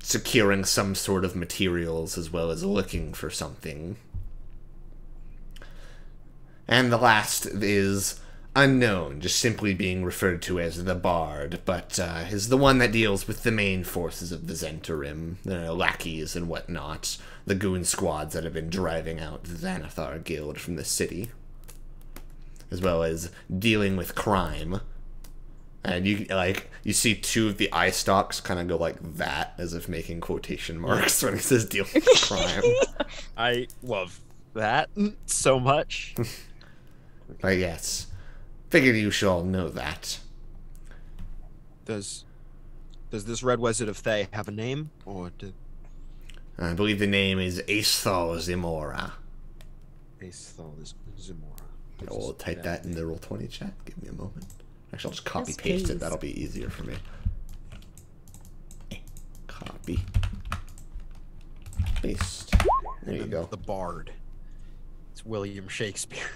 securing some sort of materials as well as looking for something. And the last is unknown, just simply being referred to as the Bard, but is the one that deals with the main forces of the Zentarim, the lackeys and whatnot, the goon squads that have been driving out the Xanathar guild from the city, as well as dealing with crime. And you see 2 of the eye stalks kind of go like that, as if making quotation marks when he says dealing with crime. I love that so much. But yes, figured you should all know that. Does this Red Wizard of Fey have a name, or I believe the name is Aesthal Zimora. Aesthal Zimora? I'll type that in the Roll20 chat. Give me a moment. Actually, I'll just copy Yes, paste please. it. That'll be easier for me. Copy. Paste. There you go. The Bard. It's William Shakespeare.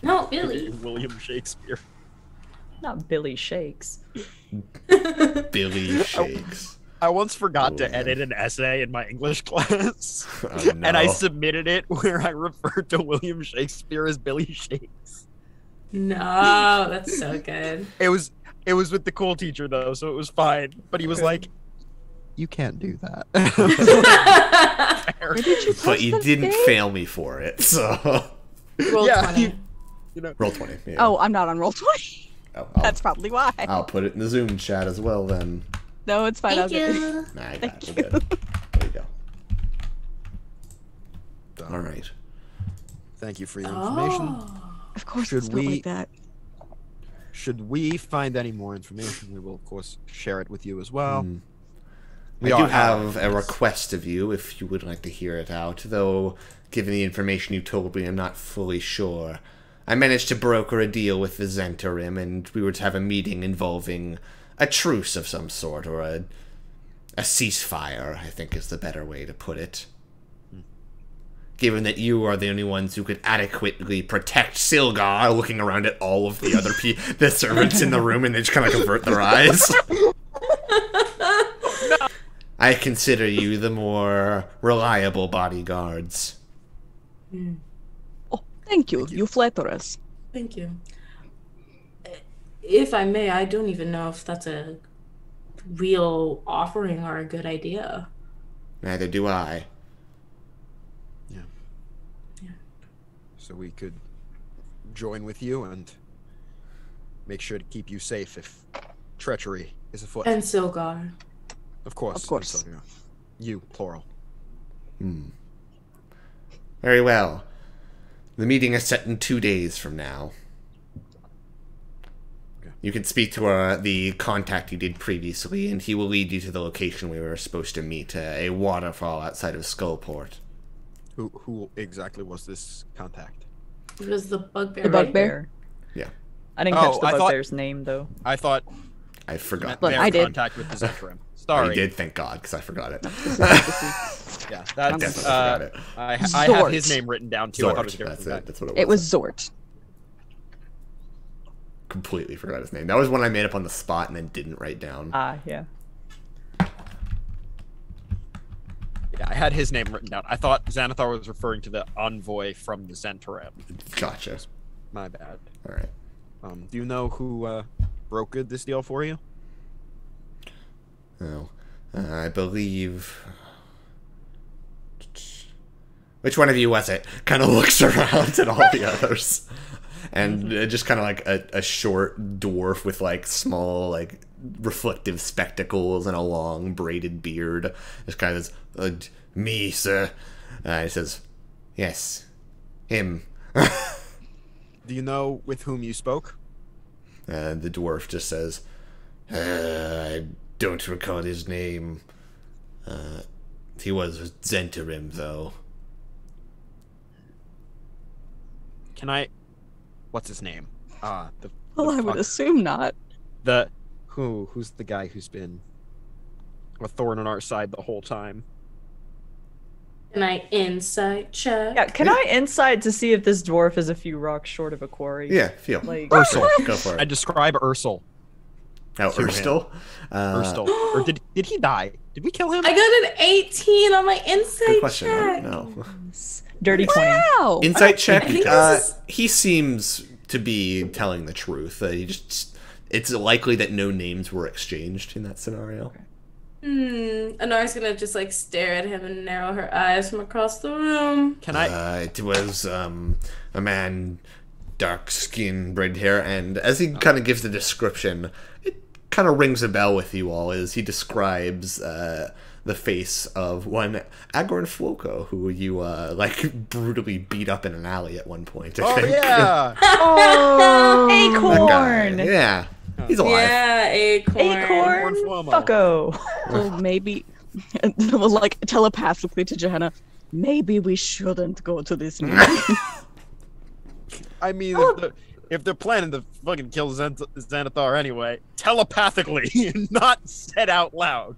No, Billy. William Shakespeare. Not Billy Shakes. Billy Shakes. I once forgot Oh, to man. edit an essay in my English class, Oh, no. and I submitted it where I referred to William Shakespeare as Billy Shakes. No, that's so good. It was with the cool teacher though, so it was fine. But he was like, "You can't do that." Where did you But post you that didn't thing? fail me for it, so... Roll Yeah, 20. you know. Roll 20. Yeah. Oh, I'm not on Roll20. Oh, That's probably why. I'll put it in the Zoom chat as well, then. No, it's fine. Thank I'll get- you. Nah, I got Thank it. We're good. There you go. All right. Thank you for your information. Oh. Of course, Should it's not we- like that. Should we find any more information, we will of course share it with you as well. Mm. We I do are have a allies. request of you, if you would like to hear it out, though, given the information you told me, I'm not fully sure. I managed to broker a deal with the Zentarim, and we were to have a meeting involving a truce of some sort, or a ceasefire, I think is the better way to put it. Given that you are the only ones who could adequately protect Silgar, looking around at all of the other the servants in the room, and they just kind of avert their eyes. I consider you the more reliable bodyguards. Oh, thank you. You flatter us. Thank you. If I may, I don't even know if that's a real offering or a good idea. Neither do I. So we could join with you and make sure to keep you safe if treachery is afoot. And Silgar. Of course. Of course. so, yeah. You, plural. Very well. The meeting is set in 2 days from now. Okay. You can speak to the contact you did previously, and he will lead you to the location we were supposed to meet, a waterfall outside of Skullport. Who exactly was this contact? It was the bugbear. The right? bugbear. Yeah, I didn't Oh, catch the I thought- bugbear's name though. I thought I forgot. Look, their I did. contact with the Zentrim. I Sorry. did, thank God, because I forgot it. Yeah, Definitely that's forgot it. I have Zort. his name written down too. I thought it was a Zort, different that's guy. it. That's what It was Zort. Completely forgot his name. That was one I made up on the spot and then didn't write down. Ah, yeah. Yeah, I had his name written down. I thought Xanathar was referring to the envoy from the Zentarim. Gotcha. My bad. All right. Do you know who brokered this deal for you? Oh, I believe. Which one of you was it? Kind of looks around at all the others. And just kind of like a short dwarf with like small like reflective spectacles and a long braided beard. Just kind of says, me, sir. He says, yes, him. Do you know with whom you spoke? The dwarf just says, I don't recall his name. He was Zentarim, though. Can I... What's his name? Well, I would assume not. Who's the guy who's been a thorn on our side the whole time? Can I insight check? Yeah, can I insight to see if this dwarf is a few rocks short of a quarry? Yeah, feel. Like, Ursel. Go for it. I describe Ursel. Oh, Ursel? Ursel. Or did he die? Did we kill him? I got an 18 on my insight Good question. check. No. dirty 20. Wow. Insight check. I think this is- He seems to be telling the truth. It's likely that no names were exchanged in that scenario. Anara's gonna just like stare at him and narrow her eyes from across the room. Can I... It was a man, dark skin, red hair, and as he kind of gives the description, it kind of rings a bell with you all as he describes the face of one Agorn Floco, who you like brutally beat up in an alley at one point. I think. yeah! Oh, That guy. Acorn! Yeah, he's alive. Yeah, acorn. Acorn! Flomo. Fucko! So maybe, like telepathically to Johanna, maybe we shouldn't go to this meeting. I mean, if they're planning to fucking kill Xanathar anyway, telepathically, not said out loud.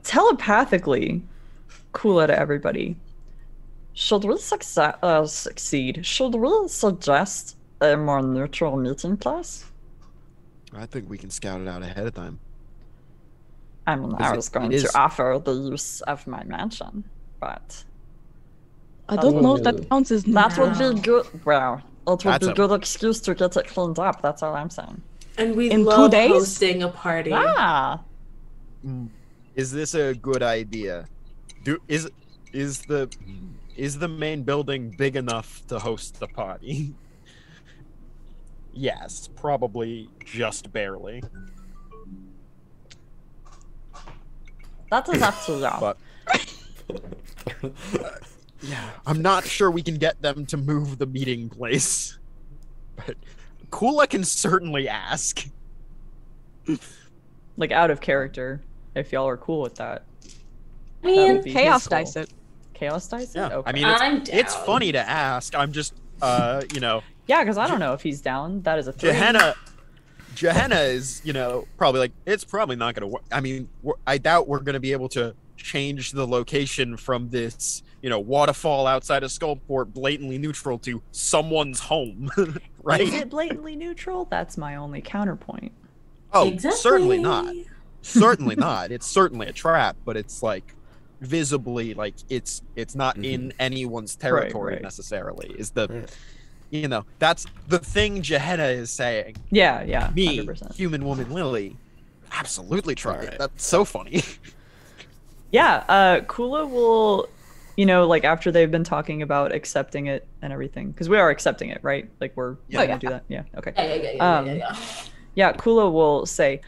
Telepathically, cool to everybody. Should we succeed? Should we suggest a more neutral meeting place? I think we can scout it out ahead of time. I mean, I was going to offer the use of my mansion, but I don't know if that counts as that would neutral. be good. Well, it would be That's a good excuse to get it cleaned up. That's all I'm saying. And we In 2 love days? hosting a party. Ah, Is this a good idea? Is the main building big enough to host the party? Yes, probably just barely. that is up to you. But yeah, I'm not sure we can get them to move the meeting place. But Kula can certainly ask. Like out of character, if y'all are cool with that. I That mean, would be Chaos his goal. dice it. Chaos dice? Yeah, Okay. I mean, I'm it's down. funny to ask. I'm just, Yeah, because I don't know if he's down. That is a 3. Johanna is, probably like, it's probably not going to work. I mean, I doubt we're going to be able to change the location from this, waterfall outside of Skullport, blatantly neutral, to someone's home, right? Is it blatantly neutral? That's my only counterpoint. Oh, exactly. certainly not. Certainly not. It's certainly a trap, but it's like visibly like it's not in anyone's territory right. necessarily. Is the that's the thing Johanna is saying. Yeah, Me, 100%. human woman Lily, absolutely try it. Alright. That's so funny. Yeah, Kula will, like after they've been talking about accepting it and everything, because we are accepting it, right? Like we're gonna do that. Yeah, okay. Yeah. Yeah, Kula will say,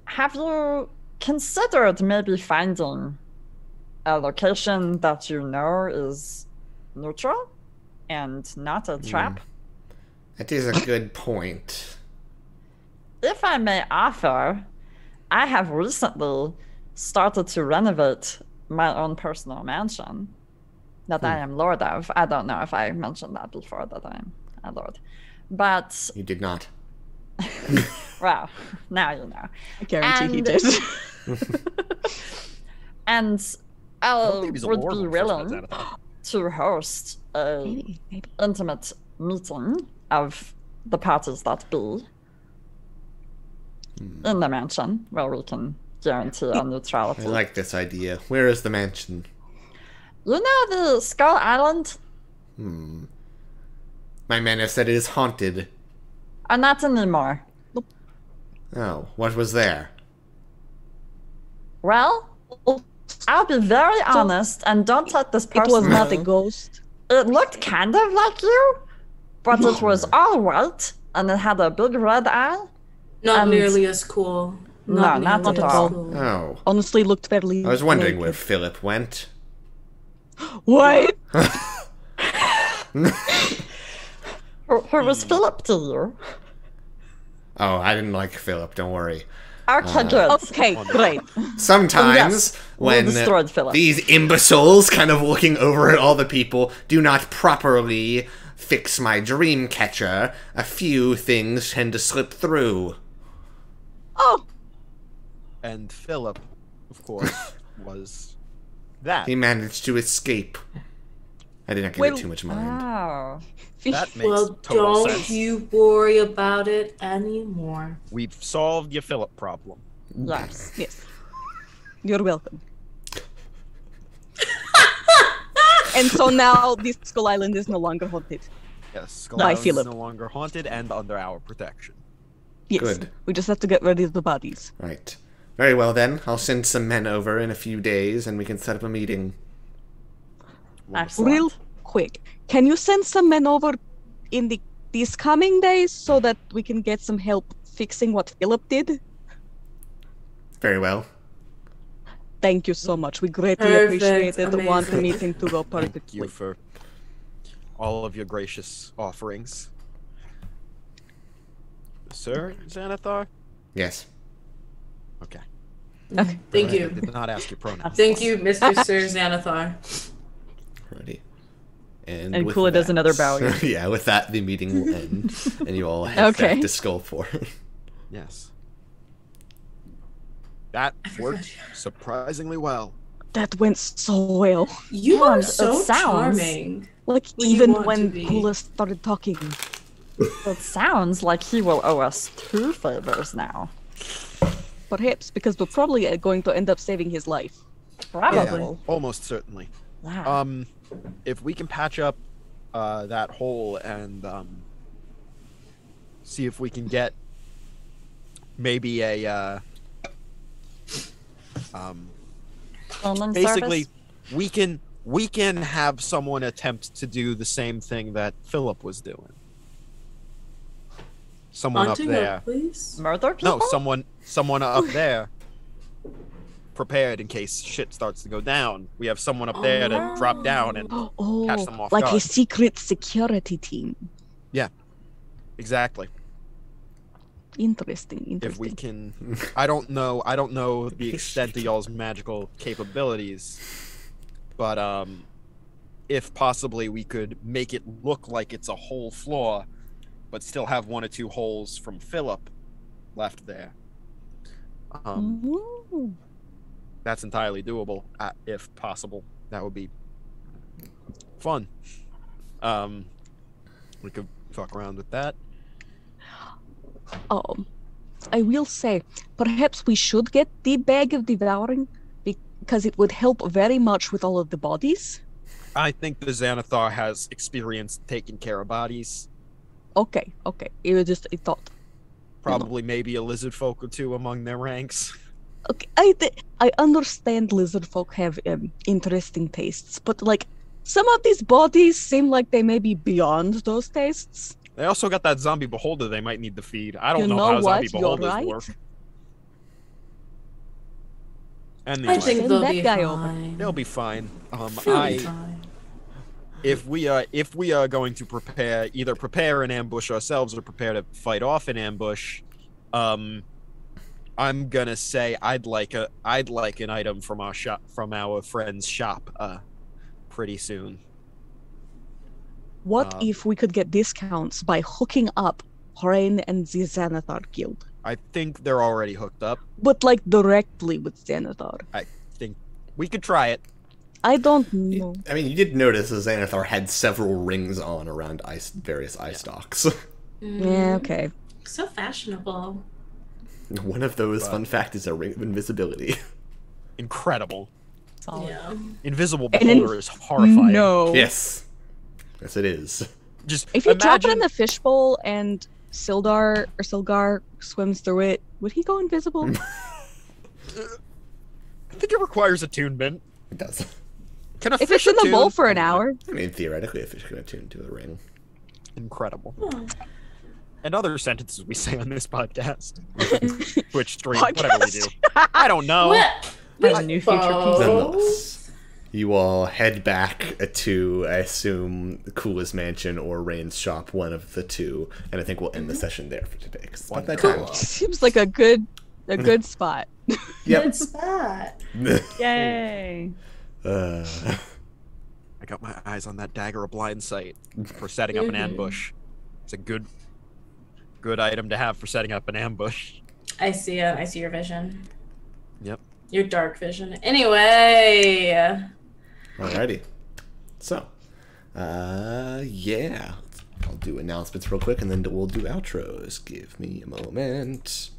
have you considered maybe finding a location that you know is neutral and not a trap? That is a good point. If I may offer, I have recently started to renovate my own personal mansion that I am lord of. I don't know if I mentioned that before, that I'm a lord. But, You did not. well, now you know. I guarantee he And- did. And I I don't think he's a would lord be when we first met willing Xanathar. to host a Maybe. intimate meeting of the parties that be in the mansion, where we can guarantee our I neutrality. like this idea. Where is the mansion? You know the Skull Island? My men have said it is haunted. Not anymore. Oh, what was there? Well, I'll be very honest, and don't take this It personally. was not a ghost. It looked kind of like you, but it was all white, and it had a big red eye. Not nearly as cool. No, not nearly at as all. cool. Oh. Honestly, looked fairly. I was wondering naked. where Philip went. What? Who was Philip to you? Oh, I didn't like Philip, don't worry. Okay, good. Okay, great. Sometimes we when destroyed Philip. these imbeciles kind of looking over at all the people do not properly fix my dream catcher, a few things tend to slip through. Oh, And Philip, of course, was that. He managed to escape. I didn't give it too much mind. Oh. That makes Well, total don't sense. you worry about it anymore. We've solved your Philip problem. Yes. yes. You're welcome. And so now this Skull Island is no longer haunted. Yes, Skull By Island is Philip. no longer haunted and under our protection. Yes. Good. We just have to get rid of the bodies. Right. Very well then. I'll send some men over in a few days and we can set up a meeting. Excellent. Real quick, can you send some men over in these coming days so that we can get some help fixing what Philip did? Very well. Thank you so much. We greatly Perfect, appreciate it. Want the amazing. meeting to go Thank perfectly. you for all of your gracious offerings. Sir Xanathar? Yes. Okay. Okay. Thank I you. did not ask your pronouns. Thank you, Mr. Sir Xanathar. Alrighty. And with Kula does that- another bow. yeah, with that, the meeting will end, and you all head Okay. back to Skullport. Yes. That worked surprisingly well. That went so well. You Yeah, are it so sounds- charming. Like, When you even want to when be. Kula started talking. It sounds like he will owe us 2 favors now. Perhaps, because we're probably going to end up saving his life. Probably. Yeah, almost certainly. Wow. If we can patch up that hole and see if we can get maybe a Cloning basically service? we can have someone attempt to do the same thing that Philip was doing. Someone up Haunting there. a place? Murder people? No, someone up there prepared in case shit starts to go down. We have someone up there to drop down and Oh, catch them off like a guard. secret security team. Exactly. Interesting. If we Interesting. can I don't know the extent of y'all's magical capabilities, but if possibly we could make it look like it's a whole floor but still have 1 or 2 holes from Philip left there. Ooh. That's entirely doable if possible. That would be fun. We could fuck around with that. I will say, perhaps we should get the bag of devouring because it would help very much with all of the bodies. I think the Xanathar has experience taking care of bodies. Okay. It was just a thought. Probably maybe a lizard folk or 2 among their ranks. Okay, I understand lizard folk have interesting tastes, but like some of these bodies seem like they may be beyond those tastes. They also got that zombie beholder they might need to feed. I don't You know know how what? zombie You're beholders right. work. Anyway, I think Send they'll that be guy over. fine. they'll be fine. They'll be fine. If we are going to prepare an ambush ourselves or prepare to fight off an ambush, I'm gonna say I'd like an item from our friend's shop pretty soon. What if we could get discounts by hooking up Rhain and the Xanathar Guild? I think they're already hooked up. But like directly with Xanathar. I think we could try it. I don't know. I mean, you did notice that Xanathar had several rings on around various eye stalks. Yeah, okay. So fashionable. One of those, fun fact, is a ring of invisibility. Incredible. Yeah. Invisible And then- beholder is horrifying. No. Yes. Yes, it is. Just If you drop it in imagine the fishbowl and Silgar swims through it, would he go invisible? think it requires attunement. It does. Can a If fish it's in the attune? bowl for an hour. I mean, theoretically, a fish can attune to a ring. Incredible. And other sentences we say on this podcast. Twitch stream, whatever we do. I don't know. That's a new feature piece. Nonetheless, you all head back to, I assume, the Coolest Mansion or Rhain's shop, one of the two, and I think we'll end the session there for today. 'Cause it's about that time. Seems like a good spot. Yep. Good spot. Yay! I got my eyes on that dagger of blind sight for setting up an ambush. It's a good item to have for setting up an ambush. I see it. I see your vision. Yep. Your dark vision. Anyway. Alrighty. So, yeah. I'll do announcements real quick, and then we'll do outros. Give me a moment.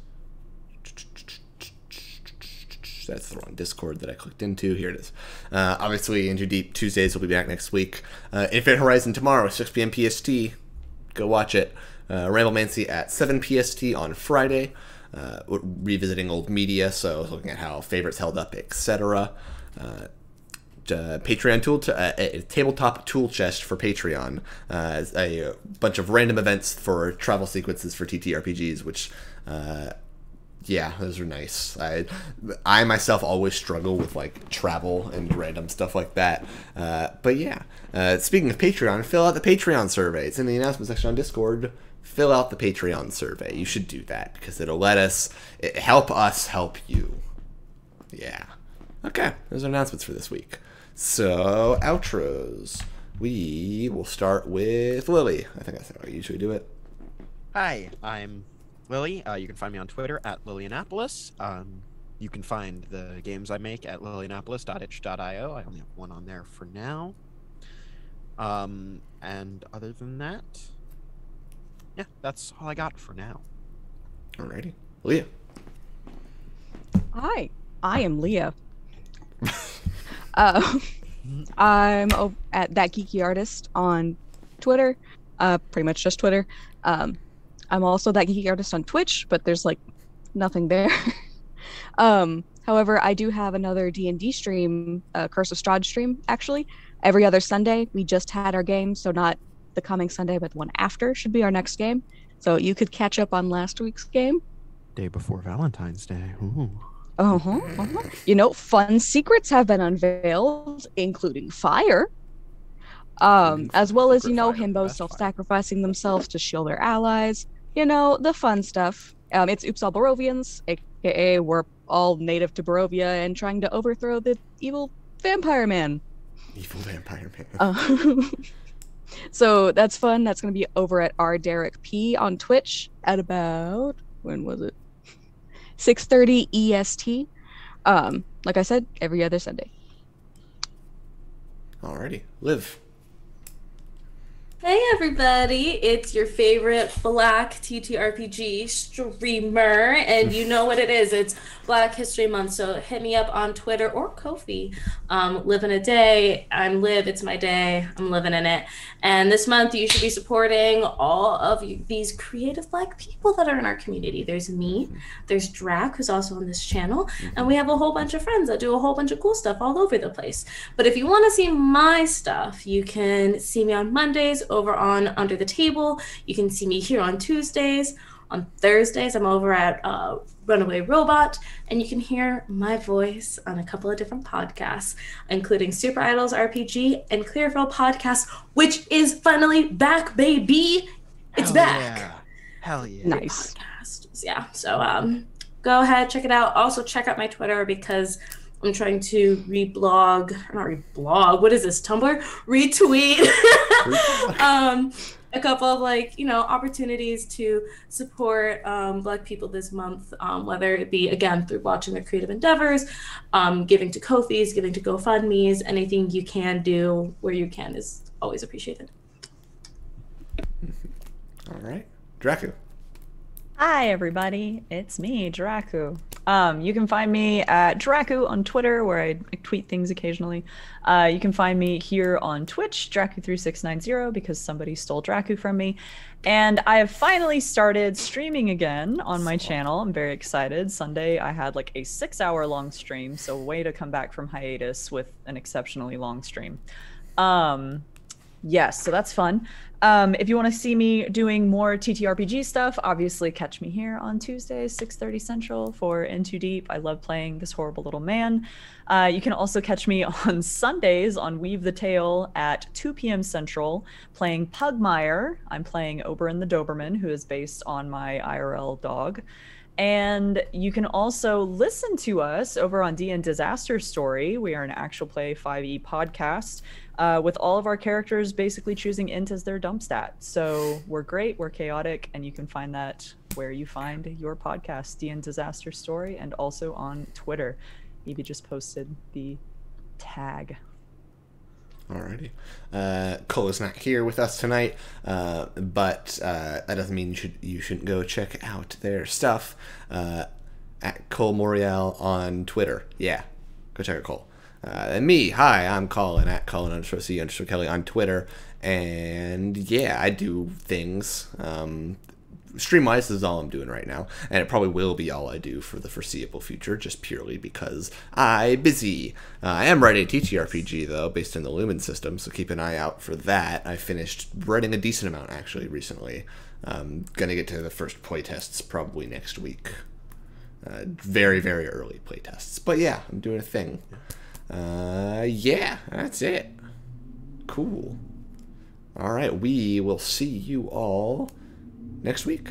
That's the wrong Discord that I clicked into. Here it is. Obviously, Into Deep Tuesdays will be back next week. Infinite Horizon tomorrow, 6 p.m. PST. Go watch it. Ramblemancy at 7 PST on Friday. Revisiting old media, so looking at how favorites held up, etc. Patreon tool, a tabletop tool chest for Patreon. A bunch of random events for travel sequences for TTRPGs, which... yeah, those are nice. I myself always struggle with like travel and random stuff like that. But yeah, speaking of Patreon, fill out the Patreon survey. It's in the announcement section on Discord. Fill out the Patreon survey. You should do that because it'll help us help you. Yeah. Okay, those are announcements for this week. So, outros. We will start with Lily. I think that's how I usually do it. Hi, I'm Lily. You can find me on Twitter at Lilyannapolis. You can find the games I make at lilyannapolis.itch.io. I only have one on there for now. And other than that, yeah, that's all I got for now. Alrighty. Leah. Hi, I am Leah. I'm at That Geeky Artist on Twitter. Pretty much just Twitter. I'm also That Geeky Artist on Twitch, but there's like nothing there. However, I do have another D&D stream, Curse of Strahd stream, actually. Every other Sunday. We just had our game, so not the coming Sunday, but the one after should be our next game. So you could catch up on last week's game. Day before Valentine's Day. Ooh. You know, fun secrets have been unveiled, including fire. As well as, you know, himbos self-sacrificing themselves to shield their allies. You know, the fun stuff. It's Oops All Barovians, aka we're all native to Barovia and trying to overthrow the evil vampire man. Evil vampire man. So that's fun. That's going to be over at R Derek P on Twitch at about, when was it? 6:30 EST. Like I said, every other Sunday. Alrighty. Liv. Hey everybody, it's your favorite Black TTRPG streamer, and you know what it is. It's Black History Month, so hit me up on Twitter or Ko-fi. Living a day. I'm Liv. It's my day. I'm living in it. And this month, you should be supporting all of these creative Black people that are in our community. There's me. There's Drac, who's also on this channel. And we have a whole bunch of friends that do a whole bunch of cool stuff all over the place. But if you want to see my stuff, you can see me on Mondays over on Under the Table. You can see me here on Tuesdays. On Thursdays, I'm over at Runaway Robot, and you can hear my voice on a couple of different podcasts, including Super Idols RPG and Clearfield Podcast, which is finally back, baby. It's back. Yeah. Hell yeah. Nice. Podcast. Yeah, so go ahead, check it out. Also, check out my Twitter because I'm trying to what is this, Tumblr? Retweet a couple of opportunities to support Black people this month, whether it be, again, through watching their creative endeavors, giving to Ko-fis, giving to GoFundMes, anything you can do where you can is always appreciated. All right. Dracu. Hi, everybody. It's me, Dracu. You can find me at Draku on Twitter, where I tweet things occasionally. You can find me here on Twitch, Draku3690, because somebody stole Draku from me. And I have finally started streaming again on my channel. I'm very excited. Sunday, I had like a 6-hour-long stream, so way to come back from hiatus with an exceptionally long stream. Yes, so that's fun. If you want to see me doing more TTRPG stuff, obviously catch me here on Tuesdays, 6:30 Central for In Too Deep. I love playing this horrible little man. You can also catch me on Sundays on Weave the Tale at 2 p.m. Central playing Pugmire. I'm playing Oberon the Doberman, who is based on my IRL dog. And you can also listen to us over on D&D Disaster Story. We are an actual play 5e podcast with all of our characters basically choosing int as their dump stat. So we're great, we're chaotic, and you can find that where you find your podcast, D&D Disaster Story, and also on Twitter. Evie just posted the tag. Alrighty. Cole is not here with us tonight, but that doesn't mean you shouldn't go check out their stuff at Cole Morial on Twitter. Yeah, go check out Cole. And me, hi, I'm Colin at Colin_C_Kelly on Twitter, and yeah, I do things. Stream-wise, this is all I'm doing right now, and it probably will be all I do for the foreseeable future, just purely because I'm busy. I am writing a TTRPG, though, based in the Lumen system, so keep an eye out for that. I finished writing a decent amount, actually, recently. Gonna get to the first playtests probably next week. Very, very early playtests. But yeah, I'm doing a thing. Yeah, that's it. Cool. Alright, we will see you all next week.